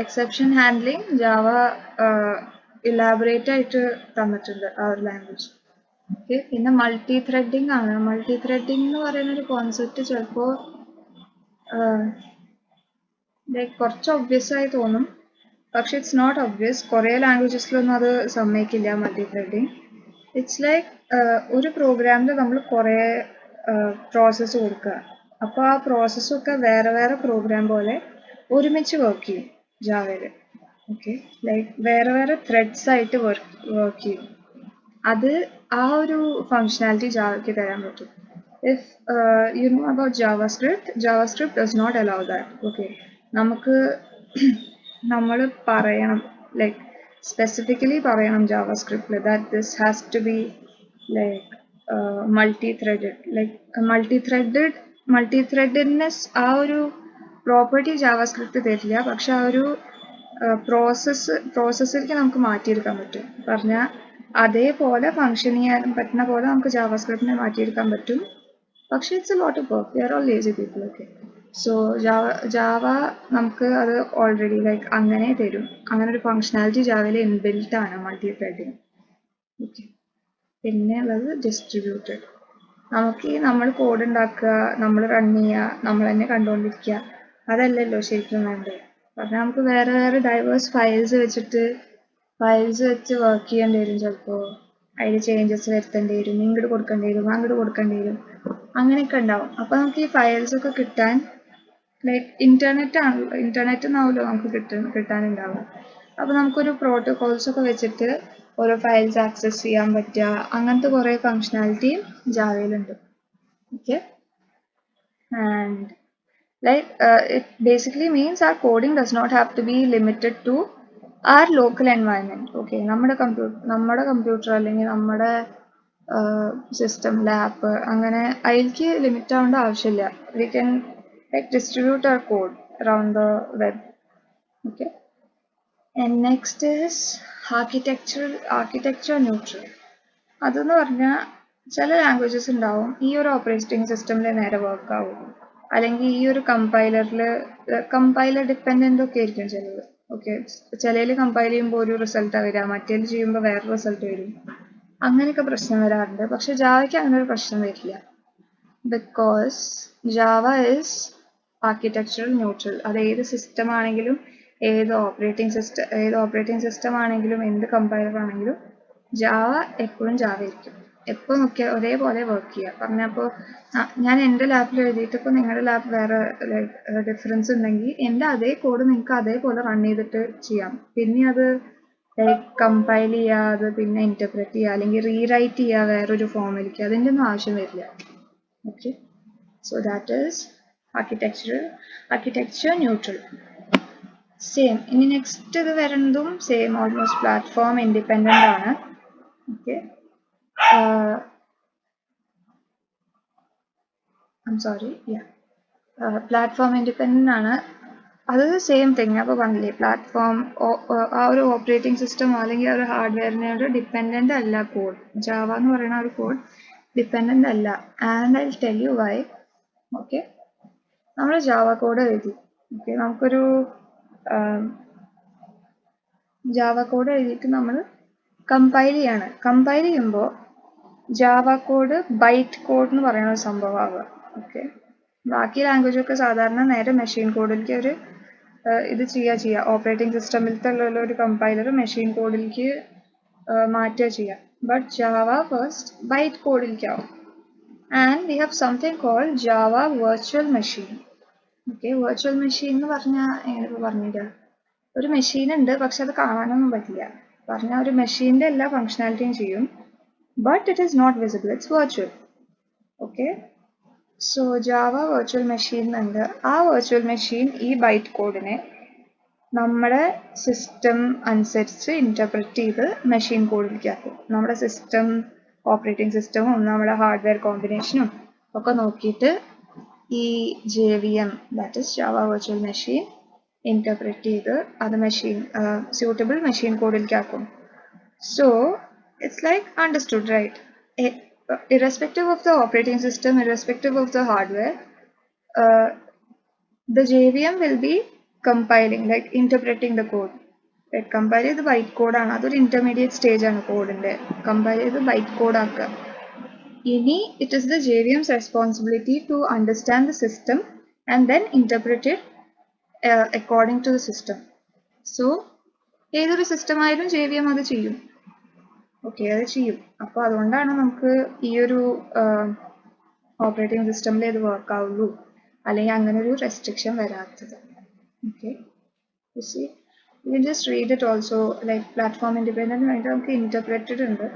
exception handling Java elaborate ആയിട്ട് തന്നിട്ടുണ്ട് ആ ഒരു language. Okay, പിന്നെ മൾട്ടി ത്രെഡിങ് ആണ്. മൾട്ടി ത്രെഡിങ് എന്ന് പറയുന്ന ഒരു കോൺസെപ്റ്റ് ചിലപ്പോൾ ലൈക്ക് കുറച്ച് ഒബ്വിയസ് ആയി തോന്നും, പക്ഷെ ഇറ്റ്സ് നോട്ട് ഒബ്വിയസ്. കുറേ ലാംഗ്വേജസിലൊന്നും അത് സമ്മതിക്കില്ല മൾട്ടി ത്രെഡിങ്. ഇറ്റ്സ് ലൈക്ക് ഒരു പ്രോഗ്രാമിൽ നമ്മൾ കുറേ പ്രോസസ്സ് കൊടുക്കുക, അപ്പോൾ ആ പ്രോസസ്സൊക്കെ വേറെ വേറെ പ്രോഗ്രാം പോലെ ഒരുമിച്ച് വർക്ക് ചെയ്യും ജാവയിൽ. ഓക്കെ, ലൈക്ക് വേറെ വേറെ ത്രെഡ്സ് ആയിട്ട് വർക്ക് ചെയ്യും. അത് ആ ഒരു ഫങ്ഷനാലിറ്റി ജാവയ്ക്ക് തരാൻ പറ്റും. If you know about JavaScript does not allow that. Okay, നമുക്ക് നമ്മൾ പറയണം, ലൈക്ക് സ്പെസിഫിക്കലി പറയണം ജാവാസ്ക്രിപ്റ്റിൽ that this has to be like multi-threaded. Like multithreadedness ആ ഒരു പ്രോപ്പർട്ടി ജാവാസ്ക്രിപ്റ്റ് തരില്ല, പക്ഷെ ആ ഒരു പ്രോസസ്സിലേക്ക് നമുക്ക് മാറ്റിയെടുക്കാൻ പറ്റും. പറഞ്ഞാൽ അതേപോലെ ഫങ്ഷൻ ചെയ്യാൻ പറ്റുന്ന പോലെ നമുക്ക് ജാവാസ്ക്രിപ്റ്റിനെ മാറ്റിയെടുക്കാൻ പറ്റും. പക്ഷെ it's a lot of work. We are all lazy people. Okay, so Java നമുക്ക് അത് ഓൾറെഡി ലൈക്ക് അങ്ങനെ തരും. അങ്ങനെ ഒരു ഫങ്ഷനാലിറ്റി ജാവയിൽ ഇൻബിൽറ്റ് ആണ് മൾട്ടി ത്രെഡിങ്. ഓക്കെ, പിന്നെ ഉള്ളത് ഡിസ്ട്രിബ്യൂട്ടഡ്. നമ്മൾ കോഡ് ഉണ്ടാക്കുക, നമ്മൾ റൺ ചെയ്യുക, നമ്മൾ തന്നെ കണ്ടുകൊണ്ടിരിക്കുക, അതല്ലല്ലോ ശരിക്കും വേണ്ടത്. പറഞ്ഞാൽ നമുക്ക് വേറെ വേറെ ഡൈവേഴ്സ് ഫയൽസ് വെച്ച് വർക്ക് ചെയ്യേണ്ടി വരും. ചിലപ്പോൾ അതിൽ ചേഞ്ചസ് വരുത്തേണ്ടി വരും, ഇങ്ങോട്ട് കൊടുക്കേണ്ടി വരും, അങ്ങോട്ട് കൊടുക്കേണ്ടി വരും, അങ്ങനെയൊക്കെ ഉണ്ടാവും. അപ്പോൾ നമുക്ക് ഈ ഫയൽസൊക്കെ കിട്ടാൻ ലൈക്ക് ഇന്റർനെറ്റ് എന്നാവുമല്ലോ നമുക്ക് കിട്ടാനുണ്ടാവുക. അപ്പോൾ നമുക്കൊരു പ്രോട്ടോകോൾസ് ഒക്കെ വെച്ചിട്ട് ഓരോ ഫയൽസ് ആക്സസ് ചെയ്യാൻ പറ്റുക, അങ്ങനത്തെ കുറേ ഫങ്ഷനാലിറ്റിയും ജാവയിലുണ്ട്. Okay, and like it basically means our coding does not have to be limited to our local environment. Okay, നമ്മുടെ കമ്പ്യൂട്ടർ അല്ലെങ്കിൽ നമ്മുടെ സിസ്റ്റം, ലാപ്പ്, അങ്ങനെ അതിലേക്ക് ലിമിറ്റ് ആവേണ്ട ആവശ്യമില്ല. We can like distribute our code around the web. Okay, and next is architecture neutral. അതെന്ന് പറഞ്ഞാൽ ചില ലാംഗ്വേജസ് ഉണ്ടാവും ഈ ഒരു ഓപ്പറേറ്റിംഗ് സിസ്റ്റമിൽ നേരെ വർക്ക് ആവും, അല്ലെങ്കിൽ ഈ ഒരു കമ്പൈലർ ഡിപ്പെൻഡൻ്റ് ഒക്കെ ആയിരിക്കും ചിലത്. ഓക്കെ, ചിലയിൽ കമ്പൈൽ ചെയ്യുമ്പോൾ ഒരു റിസൾട്ടാണ് വരിക, മറ്റേൽ ചെയ്യുമ്പോൾ വേറെ റിസൾട്ട് വരും. അങ്ങനെയൊക്കെ പ്രശ്നം വരാറുണ്ട്. പക്ഷെ ജാവയ്ക്ക് അങ്ങനെ ഒരു പ്രശ്നം വരില്ല. Because Java is architectural neutral. അത് ഏത് സിസ്റ്റം ആണെങ്കിലും, ഏത് ഓപ്പറേറ്റിംഗ് സിസ്റ്റം ആണെങ്കിലും, എന്ത് കമ്പൈലർ ആണെങ്കിലും ജാവ എപ്പോഴും ജാവ ആയിരിക്കും. എപ്പോൾ നോക്കിയാൽ ഒരേപോലെ വർക്ക് ചെയ്യുക. പറഞ്ഞപ്പോൾ ഞാൻ എൻ്റെ ലാപ്പിൽ എഴുതിയിട്ട് ഇപ്പോൾ നിങ്ങളുടെ ലാപ്പ് വേറെ ഡിഫറൻസ് ഉണ്ടെങ്കിൽ എൻ്റെ അതേ കോഡ് നിങ്ങൾക്ക് അതേപോലെ റൺ ചെയ്തിട്ട് ചെയ്യാം. പിന്നെ അത് കമ്പൈൽ ചെയ്യുക, അത് പിന്നെ ഇന്റർപ്രറ്റ് ചെയ്യുക, അല്ലെങ്കിൽ റീറൈറ്റ് ചെയ്യുക വേറൊരു ഫോമിലേക്ക്, അതിൻ്റെ ഒന്നും ആവശ്യം വരില്ല. Okay, so that is architecture neutral. Same. ഇനി നെക്സ്റ്റ് ഇത് വരുന്നതും സെയിം, ഓൾമോസ്റ്റ് പ്ലാറ്റ്ഫോം ഇൻഡിപെൻഡൻ്റ് ആണ്. ഓക്കെ, പ്ലാറ്റ്ഫോം ഇൻഡിപെൻഡൻ്റ് ആണ്. അത് സെയിം തിങ്. അപ്പോൾ പറഞ്ഞില്ലേ, പ്ലാറ്റ്ഫോം ആ ഒരു ഓപ്പറേറ്റിംഗ് സിസ്റ്റമോ അല്ലെങ്കിൽ ഒരു ഹാർഡ്വെയറിനോട് ഡിപ്പെൻഡൻ്റ് അല്ല കോഡ്. ജാവ എന്ന് പറയുന്ന ഒരു കോഡ് ഡിപ്പെൻഡൻ്റ് അല്ല. And I tell you why. Okay, നമ്മൾ ജാവ കോഡ് എഴുതി. ഓക്കെ, നമുക്കൊരു ജാവ കോഡ് എഴുതിയിട്ട് നമ്മൾ കമ്പൈൽ ചെയ്യാണ്. കമ്പൈൽ ചെയ്യുമ്പോൾ ജാവ കോഡ് ബൈറ്റ് കോഡ് എന്ന് പറയുന്ന ഒരു സംഭവമാവുക. ഓക്കെ, ബാക്കി ലാംഗ്വേജ് ഒക്കെ സാധാരണ നേരെ മെഷീൻ കോഡിലേക്ക് ഒരു ഇത് ചെയ്യുക. ഓപ്പറേറ്റിംഗ് സിസ്റ്റമിലത്തെ ഒരു കമ്പൈലർ മെഷീൻ കോഡിലേക്ക് മാറ്റുക ചെയ്യുക. ബട്ട് ജാവ ഫസ്റ്റ് ബൈറ്റ് കോഡിലേക്കാവും. And we have something called Java virtual machine. Okay, virtual machine എന്ന് പറഞ്ഞാൽ എങ്ങനെ പറഞ്ഞുതരാം? ഒരു മെഷീൻ ഉണ്ട്, പക്ഷെ അത് കാണാനൊന്നും പറ്റില്ല. പറഞ്ഞാൽ ഒരു മെഷീൻ്റെ എല്ലാ ഫങ്ഷനാലിറ്റിയും ചെയ്യും, but it is not visible, it's virtual. Okay, so Java virtual machine ഉണ്ട്. ആ വെർച്വൽ മെഷീൻ ഈ ബൈറ്റ് കോഡിനെ നമ്മുടെ സിസ്റ്റം അനുസരിച്ച് ഇന്റർപ്രറ്റ് ചെയ്ത് മെഷീൻ കോഡിലേക്ക് ആക്കും. നമ്മുടെ സിസ്റ്റം, ഓപ്പറേറ്റിംഗ് സിസ്റ്റവും നമ്മുടെ ഹാർഡ്വെയർ കോമ്പിനേഷനും ഒക്കെ നോക്കിയിട്ട് ഈ JVM, that is Java virtual machine, interpret ചെയ്ത് അത് സ്യൂട്ടബിൾ മെഷീൻ കോഡിലേക്ക് ആക്കും. So it's like understood, right? Irrespective of the operating system, irrespective of the hardware, the JVM will be compiling, like interpreting the code. Like compile the byte code ആണ്, അതൊരു intermediate stage ആണ് കോഡിന്റെ. Compile ചെയ്ത് byte code ആക്കുക. ഇനി it is the JVM's responsibility to understand the system and then interpret it according to the system. So ഏതൊരു system ആയാലും JVM അത് ചെയ്യും. ഓക്കെ, അത് ചെയ്യും. അപ്പോൾ അതുകൊണ്ടാണ് നമുക്ക് ഈ ഒരു ഓപ്പറേറ്റിംഗ് സിസ്റ്റമിൽ ഇത് വർക്ക് ആവുള്ളൂ, അല്ലെങ്കിൽ അങ്ങനെ ഒരു റെസ്ട്രിക്ഷൻ വരാത്തത്. Okay, you just read it also, like platform independent ആയിട്ട് നമുക്ക് ഇന്റർപ്രറ്റഡ് ഉണ്ട്.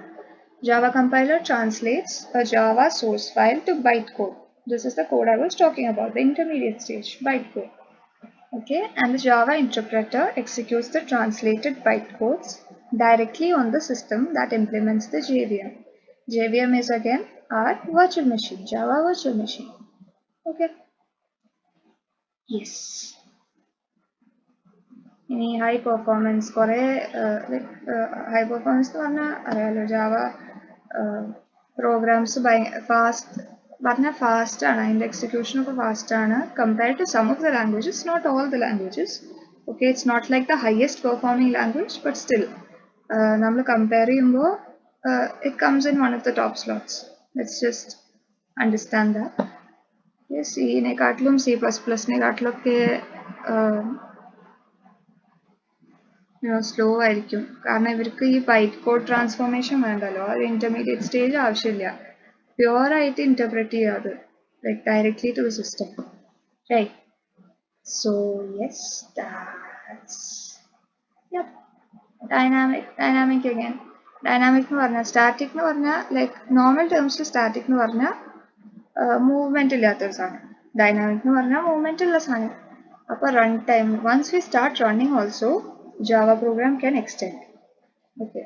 Java compiler translates a Java source file to bytecode. This is the code I was talking about, the intermediate stage, bytecode. Okay, and the Java interpreter executes the translated bytecodes directly on the system that implements the JVM. JVM is again our virtual machine, Java virtual machine. Okay. Yes. ഇനി high performance, കുറേ high performance എന്ന് പറഞ്ഞാൽ അറിയാലോ, Java programs പറഞ്ഞാൽ fast ആണ്, അതിൻ്റെ എക്സിക്യൂഷനൊക്കെ fast ആണ് compared to some of the languages, not all the languages. Okay, it's not like the highest performing language, but still നമ്മൾ കമ്പയർ ചെയ്യുമ്പോൾ it comes in one of the top slots. Let's just understand that. സിനെക്കാട്ടിലും C++നെക്കാട്ടിലൊക്കെ slow ആയിരിക്കും, കാരണം ഇവർക്ക് ഈ byte code transformation വേണ്ടല്ലോ, അത് ഇന്റർമീഡിയറ്റ് സ്റ്റേജ് ആവശ്യമില്ല. പ്യുവർ ആയിട്ട് ഇന്റർപ്രറ്റ് ചെയ്യാതെ like directly to the system, right? So yes, that's dynamic again. Dynamic എന്ന് പറഞ്ഞാൽ, സ്റ്റാറ്റിക് എന്ന് പറഞ്ഞാൽ ലൈക്ക് നോർമൽ ടേംസിൽ സ്റ്റാറ്റിക് എന്ന് പറഞ്ഞാൽ മൂവ്മെന്റ് ഇല്ലാത്തൊരു സാധനം, ഡൈനാമിക് എന്ന് പറഞ്ഞാൽ മൂവ്മെന്റ് ഉള്ള സാധനം. അപ്പോൾ run time, once we start running also Java program can extend. Okay,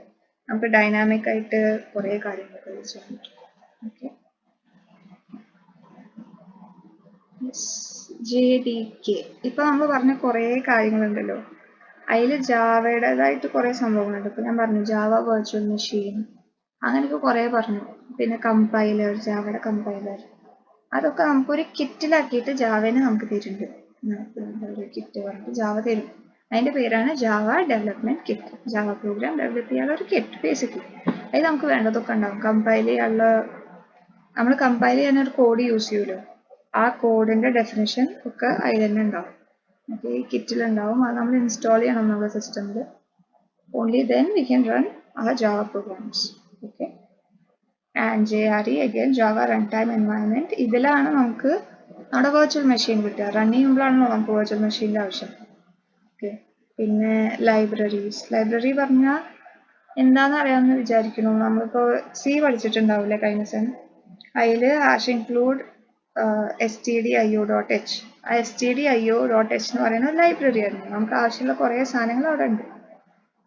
നമുക്ക് ഡൈനാമിക് ആയിട്ട് കുറേ കാര്യങ്ങളൊക്കെ ചെയ്യാൻ പറ്റും. ഓക്കെ, JDK ഇപ്പൊ നമ്മൾ പറഞ്ഞ കുറേ കാര്യങ്ങളുണ്ടല്ലോ, അതിൽ ജാവയുടേതായിട്ട് കുറേ സംഭവങ്ങളുണ്ട്. ഇപ്പൊ ഞാൻ പറഞ്ഞു ജാവ വെർച്വൽ മെഷീൻ, അങ്ങനെയൊക്കെ കുറേ പറഞ്ഞു. പിന്നെ കമ്പൈലർ, ജാവയുടെ കമ്പൈലർ, അതൊക്കെ നമുക്കൊരു കിറ്റിലാക്കിയിട്ട് ജാവേനെ നമുക്ക് തരുന്നുണ്ട്. ഒരു കിറ്റ് പറഞ്ഞിട്ട് ജാവ തരും. അതിൻ്റെ പേരാണ് Java development kit. Java program develop ചെയ്യാനുള്ള ഒരു കിറ്റ് ബേസിക്കലി. അതിൽ നമുക്ക് വേണ്ടതൊക്കെ ഉണ്ടാവും. കമ്പൈൽ ചെയ്യാനുള്ള, നമ്മൾ കമ്പൈൽ ചെയ്യാനൊരു കോഡ് യൂസ് ചെയ്യുമല്ലോ, ആ കോഡിൻ്റെ ഡെഫിനിഷൻ ഒക്കെ അതിൽ തന്നെ ഉണ്ടാവും. ഓക്കെ, ഈ കിറ്റിലുണ്ടാവും. അത് നമ്മൾ ഇൻസ്റ്റാൾ ചെയ്യണം നമ്മുടെ സിസ്റ്റമിൽ. Only then we can run our Java programs. Okay, and JRE again Java runtime environment. ഇതിലാണ് നമുക്ക് നമ്മുടെ വെർച്വൽ മെഷീൻ കിട്ടുക. റൺ ചെയ്യുമ്പോഴാണല്ലോ നമുക്ക് വെർച്വൽ മെഷീൻ്റെ ആവശ്യം. ഓക്കെ, പിന്നെ ലൈബ്രറി പറഞ്ഞാൽ എന്താണെന്ന് അറിയാമെന്ന് വിചാരിക്കുന്നു. നമ്മളിപ്പോൾ സി പഠിച്ചിട്ടുണ്ടാവില്ലേ കഴിഞ്ഞ സെം. അതിൽ #include stdio.h. ആ stdio.h എന്ന് പറയുന്ന ഒരു ലൈബ്രറി ആയിരുന്നു. നമുക്ക് ആവശ്യമുള്ള കുറേ സാധനങ്ങൾ അവിടെ ഉണ്ട്.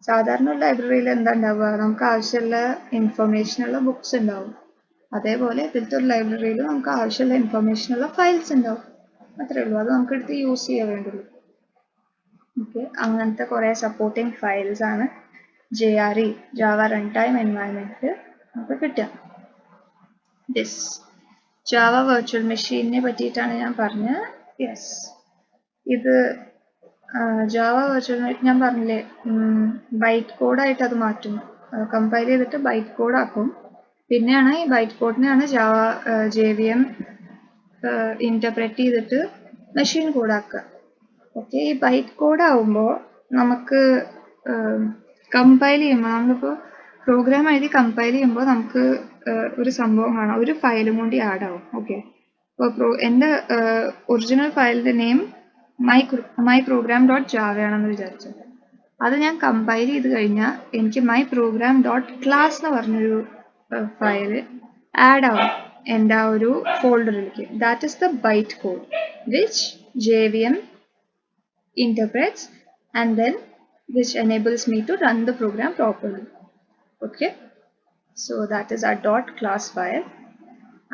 സാധാരണ ഒരു ലൈബ്രറിയിൽ എന്താ ഉണ്ടാവുക, നമുക്ക് ആവശ്യമുള്ള ഇൻഫർമേഷനുള്ള ബുക്സ് ഉണ്ടാവും. അതേപോലെ ഇതിലത്തെ ഒരു ലൈബ്രറിയിൽ നമുക്ക് ആവശ്യമുള്ള ഇൻഫർമേഷനുള്ള ഫയൽസ് ഉണ്ടാവും. അത്രേ ഉള്ളൂ. അത് നമുക്ക് എടുത്ത് യൂസ് ചെയ്യാൻ വേണ്ടുള്ളൂ. ഓക്കെ, അങ്ങനത്തെ കുറേ സപ്പോർട്ടിങ് ഫയൽസ് ആണ് JRE ജാവ റൺ ടൈം എൻവയൺമെൻറ്റിൽ നമുക്ക് കിട്ടുക. ദിസ് ജാവ വെർച്വൽ മെഷീനെ പറ്റിയിട്ടാണ് ഞാൻ പറഞ്ഞത്. യെസ്, ഇത് ജാവ വെർച്വൽ ഞാൻ പറഞ്ഞില്ലേ, ബൈറ്റ് കോഡായിട്ട് അത് മാറ്റും. കമ്പൈൽ ചെയ്തിട്ട് ബൈറ്റ് കോഡാക്കും. പിന്നെയാണ് ഈ ബൈറ്റ് കോഡിനെയാണ് ജാവ JVM ഇൻ്റർപ്രറ്റ് ചെയ്തിട്ട് മെഷീൻ കോഡാക്കുക. ഓക്കെ, ഈ ബൈറ്റ് കോഡാവുമ്പോൾ നമുക്ക് കമ്പൈൽ ചെയ്യുമ്പോൾ, നമ്മളിപ്പോൾ പ്രോഗ്രാം എഴുതി കമ്പൈൽ ചെയ്യുമ്പോൾ നമുക്ക് ഒരു സംഭവം കാണാം, ഒരു ഫയലും കൂടി ആഡ് ആവും. ഓക്കെ, അപ്പോൾ എൻ്റെ ഒറിജിനൽ ഫയലിൻ്റെ നെയിം മൈ പ്രോഗ്രാം .java ആണെന്ന് വിചാരിച്ചു. അത് ഞാൻ കമ്പൈൽ ചെയ്ത് കഴിഞ്ഞാൽ എനിക്ക് മൈ പ്രോഗ്രാം .class എന്ന് പറഞ്ഞൊരു ഫയൽ ആഡ് ആവും എൻ്റെ ആ ഒരു ഫോൾഡറിലേക്ക്. That is the byte code which JVM interprets and then which enables me to run the program properly. Okay, so that is our .class file.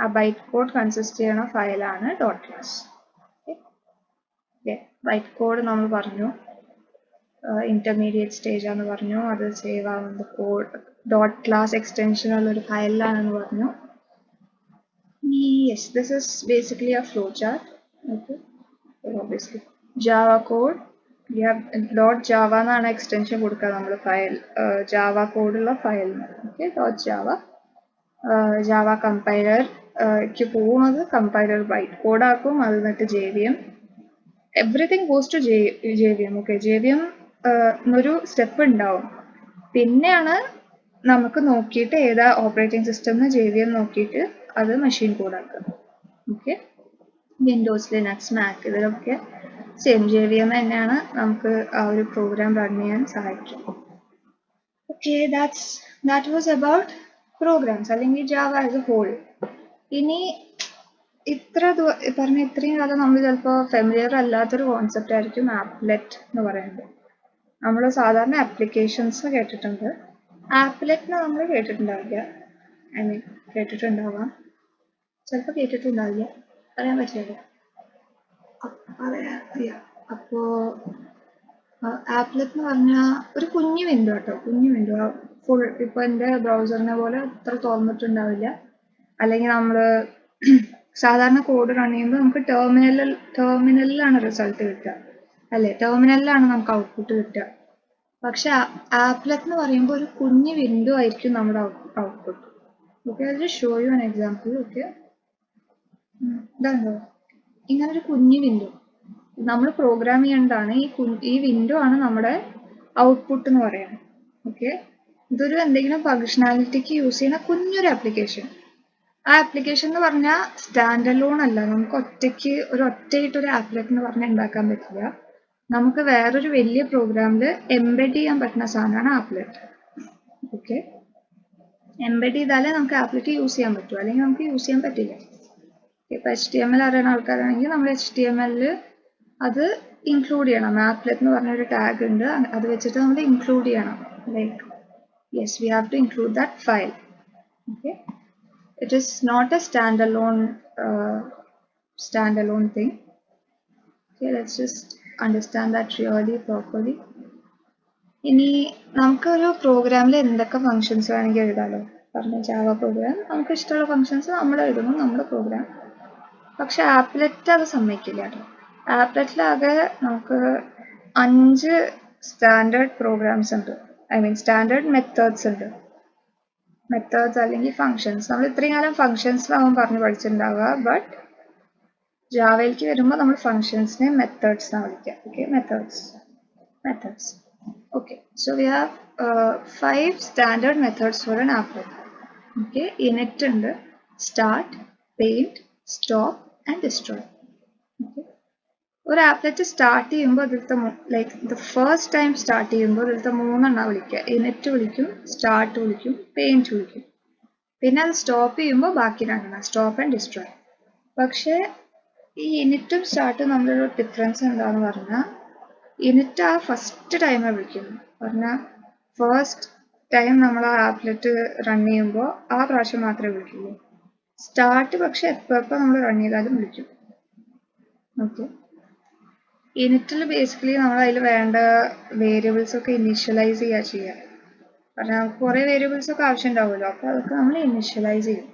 ആ ബൈറ്റ് കോഡ് കൺസിസ്റ്റ് ചെയ്യുന്ന ഫയലാണ് .class. Byte code നമ്മൾ പറഞ്ഞു, intermediate stage ആണെന്ന് പറഞ്ഞു. അത് save ആവുന്നത് code .class extension ഉള്ളൊരു ഫയലിലാണെന്ന് പറഞ്ഞു. Yes, this is basically a flow chart. Okay, obviously Java code, we have .java എന്നാണ് എക്സ്റ്റൻഷൻ കൊടുക്കുക നമ്മൾ ഫയൽ, ജാവ കോഡുള്ള ഫയലിന്. Okay, .java. ജാവ കമ്പൈലർക്ക് പോകുന്നത് കമ്പൈലർ ബൈറ്റ് കോഡാക്കും, അത് എന്നിട്ട് JVM. Everything goes to JVM. Okay, JVM എന്നൊരു സ്റ്റെപ്പ് ഉണ്ടാവും. പിന്നെയാണ് നമുക്ക് നോക്കിയിട്ട് ഏതാ ഓപ്പറേറ്റിംഗ് സിസ്റ്റം എന്ന് JVM നോക്കിയിട്ട് അത് മെഷീൻ കോഡാക്കുക. ഓക്കെ, വിൻഡോസ്, ലിനക്സ്, മാക് ഇതിലൊക്കെ സെയിം JVM തന്നെയാണ് നമുക്ക് ആ ഒരു പ്രോഗ്രാം റൺ ചെയ്യാൻ സഹായിക്കും. Okay, that was about programs അല്ലെങ്കിൽ ജാവ ആസ് എ ഹോൾ. ഇനി പറഞ്ഞ ഇത്രയും കാലം നമ്മൾ ചിലപ്പോൾ ഫെമിലിയർ അല്ലാത്തൊരു കോൺസെപ്റ്റ് ആയിരിക്കും ആപ്ലെറ്റ് എന്ന് പറയുന്നത്. നമ്മൾ സാധാരണ ആപ്ലിക്കേഷൻസ് കേട്ടിട്ടുണ്ട്, ആപ്ലെറ്റിനെ നമ്മൾ കേട്ടിട്ടുണ്ടാവില്ല. ഐ മീൻ കേട്ടിട്ടുണ്ടാവാം, ചിലപ്പോൾ കേട്ടിട്ടുണ്ടാവില്ല, പറയാൻ പറ്റില്ല. അപ്പോൾ ആപ്ലെറ്റ് എന്ന് പറഞ്ഞാൽ ഒരു കുഞ്ഞു വിൻഡോ കേട്ടോ, കുഞ്ഞു വിൻഡോ. ഫുൾ ഇപ്പോൾ എൻ്റെ ബ്രൗസറിനെ പോലെ അത്ര തുറന്നിട്ടുണ്ടാവില്ല. അല്ലെങ്കിൽ നമ്മൾ സാധാരണ കോഡ് റൺ ചെയ്യുമ്പോൾ നമുക്ക് ടെർമിനലിലാണ് റിസൾട്ട് കിട്ടുക, അല്ലേ? ടെർമിനലിലാണ് നമുക്ക് ഔട്ട്പുട്ട് കിട്ടുക. പക്ഷെ ആപ്ലെറ്റ് എന്ന് പറയുമ്പോൾ ഒരു കുഞ്ഞു വിൻഡോ ആയിരിക്കും നമ്മുടെ ഔട്ട്പുട്ട്. ഓക്കെ, അതിൽ show you an example. Okay, ഇതാണോ ഇങ്ങനൊരു കുഞ്ഞു വിൻഡോ നമ്മൾ പ്രോഗ്രാം ചെയ്യേണ്ടതാണ്. ഈ വിൻഡോ ആണ് നമ്മുടെ ഔട്ട്പുട്ട് എന്ന് പറയുന്നത്. ഓക്കെ, ഇതൊരു എന്തെങ്കിലും ഫങ്ഷണാലിറ്റിക്ക് യൂസ് ചെയ്യുന്ന കുഞ്ഞൊരു ആപ്ലിക്കേഷൻ. ആ ആപ്ലിക്കേഷൻ എന്ന് പറഞ്ഞാൽ സ്റ്റാൻഡ് അലോൺ അല്ല, നമുക്ക് ഒറ്റയായിട്ടൊരു ആപ്ലെറ്റ് എന്ന് പറഞ്ഞാൽ ഉണ്ടാക്കാൻ പറ്റില്ല. നമുക്ക് വേറൊരു വലിയ പ്രോഗ്രാമിൽ എംബെഡ് ചെയ്യാൻ പറ്റുന്ന സാധനമാണ് ആപ്ലെറ്റ്. ഓക്കെ, എംബെഡ് ചെയ്താലേ നമുക്ക് ആപ്ലെറ്റ് യൂസ് ചെയ്യാൻ പറ്റൂ, അല്ലെങ്കിൽ നമുക്ക് യൂസ് ചെയ്യാൻ പറ്റില്ല. ഇപ്പോൾ HTML അറിയുന്ന ആൾക്കാരാണെങ്കിൽ നമ്മൾ HTML അത് ഇൻക്ലൂഡ് ചെയ്യണം. ആപ്ലെറ്റ് എന്ന് പറഞ്ഞൊരു ടാഗ് ഉണ്ട്, അത് വെച്ചിട്ട് നമ്മൾ ഇൻക്ലൂഡ് ചെയ്യണം. Like yes, we have to include that file. Okay, it is not a standalone thing. Okay, let's just understand that really properly. ഇനി നമുക്കൊരു പ്രോഗ്രാമിൽ എന്തൊക്കെ ഫങ്ഷൻസ് വേണമെങ്കിൽ എഴുതാമല്ലോ. പറഞ്ഞ ജാവ പ്രോഗ്രാം നമുക്ക് ഇഷ്ടമുള്ള ഫങ്ഷൻസ് നമ്മൾ എഴുതുന്നു നമ്മുടെ പ്രോഗ്രാം. പക്ഷെ ആപ്ലെറ്റ് അത് സമ്മതിക്കില്ല കേട്ടോ. ആപ്ലെറ്റിലാകെ നമുക്ക് 5 സ്റ്റാൻഡേർഡ് പ്രോഗ്രാംസ് ഉണ്ട്. ഐ മീൻ സ്റ്റാൻഡേർഡ് മെത്തേഡ്സ് ഉണ്ട്. മെത്തേഡ്സ് അല്ലെങ്കിൽ ഫങ്ഷൻസ്. നമ്മൾ ഇത്രയും കാലം ഫങ്ഷൻസിലാവും പറഞ്ഞ് പഠിച്ചിട്ടുണ്ടാവുക. ബട്ട് ജാവയിലേക്ക് വരുമ്പോൾ നമ്മൾ ഫങ്ഷൻസിനെ മെത്തേഡ്സ് എന്നാണ് വിളിക്കുക. Okay, methods. Okay, so we have 5 standard methods for an applet. Okay, init ഉണ്ട്, start, paint, stop and destroy. Okay. ഒരു ആപ്ലെറ്റ് സ്റ്റാർട്ട് ചെയ്യുമ്പോൾ അതിലത്തെ ദ ഫസ്റ്റ് ടൈം സ്റ്റാർട്ട് ചെയ്യുമ്പോൾ അതിലത്തെ 3 എണ്ണ വിളിക്കുക. ഇനിറ്റ് വിളിക്കും, സ്റ്റാർട്ട് വിളിക്കും, പെയിന്റ് വിളിക്കും. പിന്നെ അത് സ്റ്റോപ്പ് ചെയ്യുമ്പോൾ ബാക്കി 2 എണ്ണ, സ്റ്റോപ്പ് ആൻഡ് ഡിസ്ട്രോയ്. പക്ഷേ ഈ ഇനിറ്റും സ്റ്റാർട്ടും തമ്മിലുള്ള ഡിഫറൻസ് എന്താന്ന് പറഞ്ഞാൽ, ഇനിറ്റ് ആ ഫസ്റ്റ് ടൈമേ വിളിക്കുന്നു. പറഞ്ഞാൽ ഫസ്റ്റ് ടൈം നമ്മൾ ആ ആപ്ലെറ്റ് റൺ ചെയ്യുമ്പോൾ ആ പ്രാവശ്യം മാത്രമേ വിളിക്കുള്ളൂ. സ്റ്റാർട്ട് പക്ഷെ എപ്പോൾ നമ്മൾ റൺ ചെയ്താലും വിളിക്കും. ഓക്കെ, ഇനിറ്റിൽ ബേസിക്കലി നമ്മൾ അതിൽ വേണ്ട വേരിയബിൾസ് ഒക്കെ ഇനീഷ്യലൈസ് ചെയ്യുക. പറഞ്ഞാൽ നമുക്ക് കുറേ വേരിയബിൾസ് ഒക്കെ ആവശ്യം ഉണ്ടാവുമല്ലോ, അപ്പോൾ അതൊക്കെ നമ്മൾ ഇനീഷ്യലൈസ് ചെയ്യും.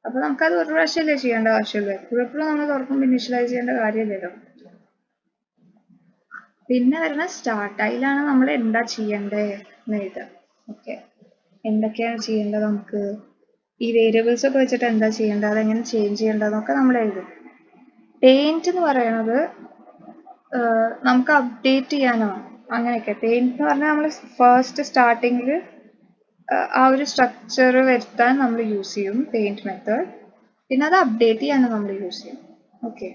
അപ്പോൾ നമുക്കത് ഒരു പ്രാവശ്യമല്ലേ ചെയ്യേണ്ട ആവശ്യമുള്ളൂ. എപ്പോഴും നമ്മൾ തുറക്കുമ്പോൾ ഇനീഷ്യലൈസ് ചെയ്യേണ്ട കാര്യമില്ലല്ലോ. പിന്നെ വരുന്ന സ്റ്റാർട്ട്, അതിലാണ് നമ്മൾ എന്താ ചെയ്യേണ്ടത് എന്ന് എഴുതുക. ഓക്കെ, എന്തൊക്കെയാണ് ചെയ്യേണ്ടത്, നമുക്ക് ഈ വേരിയബിൾസ് ഒക്കെ വെച്ചിട്ട് എന്താ ചെയ്യേണ്ടത്, അതെങ്ങനെ ചേഞ്ച് ചെയ്യേണ്ടതെന്നൊക്കെ നമ്മൾ എഴുതും. പെയിന്റ് എന്ന് പറയുന്നത് നമുക്ക് അപ്ഡേറ്റ് ചെയ്യാനാണ്. അങ്ങനെയൊക്കെ പെയിന്റ് എന്ന് പറഞ്ഞാൽ നമ്മൾ ഫസ്റ്റ് സ്റ്റാർട്ടിങ്ങിൽ ആ ഒരു സ്ട്രക്ചർ വരുത്താൻ നമ്മൾ യൂസ് ചെയ്യും പെയിന്റ് മെത്തേഡ്. പിന്നെ അത് അപ്ഡേറ്റ് ചെയ്യാനും നമ്മൾ യൂസ് ചെയ്യും. Okay,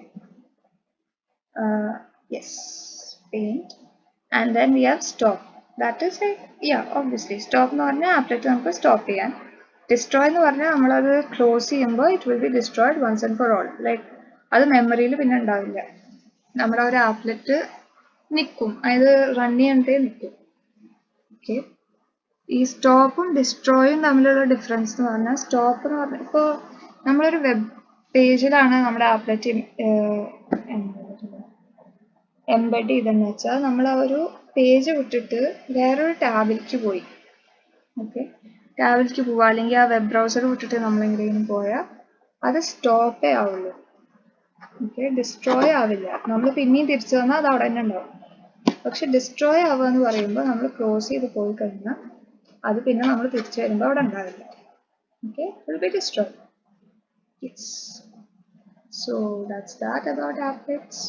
yes, paint, and then we have stop. That is like, yeah, obviously stop എന്ന് പറഞ്ഞാൽ ആപ്ലെറ്റ് നമുക്ക് സ്റ്റോപ്പ് ചെയ്യാൻ. ഡിസ്ട്രോയ് എന്ന് പറഞ്ഞാൽ നമ്മളത് ക്ലോസ് ചെയ്യുമ്പോൾ it will be destroyed once and for all. Like അത് മെമ്മറിയിൽ പിന്നെ ഉണ്ടാവില്ല. നമ്മുടെ ഒരു ആപ്ലെറ്റ് നിൽക്കും, അതായത് റൺ ചെയ്യണ്ടേ നിൽക്കും. ഓക്കെ, ഈ സ്റ്റോപ്പും ഡിസ്ട്രോയും തമ്മിലുള്ള ഡിഫറൻസ് എന്ന് പറഞ്ഞാൽ, സ്റ്റോപ്പ് എന്ന് പറഞ്ഞാൽ ഇപ്പോൾ നമ്മളൊരു വെബ് പേജിലാണ് നമ്മുടെ ആപ്ലെറ്റ് എംബെഡ് ചെയ്തെന്ന് വെച്ചാൽ, നമ്മൾ ആ ഒരു പേജ് വിട്ടിട്ട് വേറൊരു ടാബിലേക്ക് പോയി. ഓക്കെ, ടാബിലേക്ക് പോവുക, അല്ലെങ്കിൽ ആ വെബ് ബ്രൗസർ വിട്ടിട്ട് നമ്മൾ എങ്ങനെയും പോയാൽ അത് സ്റ്റോപ്പേ ആവുള്ളൂ. ഓക്കെ, ഡിസ്ട്രോയ് ആവില്ല. നമ്മൾ പിന്നെയും തിരിച്ചു വന്നാൽ അത് അവിടെ തന്നെ ഉണ്ടാവും. പക്ഷെ ഡിസ്ട്രോയ് ആവുക എന്ന് പറയുമ്പോൾ നമ്മൾ ക്ലോസ് ചെയ്ത് പോയി കഴിഞ്ഞാൽ അത് പിന്നെ നമ്മൾ തിരിച്ചു വരുമ്പോൾ അവിടെ ഉണ്ടാവില്ല. Okay, it will be destroyed. Yes. So that's that about applets.